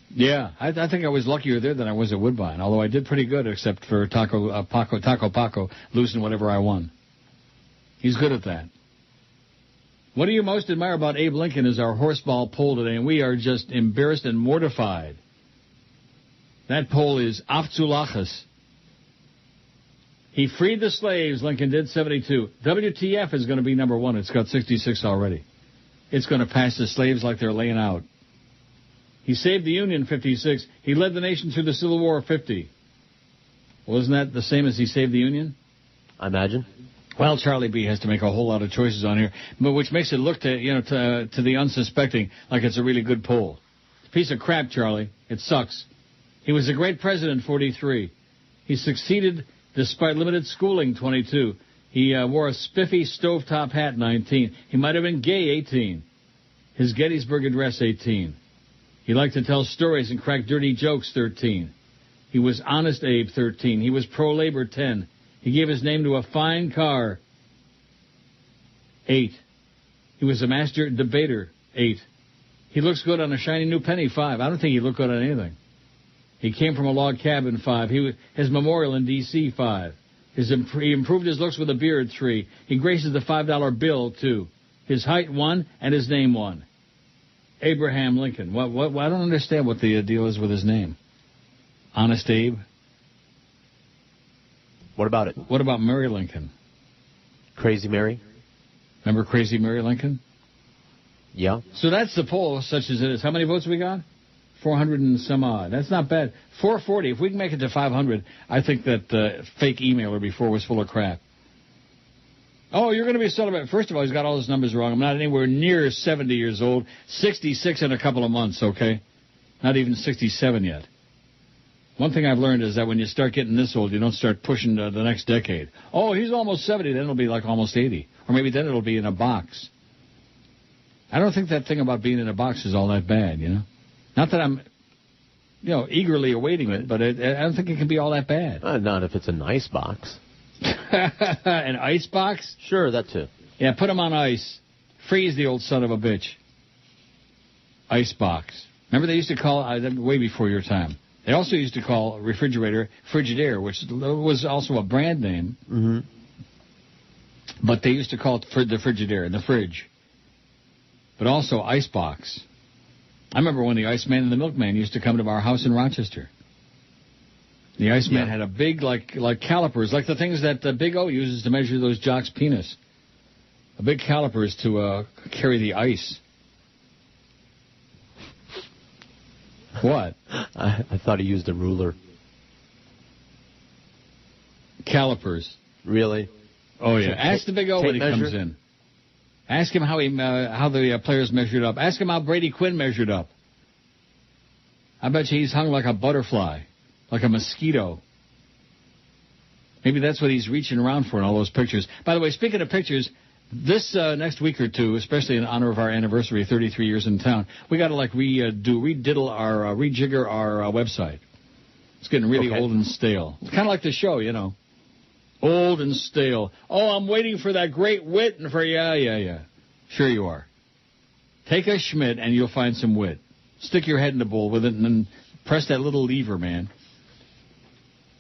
Yeah, I think I was luckier there than I was at Woodbine, although I did pretty good, except for Taco Paco losing whatever I won. He's good at that. What do you most admire about Abe Lincoln is our horseball poll today, and we are just embarrassed and mortified. That poll is Afzulachas. He freed the slaves, Lincoln did, 72. WTF is going to be number 1. It's got 66 already. It's going to pass the slaves like they're laying out. He saved the Union, 56. He led the nation through the Civil War, 50. Well, isn't that the same as he saved the Union? I imagine. Well, Charlie B has to make a whole lot of choices on here, but which makes it look to the unsuspecting like it's a really good poll. It's a piece of crap, Charlie. It sucks. He was a great president, 43. He succeeded despite limited schooling, 22. He wore a spiffy stovetop hat, 19. He might have been gay, 18. His Gettysburg Address, 18. He liked to tell stories and crack dirty jokes, 13. He was honest, Abe, 13. He was pro-labor, 10. He gave his name to a fine car, 8. He was a master debater, 8. He looks good on a shiny new penny, 5. I don't think he looked good on anything. He came from a log cabin, 5. His memorial in D.C., 5. He improved his looks with a beard, 3. He graces the $5 bill, 2. His height, 1, and his name, 1. Abraham Lincoln. What? I don't understand what the deal is with his name. Honest Abe? What about it? What about Mary Lincoln? Crazy Mary? Remember Crazy Mary Lincoln? Yeah. So that's the poll, such as it is. How many votes we got? 400 and some odd. That's not bad. 440. If we can make it to 500, I think that fake emailer before was full of crap. Oh, you're going to be celebrating. First of all, he's got all his numbers wrong. I'm not anywhere near 70 years old. 66 in a couple of months, okay? Not even 67 yet. One thing I've learned is that when you start getting this old, you don't start pushing the next decade. Oh, he's almost 70. Then it'll be like almost 80. Or maybe then it'll be in a box. I don't think that thing about being in a box is all that bad, you know? Not that I'm, eagerly awaiting it, but I don't think it can be all that bad. Not if it's a nice box. An ice box? Sure, that too. Yeah, put him on ice. Freeze the old son of a bitch. Ice box. Remember they used to call, way before your time, they also used to call refrigerator Frigidaire, which was also a brand name. Mm-hmm. But they used to call it the Frigidaire, the fridge. But also ice box. I remember when the Iceman and the Milkman used to come to our house in Rochester. The Iceman had a big, like calipers, like the things that Big O uses to measure those jocks' penis. A big calipers to carry the ice. What? I thought he used a ruler. Calipers. Really? Oh, yeah. Ask the Big O when he comes in. Ask him how the players measured up. Ask him how Brady Quinn measured up. I bet you he's hung like a butterfly. Like a mosquito. Maybe that's what he's reaching around for in all those pictures. By the way, speaking of pictures, this next week or two, especially in honor of our anniversary, 33 years in town, we got to rejigger our website. It's getting really old and stale. It's kind of like the show, Old and stale. Oh, I'm waiting for that great wit and for yeah. Sure you are. Take a Schmidt and you'll find some wit. Stick your head in the bowl with it and then press that little lever, man.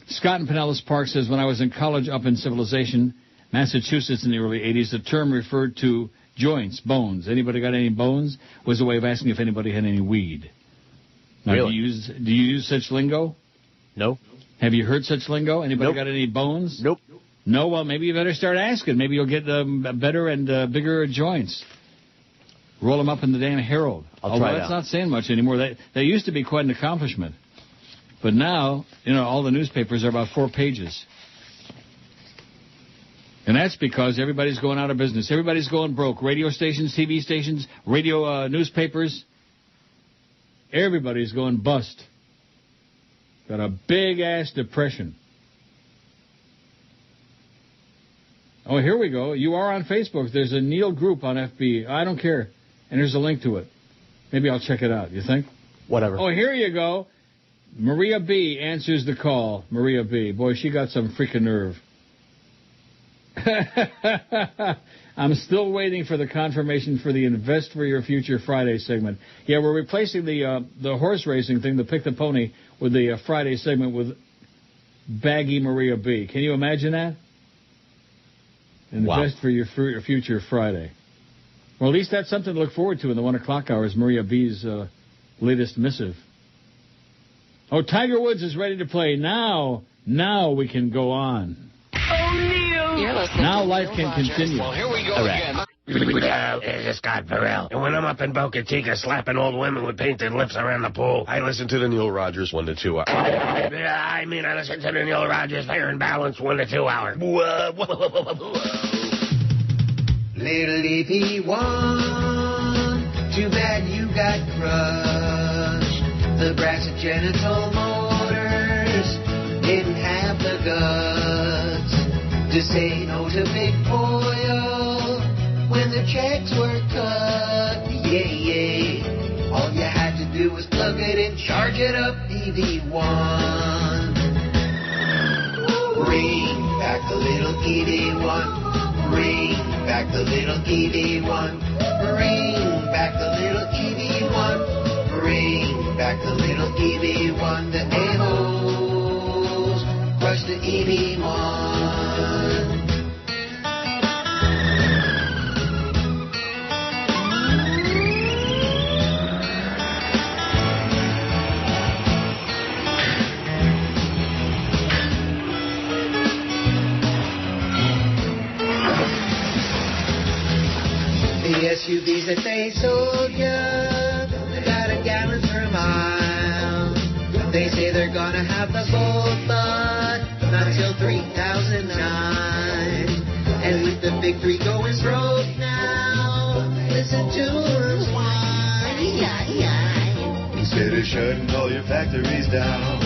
Scott in Pinellas Park says, when I was in college up in Civilization, Massachusetts in the early 80s, the term referred to joints, bones. Anybody got any bones? Was a way of asking if anybody had any weed. Now, really? Do you use such lingo? No. Have you heard such lingo? Anybody got any bones? Nope. No? Well, maybe you better start asking. Maybe you'll get better and bigger joints. Roll them up in the damn Herald. I'll try that's not saying much anymore. They used to be quite an accomplishment. But now, all the newspapers are about 4 pages. And that's because everybody's going out of business. Everybody's going broke. Radio stations, TV stations, newspapers. Everybody's going bust. Got a big-ass depression. Oh, here we go. You are on Facebook. There's a Neil group on FB. I don't care. And there's a link to it. Maybe I'll check it out. You think? Whatever. Oh, here you go. Maria B. answers the call. Maria B. Boy, she got some freaking nerve. I'm still waiting for the confirmation for the Invest for Your Future Friday segment. Yeah, we're replacing the horse racing thing, the Pick the Pony, with the Friday segment with Baggy Maria B. Can you imagine that? Invest for Your Future Friday. Well, at least that's something to look forward to in the 1 o'clock hour is Maria B.'s latest missive. Oh, Tiger Woods is ready to play. Now we can go on. Oh, Neil! Now life can continue. Well, here we go again. This is Scott Farrell. And when I'm up in Boca Chica slapping old women with painted lips around the pool, I listen to the Neil Rogers 1 to 2 hour. I listen to the Neil Rogers Fair and Balanced 1 to 2 hour. Little EP1, too bad you got crushed. The brass and genital motors didn't have the guts to say no to big oil when the checks were cut. Yeah. All you had to do was plug it in, charge it up, EV1. Bring back the little EV1. Bring back the little EV1. Bring back the little EV1. Bring back the little EV1. The a-holes crush the EV1. The SUVs that they sold ya, got a gallon per mile. They say they're gonna have the vote, but not till 2009. And with the big three going broke now, listen to her whine. Instead of shutting all your factories down,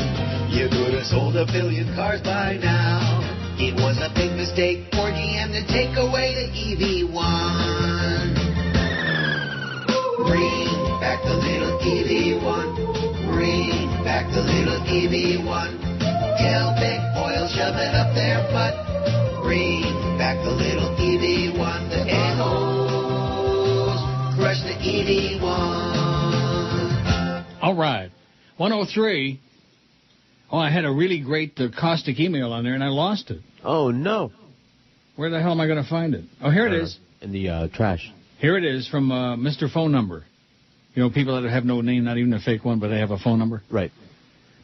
you could have sold 1 billion cars by now. It was a big mistake for GM to take away the EV1. Bring back the little EV1. Bring back the little EV1. Tell big oil, shove it up their butt. Bring back the little EV1. The A-holes crush the EV1. All right. 103. Oh, I had a really great caustic email on there, and I lost it. Oh, no. Where the hell am I going to find it? Oh, here it is. In the trash. Here it is from Mr. Phone Number. You know, people that have no name, not even a fake one, but they have a phone number. Right.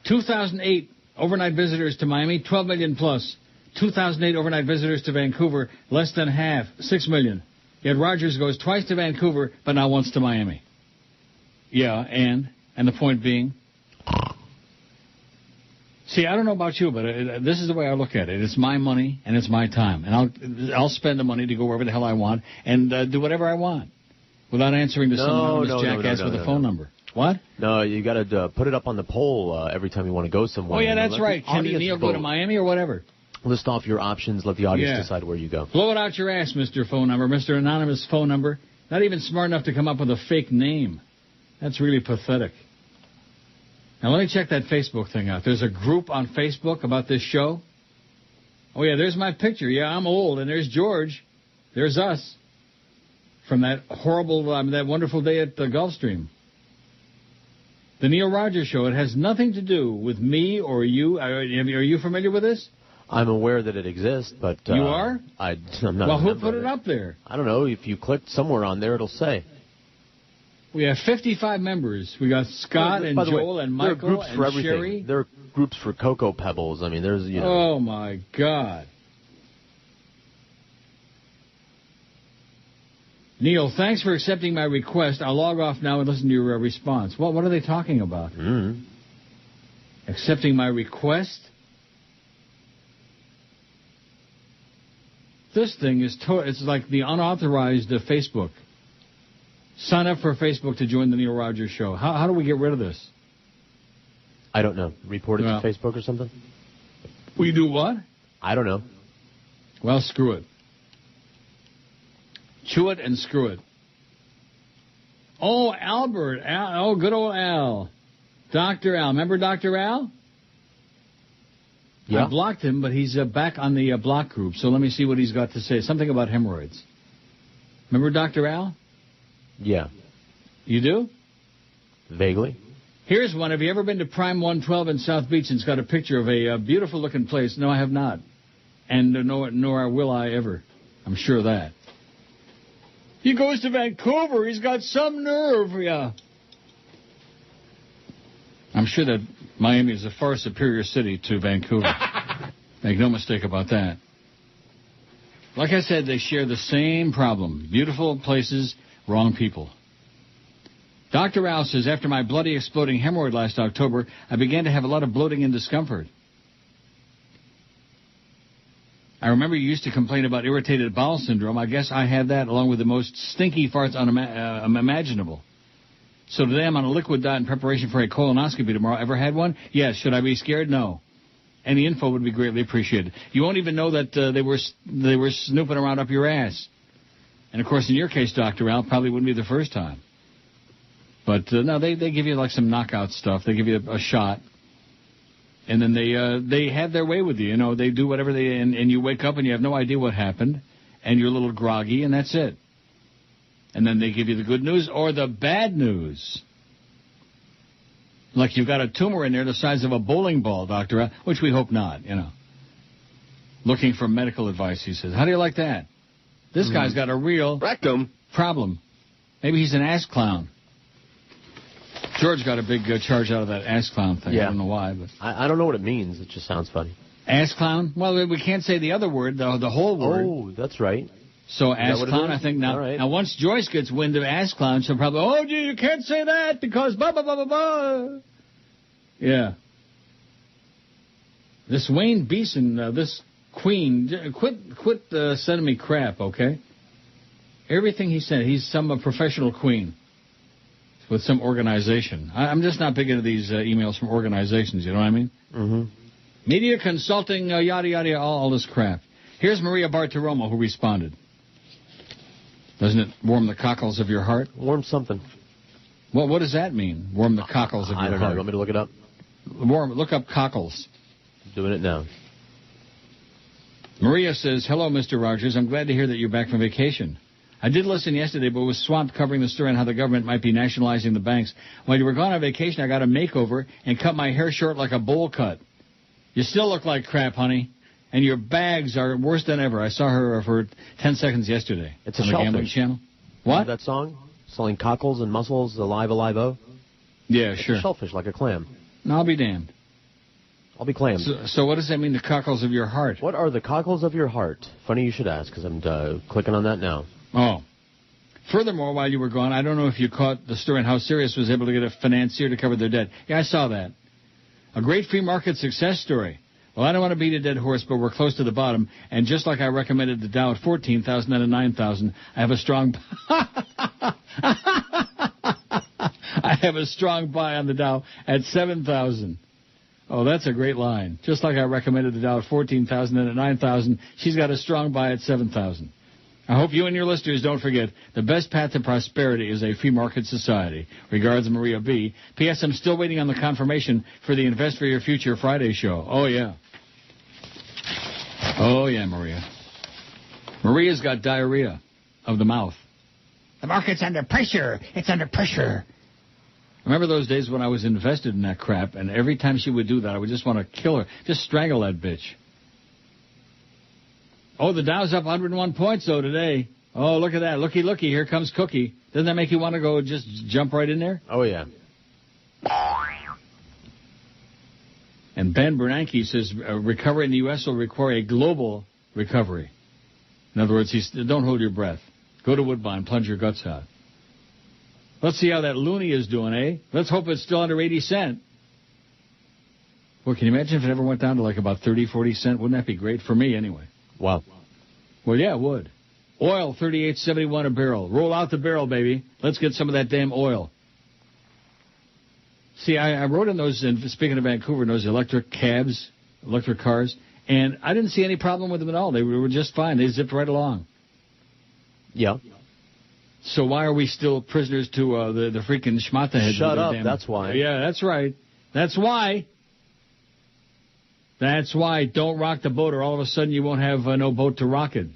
2008 overnight visitors to Miami, 12 million plus. 2008 overnight visitors to Vancouver, less than half, 6 million. Yet Rogers goes twice to Vancouver, but not once to Miami. Yeah, and the point being... See, I don't know about you, but this is the way I look at it. It's my money and it's my time, and I'll spend the money to go wherever the hell I want and do whatever I want without answering to some anonymous jackass with a phone number. What? No, you got to put it up on the poll every time you want to go somewhere. Oh yeah, that's right. Can Neil go to Miami or whatever? List off your options. Let the audience decide where you go. Blow it out your ass, Mr. Phone Number, Mr. Anonymous Phone Number. Not even smart enough to come up with a fake name. That's really pathetic. Now, let me check that Facebook thing out. There's a group on Facebook about this show. Oh, yeah, there's my picture. Yeah, I'm old. And there's George. There's us. From that horrible, that wonderful day at the Gulfstream. The Neil Rogers Show. It has nothing to do with me or you. Are you familiar with this? I'm aware that it exists, but... You are? I'm not. Well, who put it up there? I don't know. If you click somewhere on there, it'll say. We have 55 members. We got Scott and Joel and Michael and Sherry. There are groups for Cocoa Pebbles. I mean, there's, you know. Oh, my God. Neil, thanks for accepting my request. I'll log off now and listen to your response. What are they talking about? Mm-hmm. Accepting my request? This thing is it's like the unauthorized Facebook. Sign up for Facebook to join the Neil Rogers Show. How do we get rid of this? I don't know. Report it to Facebook or something? We do what? I don't know. Well, screw it. Chew it and screw it. Oh, Albert. Oh, good old Al. Dr. Al. Remember Dr. Al? Yeah. I blocked him, but he's back on the block group. So let me see what he's got to say. Something about hemorrhoids. Remember Dr. Al? Yeah. You do? Vaguely. Here's one. Have you ever been to Prime 112 in South Beach? And it's got a picture of a beautiful-looking place. No, I have not. And nor will I ever. I'm sure of that. He goes to Vancouver. He's got some nerve. Yeah. I'm sure that Miami is a far superior city to Vancouver. Make no mistake about that. Like I said, they share the same problem. Beautiful places, wrong people. Dr. Al says, after my bloody exploding hemorrhoid last October, I began to have a lot of bloating and discomfort. I remember you used to complain about irritated bowel syndrome. I guess I had that along with the most stinky farts unimaginable. So today I'm on a liquid diet in preparation for a colonoscopy tomorrow. Ever had one? Yes. Should I be scared? No. Any info would be greatly appreciated. You won't even know that they were snooping around up your ass. And, of course, in your case, Dr. Al, probably wouldn't be the first time. But, no, they give you, like, some knockout stuff. They give you a shot. And then they have their way with you. You know, they do whatever and you wake up and you have no idea what happened. And you're a little groggy, and that's it. And then they give you the good news or the bad news. Like you've got a tumor in there the size of a bowling ball, Dr. Al, which we hope not, you know. Looking for medical advice, he says. How do you like that? This guy's got a real problem. Maybe he's an ass clown. George got a big charge out of that ass clown thing. Yeah. I don't know why. But I don't know what it means. It just sounds funny. Ass clown? Well, we can't say the other word, the whole word. Oh, that's right. So Ass Clown, I think now. Right. Now, once Joyce gets wind of Ass Clown, she'll probably, oh, gee, you can't say that because blah, blah, blah, blah, blah. Yeah. This Wayne Beeson, this Queen, quit sending me crap, okay? Everything he said, he's some professional queen with some organization. I'm just not big into these emails from organizations, you know what I mean? Mm-hmm. Media consulting, yada, yada, all this crap. Here's Maria Bartiromo, who responded. Doesn't it warm the cockles of your heart? Warm something. Well, what does that mean, warm the cockles of your heart? I don't know. You want me to look it up? Look up cockles. Doing it now. Maria says, hello, Mr. Rogers. I'm glad to hear that you're back from vacation. I did listen yesterday, but was swamped covering the story on how the government might be nationalizing the banks. While you were gone on vacation, I got a makeover and cut my hair short like a bowl cut. You still look like crap, honey. And your bags are worse than ever. I saw her for 10 seconds yesterday. It's a on the Gambling shellfish. Channel. What? Remember that song? Selling cockles and mussels, alive-o? Yeah, it's sure. A shellfish, like a clam. No, I'll be damned. I'll be clammed. So what does that mean, the cockles of your heart? What are the cockles of your heart? Funny you should ask, because I'm clicking on that now. Oh. Furthermore, while you were gone, I don't know if you caught the story on how Sirius was able to get a financier to cover their debt. Yeah, I saw that. A great free market success story. Well, I don't want to beat a dead horse, but we're close to the bottom. And just like I recommended the Dow at 14,000 and 9,000, I have a strong... I have a strong buy on the Dow at 7,000. Oh, that's a great line. Just like I recommended the Dow at 14,000 and at 9,000, she's got a strong buy at 7,000. I hope you and your listeners don't forget the best path to prosperity is a free market society. Regards, Maria B. P.S. I'm still waiting on the confirmation for the Invest for Your Future Friday show. Oh, yeah. Oh, yeah, Maria. Maria's got diarrhea of the mouth. The market's under pressure. It's under pressure. Remember those days when I was invested in that crap, and every time she would do that, I would just want to kill her. Just strangle that bitch. Oh, the Dow's up 101 points, though, today. Oh, look at that. Looky, looky. Here comes Cookie. Doesn't that make you want to go just jump right in there? Oh, yeah. And Ben Bernanke says recovery in the U.S. will require a global recovery. In other words, don't hold your breath. Go to Woodbine, plunge your guts out. Let's see how that loony is doing, eh? Let's hope it's still under 80 cents. Well, can you imagine if it ever went down to like about 30, 40 cents? Wouldn't that be great? For me, anyway. Wow. Well, yeah, it would. Oil, $38.71 a barrel. Roll out the barrel, baby. Let's get some of that damn oil. See, I wrote in those, and speaking of Vancouver, in those electric cabs, electric cars, and I didn't see any problem with them at all. They were just fine. They zipped right along. Yeah. So why are we still prisoners to the freaking schmata heads? Shut up, that's why. Yeah, that's right. That's why. That's why. Don't rock the boat, or all of a sudden you won't have no boat to rock it.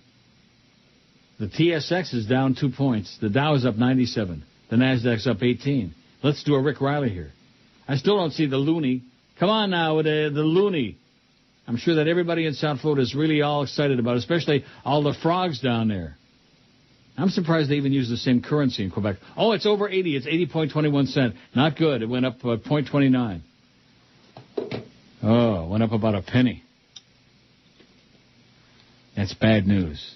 The TSX is down 2 points. The Dow is up 97. The Nasdaq's up 18. Let's do a Rick Riley here. I still don't see the loony. Come on now with the loony. I'm sure that everybody in South Florida is really all excited about it, especially all the frogs down there. I'm surprised they even use the same currency in Quebec. Oh, it's over 80. It's 80.21 cents. Not good. It went up 0.29. Oh, it went up about a penny. That's bad news.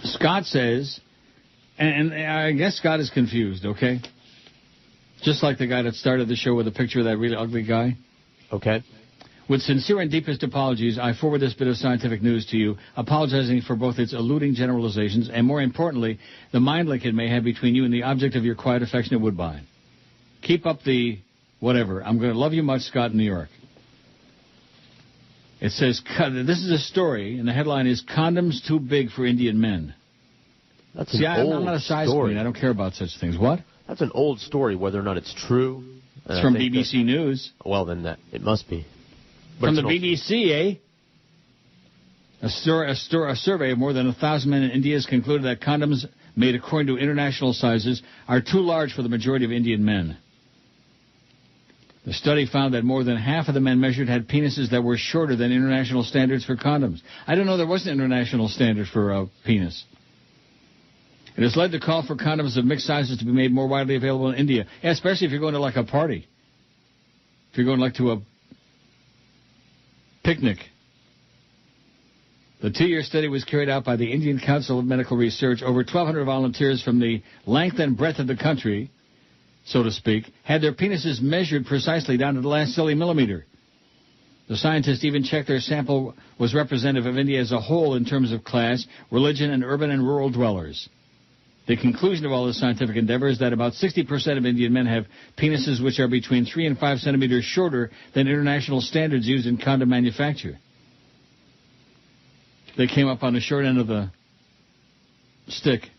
Scott says, and I guess Scott is confused, okay? Just like the guy that started the show with a picture of that really ugly guy. Okay. With sincere and deepest apologies, I forward this bit of scientific news to you, apologizing for both its eluding generalizations and, more importantly, the mind link it may have between you and the object of your quiet affection at Woodbine. Keep up the whatever. I'm going to love you much, Scott in New York. It says, this is a story, and the headline is, Condoms Too Big for Indian Men. That's an old I'm not a size story. queen. I don't care about such things. What? That's an old story, whether or not it's true. It's from BBC News. Well, then it must be. But from the BBC, eh? A survey of more than 1,000 men in India has concluded that condoms made according to international sizes are too large for the majority of Indian men. The study found that more than half of the men measured had penises that were shorter than international standards for condoms. I didn't know there was an international standard for a penis. It has led to call for condoms of mixed sizes to be made more widely available in India, especially if you're going to like a party. If you're going like to a picnic. The 2-year study was carried out by the Indian Council of Medical Research. Over 1,200 volunteers from the length and breadth of the country, so to speak, had their penises measured precisely down to the last silly millimeter. The scientists even checked their sample was representative of India as a whole in terms of class, religion, and urban and rural dwellers. The conclusion of all this scientific endeavor is that about 60% of Indian men have penises which are between 3 and 5 centimeters shorter than international standards used in condom manufacture. They came up on the short end of the stick.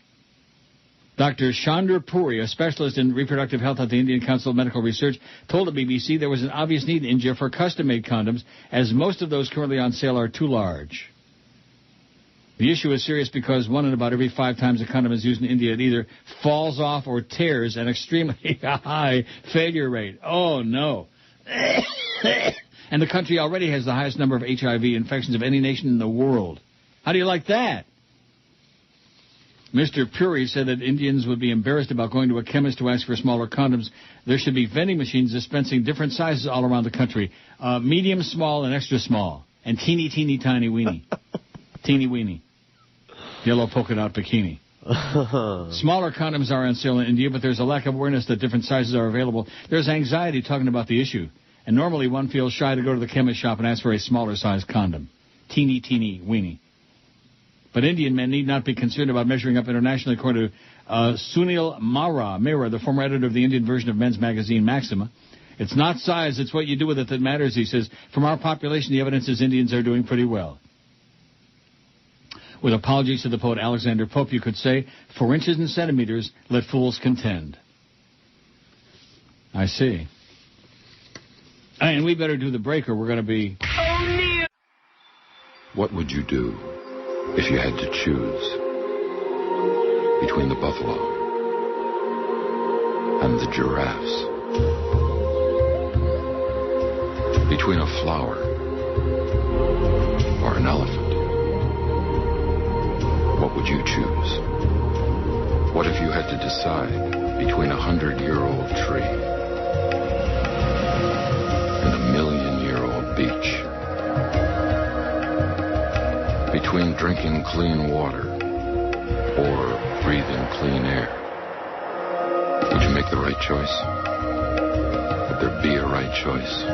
Dr. Chandra Puri, a specialist in reproductive health at the Indian Council of Medical Research, told the BBC there was an obvious need in India for custom-made condoms, as most of those currently on sale are too large. The issue is serious because 1 in about every 5 times a condom is used in India, it either falls off or tears, an extremely high failure rate. Oh, no. And the country already has the highest number of HIV infections of any nation in the world. How do you like that? Mr. Puri said that Indians would be embarrassed about going to a chemist to ask for smaller condoms. There should be vending machines dispensing different sizes all around the country. Medium, small, and extra small. And teeny, teeny, tiny, weeny. Teeny, weeny. Yellow polka dot bikini. Smaller condoms are on sale in India, but there's a lack of awareness that different sizes are available. There's anxiety talking about the issue. And normally one feels shy to go to the chemist shop and ask for a smaller size condom. Teeny, teeny, weeny. But Indian men need not be concerned about measuring up internationally, according to Sunil Mehra, the former editor of the Indian version of men's magazine Maxima. It's not size, it's what you do with it that matters, he says. From our population, the evidence is Indians are doing pretty well. With apologies to the poet Alexander Pope, you could say, for inches and centimeters, let fools contend. I see. And we better do the break or we're going to be... What would you do if you had to choose between the buffalo and the giraffes? Between a flower or an elephant? What would you choose? What if you had to decide between a 100-year-old tree and a 1,000,000-year-old beach? Between drinking clean water or breathing clean air? Would you make the right choice? Would there be a right choice?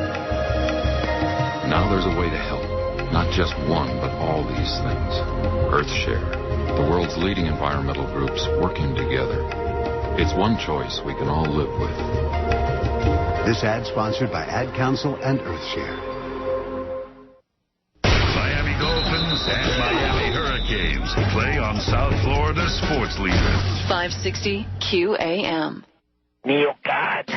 Now there's a way to help. Not just one, but all these things. EarthShare, the world's leading environmental groups working together. It's one choice we can all live with. This ad sponsored by Ad Council and EarthShare. Miami Dolphins and Miami Hurricanes play on South Florida's sports leader. 560 QAM. Neil God.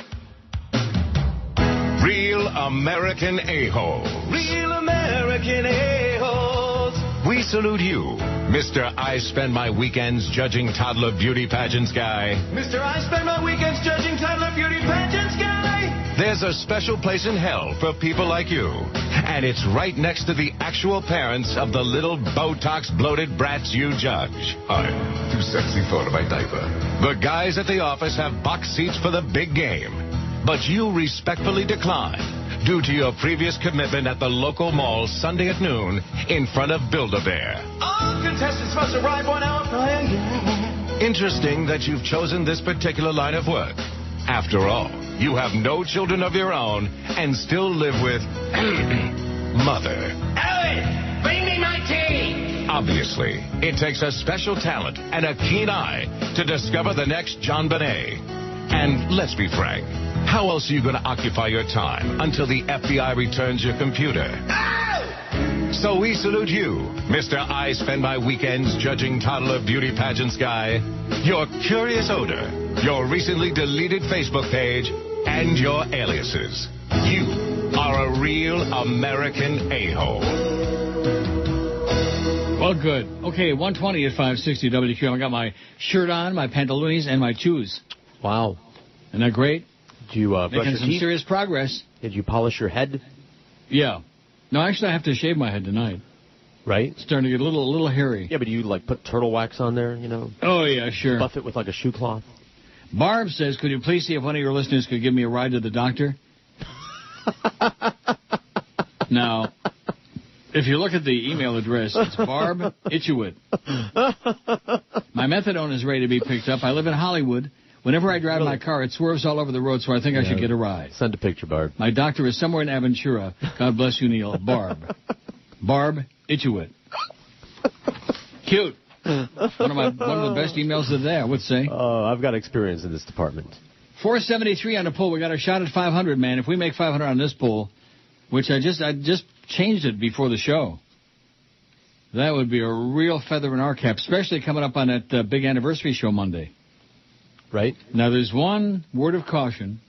Real American a-holes. Real American a-holes. We salute you, Mr. I spend my weekends judging toddler beauty pageants guy. Mr. I spend my weekends judging toddler beauty pageants guy. There's a special place in hell for people like you. And it's right next to the actual parents of the little Botox bloated brats you judge. I'm too sexy for my diaper. The guys at the office have box seats for the big game. But you respectfully decline due to your previous commitment at the local mall Sunday at noon in front of Build-A-Bear. All contestants must arrive 1 hour prior. Interesting that you've chosen this particular line of work. After all, you have no children of your own and still live with Mother. Ellie, bring me my tea. Obviously, it takes a special talent and a keen eye to discover the next John Bonet. And let's be frank, how else are you going to occupy your time until the FBI returns your computer? Oh! So we salute you, Mr. I spend my weekends judging toddler beauty pageants guy, your curious odor, your recently deleted Facebook page, and your aliases. You are a real American a-hole. Well, good. Okay, 120 at 560 WQAM. I got my shirt on, my pantaloons, and my shoes. Wow. Isn't that great? Did you brush Making your some teeth? serious progress. Did you polish your head? Yeah. No, actually, I have to shave my head tonight. Right? It's starting to get a little hairy. Yeah, but you like put turtle wax on there, you know? Oh, yeah, sure. Buff it with like a shoe cloth. Barb says, could you please see if one of your listeners could give me a ride to the doctor? No. If you look at the email address, it's Barb Itchewit. My methadone is ready to be picked up. I live in Hollywood. Whenever I drive my car, it swerves all over the road, so I think I should get a ride. Send a picture, Barb. My doctor is somewhere in Aventura. God bless you, Neil. Barb. Barb Itchewit. Cute. One of the best emails of the day, I would say. Oh, I've got experience in this department. 473 on the poll. We got a shot at 500, man. If we make 500 on this poll, which I just changed it before the show, that would be a real feather in our cap, especially coming up on that big anniversary show Monday. Right. Now, there's one word of caution.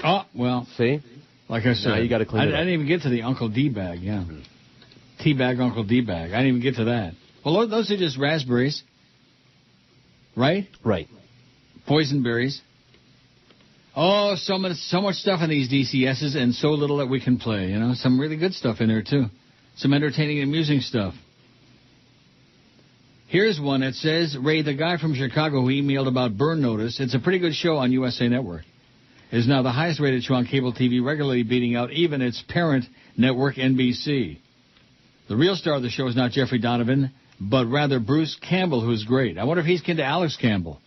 Oh, well. See? Like I said, now you got to clean it up. I didn't even get to the Uncle D-bag, yeah. Teabag, Uncle D-bag. I didn't even get to that. Well, those are just raspberries. Right? Right. Poison berries. Oh, so much stuff in these DCSs and so little that we can play, you know. Some really good stuff in there, too. Some entertaining and amusing stuff. Here's one that says, Ray, the guy from Chicago who emailed about Burn Notice, it's a pretty good show on USA Network, is now the highest rated show on cable TV, regularly beating out even its parent network, NBC. The real star of the show is not Jeffrey Donovan, but rather Bruce Campbell, who's great. I wonder if he's kin to Alex Campbell.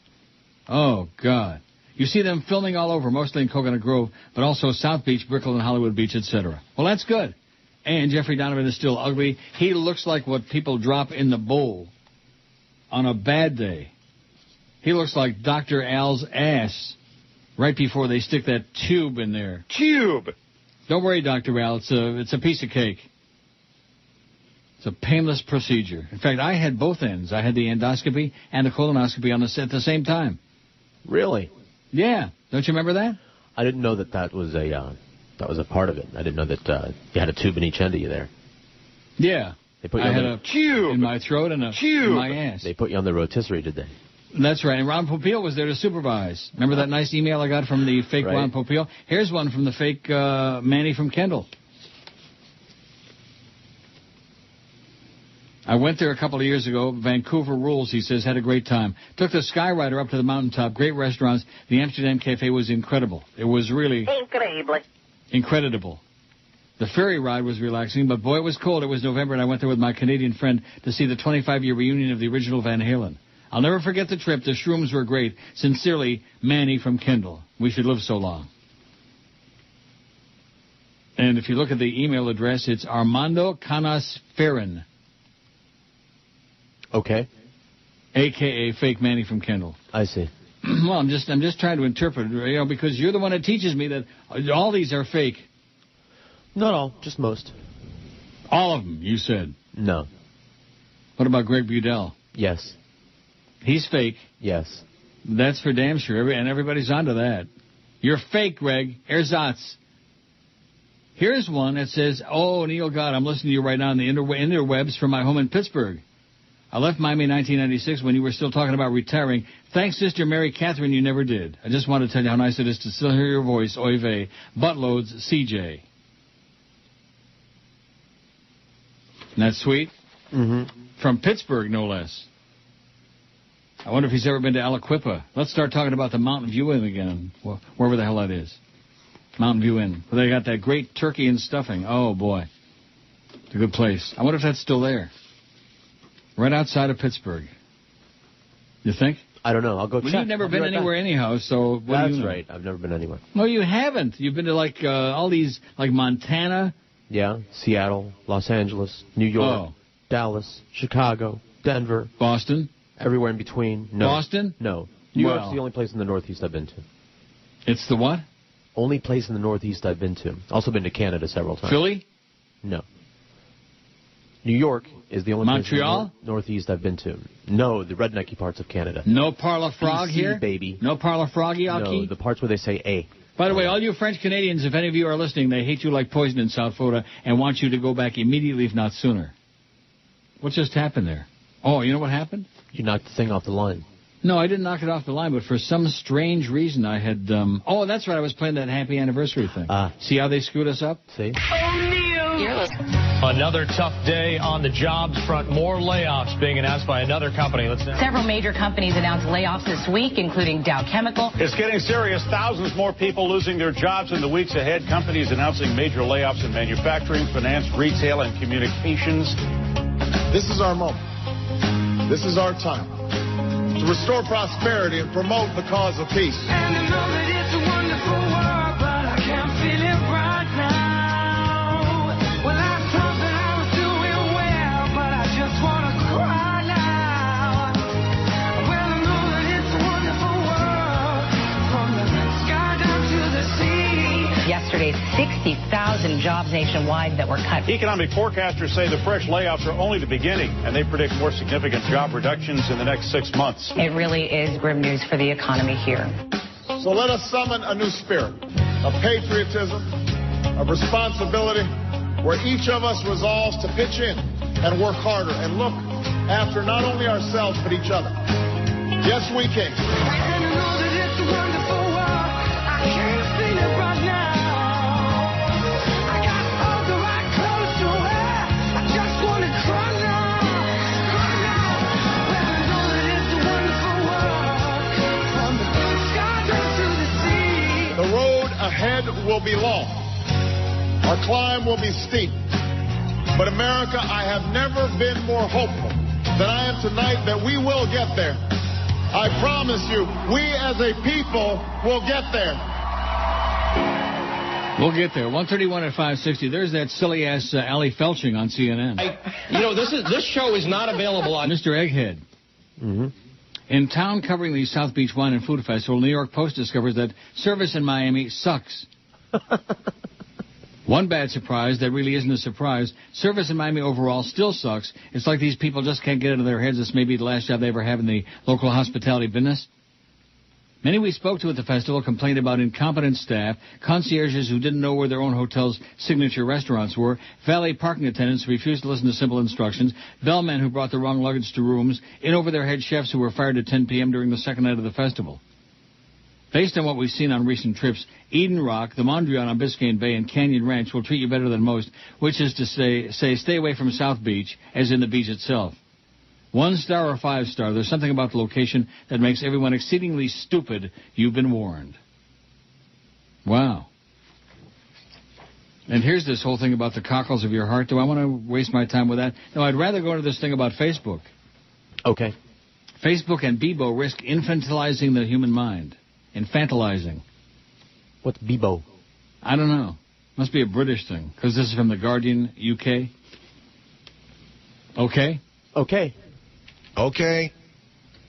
Oh, God. You see them filming all over, mostly in Coconut Grove, but also South Beach, Brickell, and Hollywood Beach, etc. Well, that's good. And Jeffrey Donovan is still ugly. He looks like what people drop in the bowl on a bad day. He looks like Dr. Al's ass right before they stick that tube in there. Tube! Don't worry, Dr. Al. It's a piece of cake. It's a painless procedure. In fact, I had both ends. I had the endoscopy and the colonoscopy at the same time. Really? Yeah. Don't you remember that? I didn't know that was a part of it. I didn't know that you had a tube in each end of you there. Yeah. I had a tube in my throat and a tube in my ass. They put you on the rotisserie, did they? That's right. And Ron Popeil was there to supervise. Remember that nice email I got from the fake Ron Popeil? Here's one from the fake Manny from Kendall. I went there a couple of years ago. Vancouver rules, he says. Had a great time. Took the Skyrider up to the mountaintop. Great restaurants. The Amsterdam Cafe was incredible. It was really... Incredible. The ferry ride was relaxing, but boy, it was cold. It was November, and I went there with my Canadian friend to see the 25-year reunion of the original Van Halen. I'll never forget the trip. The shrooms were great. Sincerely, Manny from Kendall. We should live so long. And if you look at the email address, it's Armando Canas Ferrin. Okay. A.K.A. fake Manny from Kendall. I see. Well, I'm just trying to interpret it, because you're the one that teaches me that all these are fake. Not all, just most. All of them, you said? No. What about Greg Budell? Yes. He's fake. Yes. That's for damn sure, and everybody's onto that. You're fake, Greg. Ersatz. Here's one that says, oh, Neil, God, I'm listening to you right now on the interwebs from my home in Pittsburgh. I left Miami in 1996 when you were still talking about retiring. Thanks, Sister Mary Catherine, you never did. I just want to tell you how nice it is to still hear your voice, oy vey. Buttloads, CJ. Isn't that sweet? Mm-hmm. From Pittsburgh, no less. I wonder if he's ever been to Aliquippa. Let's start talking about the Mountain View Inn again, wherever the hell that is. Mountain View Inn. Where they got that great turkey and stuffing. Oh, boy. It's a good place. I wonder if that's still there. Right outside of Pittsburgh. You think? I don't know. I'll go check. You've never been anywhere anyhow, so... That's right. I've never been anywhere. No, you haven't. You've been to, all these, Montana. Yeah. Seattle, Los Angeles, New York, Dallas, Chicago, Denver. Boston. Everywhere in between. No. Boston? No. New York's the only place in the Northeast I've been to. It's the what? Only place in the Northeast I've been to. Also been to Canada several times. Philly? No. New York is the only Montreal? place in the Northeast I've been to. No, the rednecky parts of Canada. No parlor frog BC, here? Baby. No parlor froggy, No, the parts where they say A. By the way, all you French Canadians, if any of you are listening, they hate you like poison in South Florida and want you to go back immediately, if not sooner. What just happened there? Oh, you know what happened? You knocked the thing off the line. No, I didn't knock it off the line, but for some strange reason I had... Oh, that's right, I was playing that happy anniversary thing. See how they screwed us up? See? Oh, Neil, Another tough day on the jobs front. More layoffs being announced by another company. Several major companies announced layoffs this week, including Dow Chemical. It's getting serious. Thousands more people losing their jobs in the weeks ahead. Companies announcing major layoffs in manufacturing, finance, retail, and communications. This is our moment. This is our time to restore prosperity and promote the cause of peace. And I know that it's a wonderful world, but I can't feel it right now. Well, I thought that I was doing well, but I just want to cry now. Well, I know that it's a wonderful world, from the sky down to the sea. Yesterday, 60,000 jobs nationwide that were cut. Economic forecasters say the fresh layoffs are only the beginning, and they predict more significant job reductions in the next 6 months. It really is grim news for the economy here. So let us summon a new spirit of patriotism, of responsibility, where each of us resolves to pitch in and work harder and look after not only ourselves but each other. Yes, we can. And I know that it's a wonderful world. I can't feel it right now. I got all the right clothes to wear. I just want to cry now. Cry now. Well, I know that it's a wonderful world, from the sky down to the sea. The road ahead will be long. Our climb will be steep. But America, I have never been more hopeful than I am tonight that we will get there. I promise you, we as a people will get there. We'll get there. 131 at 560. There's that silly-ass Ali Felching on CNN. This show is not available on... Mr. Egghead. Mm-hmm. In town covering the South Beach Wine and Food Festival, New York Post discovers that service in Miami sucks. One bad surprise that really isn't a surprise. Service in Miami overall still sucks. It's like these people just can't get into their heads this may be the last job they ever have in the local hospitality business. Many we spoke to at the festival complained about incompetent staff, concierges who didn't know where their own hotel's signature restaurants were, valet parking attendants who refused to listen to simple instructions, bellmen who brought the wrong luggage to rooms, in-over-their-head chefs who were fired at 10 p.m. during the second night of the festival. Based on what we've seen on recent trips, Eden Rock, the Mondrian on Biscayne Bay, and Canyon Ranch will treat you better than most, which is to say stay away from South Beach, as in the beach itself. 1 star or 5 star, there's something about the location that makes everyone exceedingly stupid. You've been warned. Wow. And here's this whole thing about the cockles of your heart. Do I want to waste my time with that? No, I'd rather go to this thing about Facebook. Okay. Facebook and Bebo risk infantilizing the human mind. Infantilizing. What's Bebo? I don't know. Must be a British thing, because this is from The Guardian, UK. Okay? Okay. Okay.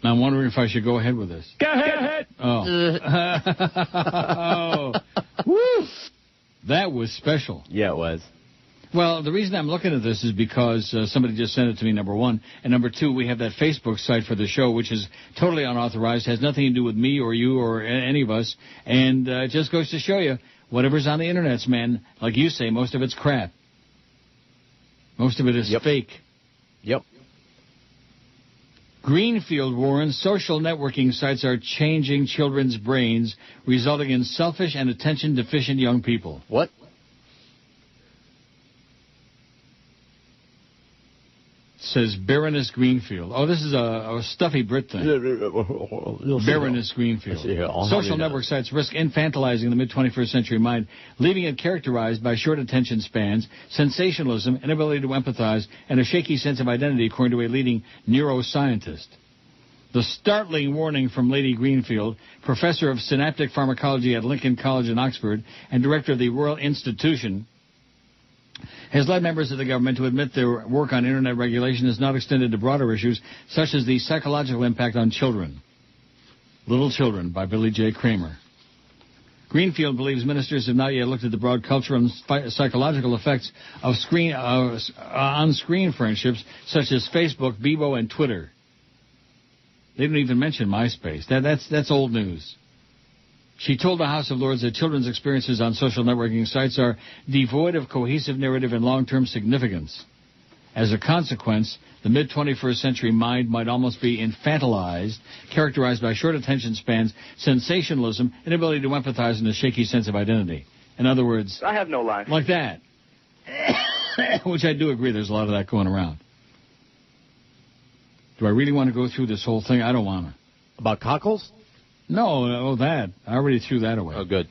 Now I'm wondering if I should go ahead with this. Go ahead. Oh. Oh. Woo! That was special. Yeah, it was. Well, the reason I'm looking at this is because somebody just sent it to me, number one. And number two, we have that Facebook site for the show, which is totally unauthorized, has nothing to do with me or you or any of us. And it just goes to show you, whatever's on the internet's, man, like you say, most of it's crap. Most of it is fake. Yep. Greenfield warns social networking sites are changing children's brains, resulting in selfish and attention-deficient young people. What? Says Baroness Greenfield. Oh, this is a stuffy Brit thing. Baroness Greenfield. Social network sites risk infantilizing the mid-21st century mind, leaving it characterized by short attention spans, sensationalism, inability to empathize, and a shaky sense of identity, according to a leading neuroscientist. The startling warning from Lady Greenfield, professor of synaptic pharmacology at Lincoln College in Oxford and director of the Royal Institution, has led members of the government to admit their work on Internet regulation is not extended to broader issues, such as the psychological impact on children. Little Children by Billy J. Kramer. Greenfield believes ministers have not yet looked at the broad cultural and psychological effects of on-screen friendships, such as Facebook, Bebo, and Twitter. They didn't even mention MySpace. That's old news. She told the House of Lords that children's experiences on social networking sites are devoid of cohesive narrative and long-term significance. As a consequence, the mid-21st century mind might almost be infantilized, characterized by short attention spans, sensationalism, inability to empathize, and a shaky sense of identity. In other words, I have no life. Like that. Which I do agree there's a lot of that going around. Do I really want to go through this whole thing? I don't want to. About cockles? No, that. I already threw that away. Oh, good.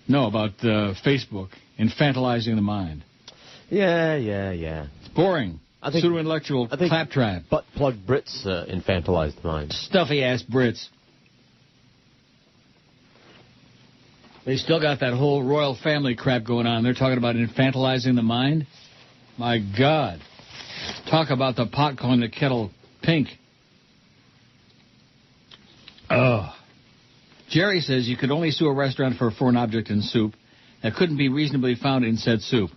No, about Facebook, infantilizing the mind. Yeah. It's boring. Pseudo-intellectual claptrap. Butt-plug Brits infantilized the mind. Stuffy-ass Brits. They still got that whole royal family crap going on. They're talking about infantilizing the mind. My God. Talk about the pot calling the kettle pink. Oh. Jerry says you could only sue a restaurant for a foreign object in soup that couldn't be reasonably found in said soup.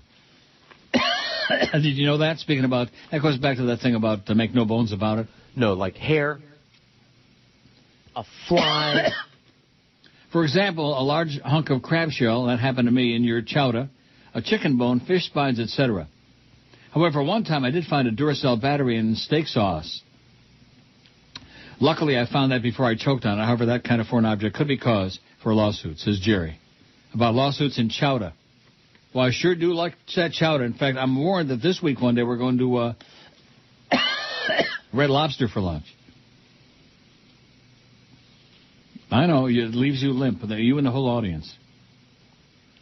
Did you know that? Speaking about, that goes back to that thing about to make no bones about it. No, like hair, a fly. For example, a large hunk of crab shell, that happened to me, in your chowder, a chicken bone, fish spines, etc. However, one time I did find a Duracell battery in steak sauce. Luckily, I found that before I choked on it. However, that kind of foreign object could be cause for a lawsuit, says Jerry. About lawsuits in chowder. Well, I sure do like that chowder. In fact, I'm warned that this week one day we're going to Red Lobster for lunch. I know, it leaves you limp, you and the whole audience.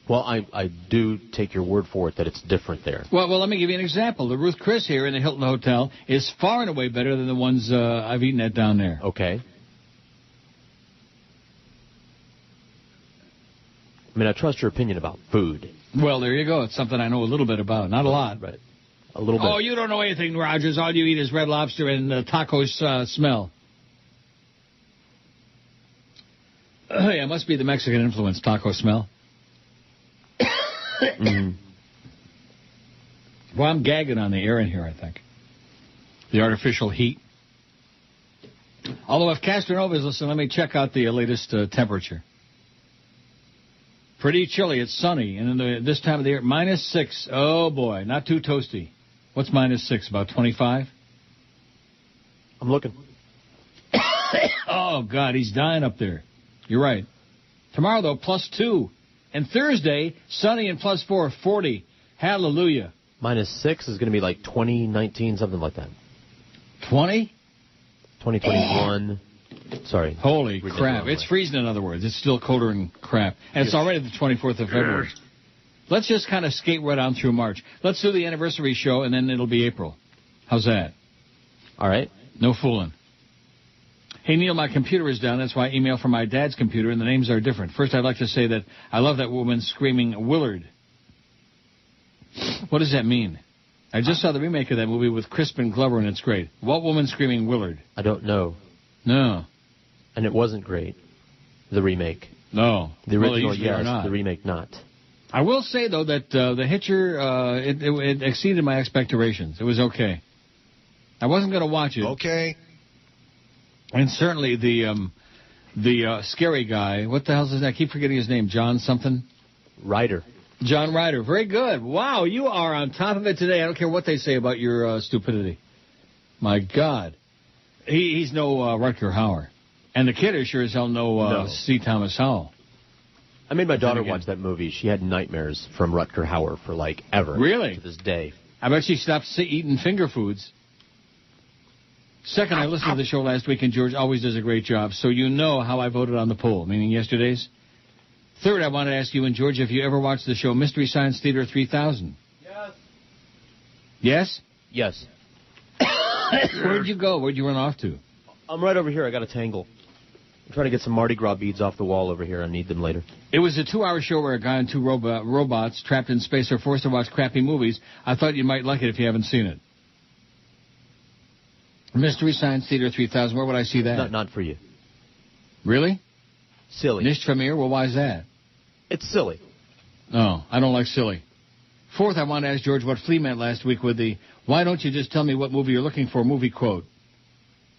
Well, I do take your word for it that it's different there. Well, let me give you an example. The Ruth Chris here in the Hilton Hotel is far and away better than the ones I've eaten at down there. Okay. I mean, I trust your opinion about food. Well, there you go. It's something I know a little bit about. Not a lot. Right. A little bit. Oh, you don't know anything, Rogers. All you eat is Red Lobster and tacos smell. Yeah, it must be the Mexican influence, taco smell. Mm-hmm. Well, I'm gagging on the air in here, I think. The artificial heat. Although if Castronova's listening, let me check out the latest temperature. Pretty chilly. It's sunny. And in this time of the year, -6. Oh, boy. Not too toasty. What's -6? About 25? I'm looking. Oh, God. He's dying up there. You're right. Tomorrow, though, +2. And Thursday, sunny and +4, 40. Hallelujah. -6 is going to be like 2019, something like that. 20? 2021. Sorry. Holy crap. It's freezing, in other words. It's still colder than crap. And it's already the 24th of February. Let's just kind of skate right on through March. Let's do the anniversary show, and then it'll be April. How's that? All right. No fooling. Hey, Neil, my computer is down. That's why I email from my dad's computer, and the names are different. First, I'd like to say that I love that woman screaming Willard. What does that mean? I just saw the remake of that movie with Crispin Glover, and it's great. What woman screaming Willard? I don't know. No. And it wasn't great, the remake. No. The original, yes. The remake, not. I will say, though, that the Hitcher, it exceeded my expectations. It was okay. I wasn't going to watch it. Okay. And certainly the scary guy, what the hell is his name? I keep forgetting his name. John something? Ryder. John Ryder. Very good. Wow, you are on top of it today. I don't care what they say about your stupidity. My God. He's no Rutger Hauer. And the kid is sure as hell no C. Thomas Howell. I made my daughter watch that movie. She had nightmares from Rutger Hauer for, like, ever. Really? To this day. I bet she stopped eating finger foods. Second, I listened to the show last week, and George always does a great job, so you know how I voted on the poll, meaning yesterday's. Third, I want to ask you and George if you ever watched the show Mystery Science Theater 3000. Yes. Yes? Yes. Where'd you go? Where'd you run off to? I'm right over here. I got a tangle. I'm trying to get some Mardi Gras beads off the wall over here. I need them later. It was a 2-hour show where a guy and two robots trapped in space are forced to watch crappy movies. I thought you might like it if you haven't seen it. Mystery Science Theater 3000, where would I see that? Not for you. Really? Silly. Nicht from here? Well, why is that? It's silly. No, I don't like silly. Fourth, I want to ask George what Flea meant last week with the, why don't you just tell me what movie you're looking for movie quote.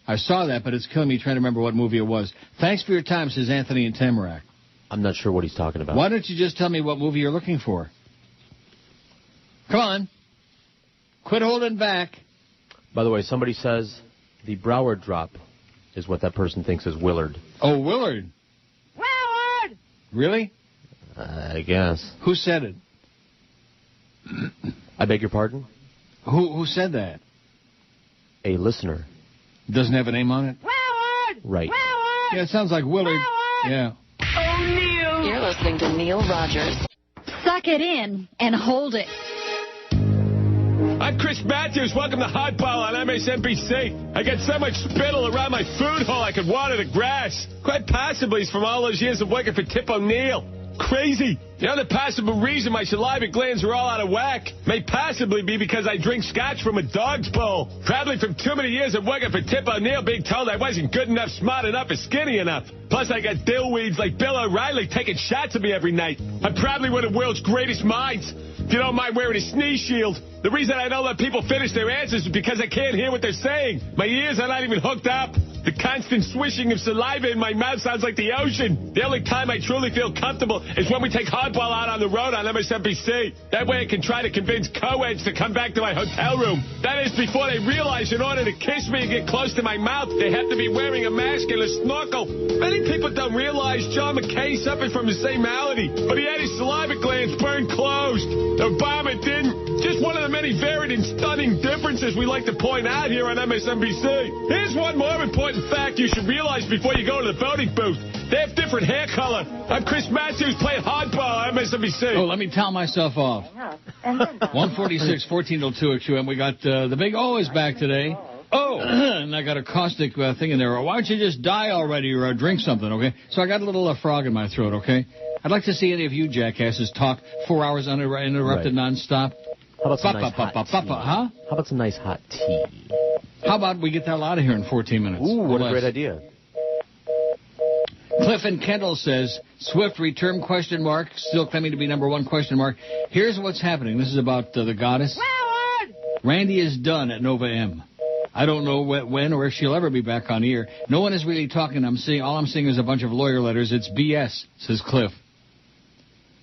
I saw that, but it's killing me trying to remember what movie it was. Thanks for your time, says Anthony in Tamarack. I'm not sure what he's talking about. Why don't you just tell me what movie you're looking for? Come on. Quit holding back. By the way, somebody says the Broward drop is what that person thinks is Willard. Oh, Willard. Willard! Really? I guess. Who said it? I beg your pardon? Who said that? A listener. Doesn't have a name on it? Right. Yeah, it sounds like Willard. Yeah. Neil. You're listening to Neil Rogers. Suck it in and hold it. I'm Chris Matthews. Welcome to Hardball on MSNBC. I got so much spittle around my food hole I could water the grass. Quite possibly it's from all those years of working for Tip O'Neill. Crazy. The other possible reason my saliva glands are all out of whack may possibly be because I drink scotch from a dog's bowl. Probably from too many years of working for Tip O'Neill being told I wasn't good enough, smart enough, or skinny enough. Plus, I got dillweeds like Bill O'Reilly taking shots at me every night. I'm probably one of the world's greatest minds. If you don't mind wearing a sneeze shield. The reason I don't let people finish their answers is because I can't hear what they're saying. My ears are not even hooked up. The constant swishing of saliva in my mouth sounds like the ocean. The only time I truly feel comfortable is when we take Hardball out on the road on MSNBC. That way I can try to convince co-eds to come back to my hotel room. That is before they realize in order to kiss me and get close to my mouth, they have to be wearing a mask and a snorkel. Many people don't realize John McCain suffered from the same malady, but he had his saliva glands burned closed. Obama didn't. Just one of the many varied and stunning differences we like to point out here on MSNBC. Here's one more important fact you should realize before you go to the voting booth. They have different hair color. I'm Chris Matthews playing Hardball on MSNBC. Oh, let me towel myself off. 146, 14 till 2 at QM. We got the Big O is back today. Oh, and I got a caustic thing in there. Why don't you just die already or drink something, okay? So I got a little frog in my throat, okay? I'd like to see any of you jackasses talk 4 hours uninterrupted nonstop. How about some nice hot tea? Huh? How about some nice hot tea? How about we get the hell out of here in 14 minutes? Ooh, what a great idea. Cliff and Kendall says, Swift return question mark, still claiming to be number one question mark. Here's what's happening. This is about the goddess. Randy is done at Nova M. I don't know when or if she'll ever be back on air. No one is really talking. All I'm seeing is a bunch of lawyer letters. It's BS, says Cliff.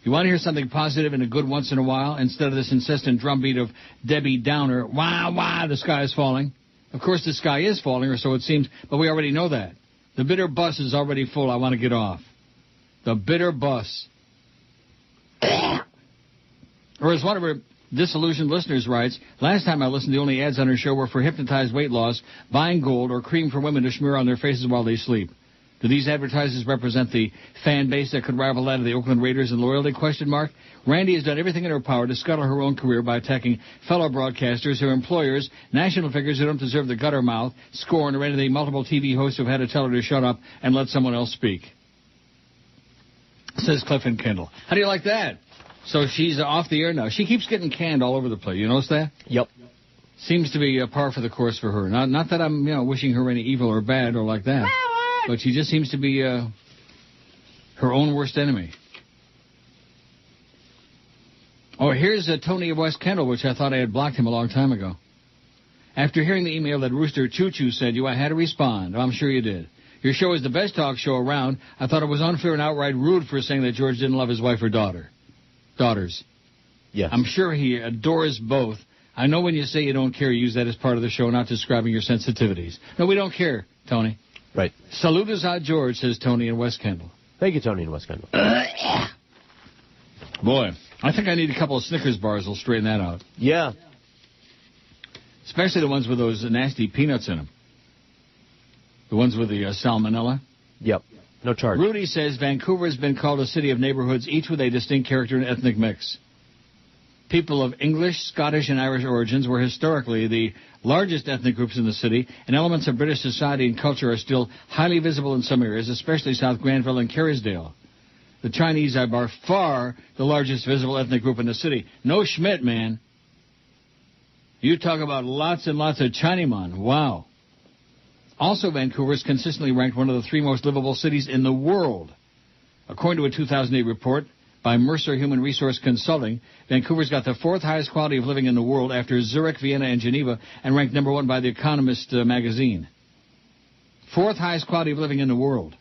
You want to hear something positive and a good once in a while instead of this insistent drumbeat of Debbie Downer, wah, the sky is falling. Of course, the sky is falling, or so it seems, but we already know that. The bitter bus is already full. I want to get off. The bitter bus. Or as one of her disillusioned listeners writes, last time I listened, the only ads on her show were for hypnotized weight loss, buying gold, or cream for women to smear on their faces while they sleep. Do these advertisers represent the fan base that could rival that of the Oakland Raiders in loyalty? Randy has done everything in her power to scuttle her own career by attacking fellow broadcasters, her employers, national figures who don't deserve the gutter mouth, scorn, or any of the multiple TV hosts who've had to tell her to shut up and let someone else speak. Says Cliff and Kendall. How do you like that? So she's off the air now. She keeps getting canned all over the place. You notice that? Yep. Seems to be a par for the course for her. Not that I'm wishing her any evil or bad or like that. But she just seems to be her own worst enemy. Oh, here's Tony of West Kendall, which I thought I had blocked him a long time ago. After hearing the email that Rooster Choo Choo sent you, I had to respond. I'm sure you did. Your show is the best talk show around. I thought it was unfair and outright rude for saying that George didn't love his wife or daughters. Yes. I'm sure he adores both. I know when you say you don't care, you use that as part of the show, not describing your sensitivities. No, we don't care, Tony. Right. Saludos a George, says Tony in West Kendall. Thank you, Tony in West Kendall. Boy, I think I need a couple of Snickers bars. Will straighten that out. Yeah. Especially the ones with those nasty peanuts in them. The ones with the salmonella. Yep. No charge. Rudy says Vancouver has been called a city of neighborhoods, each with a distinct character and ethnic mix. People of English, Scottish, and Irish origins were historically the largest ethnic groups in the city, and elements of British society and culture are still highly visible in some areas, especially South Granville and Kerrisdale. The Chinese are by far the largest visible ethnic group in the city. No Schmidt, man. You talk about lots and lots of Chinaman. Wow. Also, Vancouver is consistently ranked one of the 3 most livable cities in the world. According to a 2008 report by Mercer Human Resource Consulting, Vancouver's got the 4th highest quality of living in the world after Zurich, Vienna, and Geneva, and ranked number 1 by The Economist magazine. 4th highest quality of living in the world.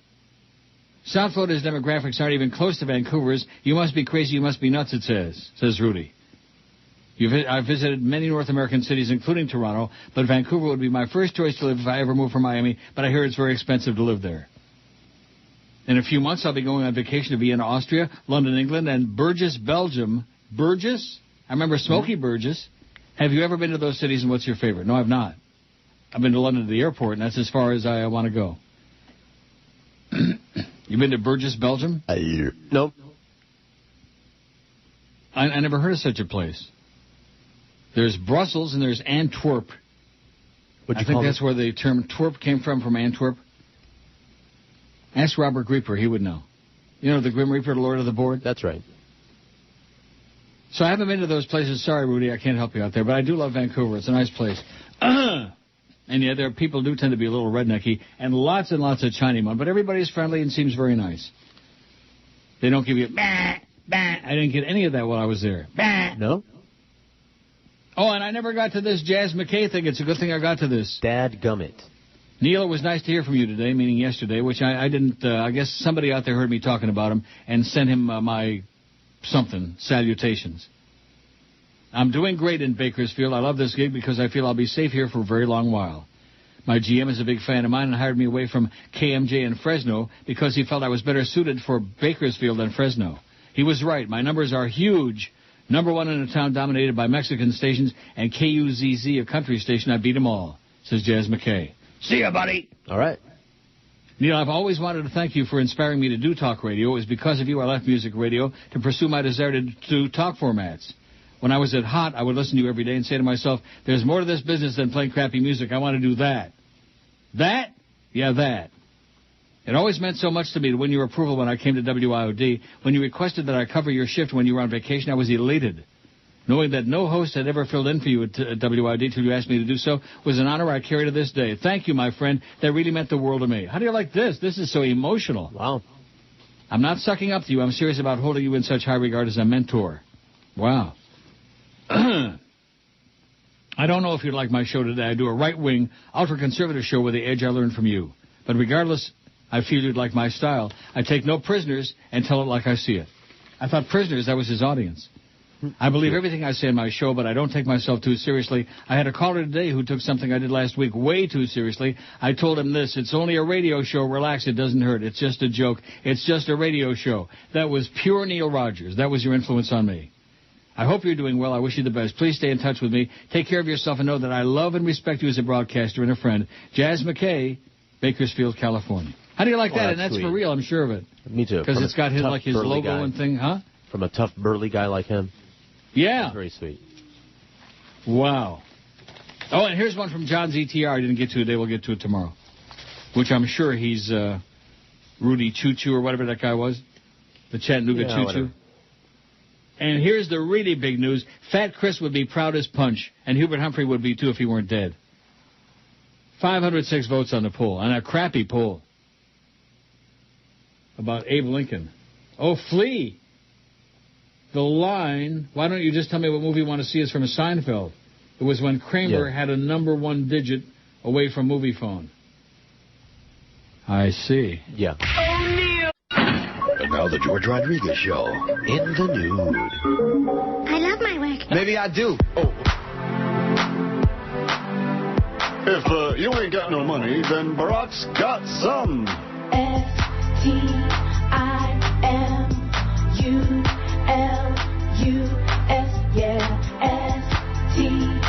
South Florida's demographics aren't even close to Vancouver's. You must be crazy, you must be nuts, it says Rudy. I've visited many North American cities, including Toronto, but Vancouver would be my first choice to live if I ever moved from Miami, but I hear it's very expensive to live there. In a few months, I'll be going on vacation to Vienna, Austria, London, England, and Burgess, Belgium. Burgess? I remember Smoky Burgess. Have you ever been to those cities, and what's your favorite? No, I've not. I've been to London to the airport, and that's as far as I want to go. You been to Burgess, Belgium? Nope. I never heard of such a place. There's Brussels and there's Antwerp. I think that's where the term twerp came from Antwerp. Ask Robert Grieper, he would know. You know the Grim Reaper, the Lord of the Board? That's right. So I haven't been to those places. Sorry, Rudy, I can't help you out there. But I do love Vancouver. It's a nice place. And yeah, there are people who do tend to be a little rednecky, and lots of Chinese. But everybody's friendly and seems very nice. They don't give you, bah, bah. I didn't get any of that while I was there. Bah. No? Oh, and I never got to this Jazz McKay thing. It's a good thing I got to this. Dadgummit. Neil, it was nice to hear from you today, meaning yesterday, which I didn't, I guess somebody out there heard me talking about him and sent him my salutations. I'm doing great in Bakersfield. I love this gig because I feel I'll be safe here for a very long while. My GM is a big fan of mine and hired me away from KMJ in Fresno because he felt I was better suited for Bakersfield than Fresno. He was right. My numbers are huge. Number one in a town dominated by Mexican stations, and KUZZ, a country station. I beat them all, says Jazz McKay. See ya, buddy. All right. Neil, I've always wanted to thank you for inspiring me to do talk radio. It was because of you I left music radio to pursue my desire to do talk formats. When I was at Hot, I would listen to you every day and say to myself, there's more to this business than playing crappy music. I want to do that. That? Yeah, that. It always meant so much to me to win your approval when I came to WIOD. When you requested that I cover your shift when you were on vacation, I was elated. Knowing that no host had ever filled in for you at WIOD till you asked me to do so was an honor I carry to this day. Thank you, my friend. That really meant the world to me. How do you like this? This is so emotional. Wow. I'm not sucking up to you. I'm serious about holding you in such high regard as a mentor. Wow. I don't know if you'd like my show today. I do a right-wing, ultra-conservative show with the edge I learned from you. But regardless, I feel you'd like my style. I take no prisoners and tell it like I see it. I thought prisoners, that was his audience. I believe everything I say in my show, but I don't take myself too seriously. I had a caller today who took something I did last week way too seriously. I told him this, it's only a radio show. Relax, it doesn't hurt. It's just a joke. It's just a radio show. That was pure Neil Rogers. That was your influence on me. I hope you're doing well. I wish you the best. Please stay in touch with me. Take care of yourself and know that I love and respect you as a broadcaster and a friend. Jazz McKay, Bakersfield, California. How do you like that? And that's sweet. For real, I'm sure of it. Me too. Because it's got his logo guy. And thing, huh? From a tough, burly guy like him. Yeah. That's very sweet. Wow. Oh, and here's one from John's ETR. I didn't get to it today. We'll get to it tomorrow. Which I'm sure he's Rudy Choo Choo or whatever that guy was. The Chattanooga Choo Choo. Whatever. And here's the really big news. Fat Chris would be proud as punch, and Hubert Humphrey would be, too, if he weren't dead. 506 votes on the poll, on a crappy poll about Abe Lincoln. Oh, Flea. The line, why don't you just tell me what movie you want to see is from Seinfeld. It was when Kramer had a number one digit away from movie phone. I see. Yeah. And now the George Rodriguez Show. In the nude. I love my work. Maybe I do. Oh. If you ain't got no money, then Barack's got some. STIMULUS, yeah. STIMULUS.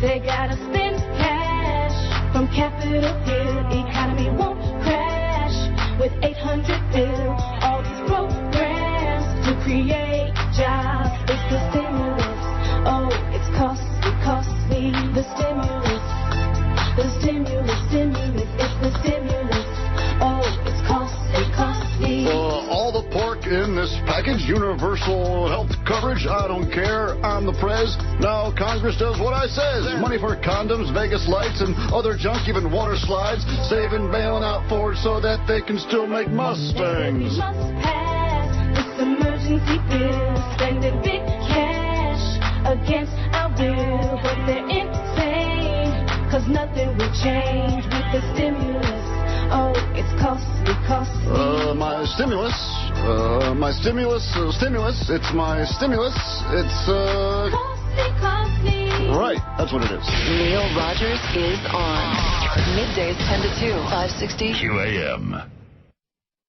They gotta spend cash from Capitol Hill. Economy won't crash with 800 bill. All these programs to create jobs. It's the stimulus. Oh, it's costly. The stimulus. It's the stimulus. Oh, it's costly. All the pork in this package, universal health coverage, I don't care, I'm the prez. Now Congress does what I says. Money for condoms, Vegas lights, and other junk, even water slides. Saving, bailing out Ford so that they can still make Mustangs. Must pass this emergency bill, spending big cash against our will. But they're insane, cause nothing will change with the stimulus. Oh, it's costly. My stimulus, it's my stimulus, it's, Costly. Right, that's what it is. Neil Rogers is on. Middays 10 to 2, 560 QAM.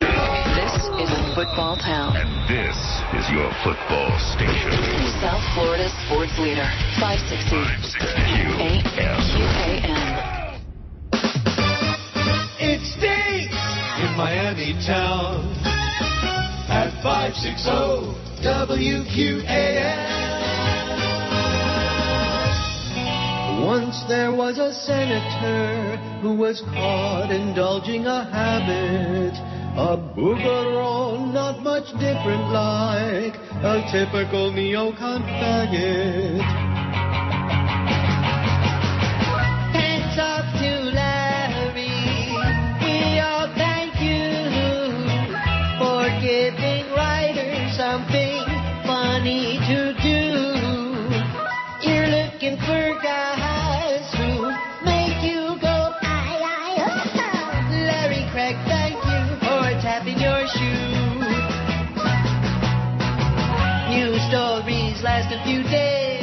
This is football town. And this is your football station. South Florida's sports leader, 560 QAM. It stinks in Miami town at 560 WQAM. Once there was a senator who was caught indulging a habit, a boogeroo, not much different like a typical neocon faggot. Hands up to Larry, we all thank you for giving writers something funny to do. You're looking for guys who make you go, Larry Craig, thank you for tapping your shoe. News stories last a few days,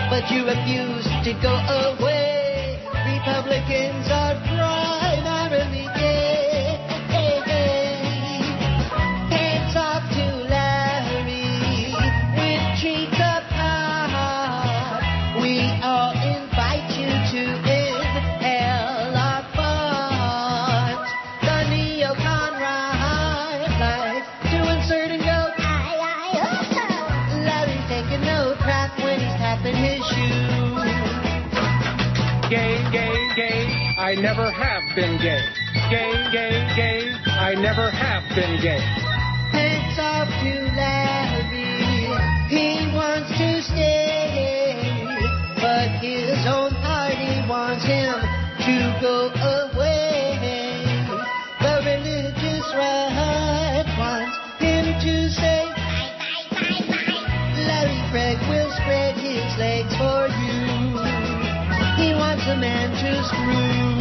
but you refuse to go away. Republicans are primarily gay. Hands off to Larry with treats up high. We all invite you to inhale our fun. The neocon rhyme like to insert and go. Larry's taking no crap when he's tapping his shoe. Gay, gay, gay, I never have been gay. Gay, gay, gay, I never have been gay. Hands off to Larry, he wants to stay, but his own party wants him to go away. The religious right wants him to say, Larry Craig will spread his legs for you. He wants a man to screw.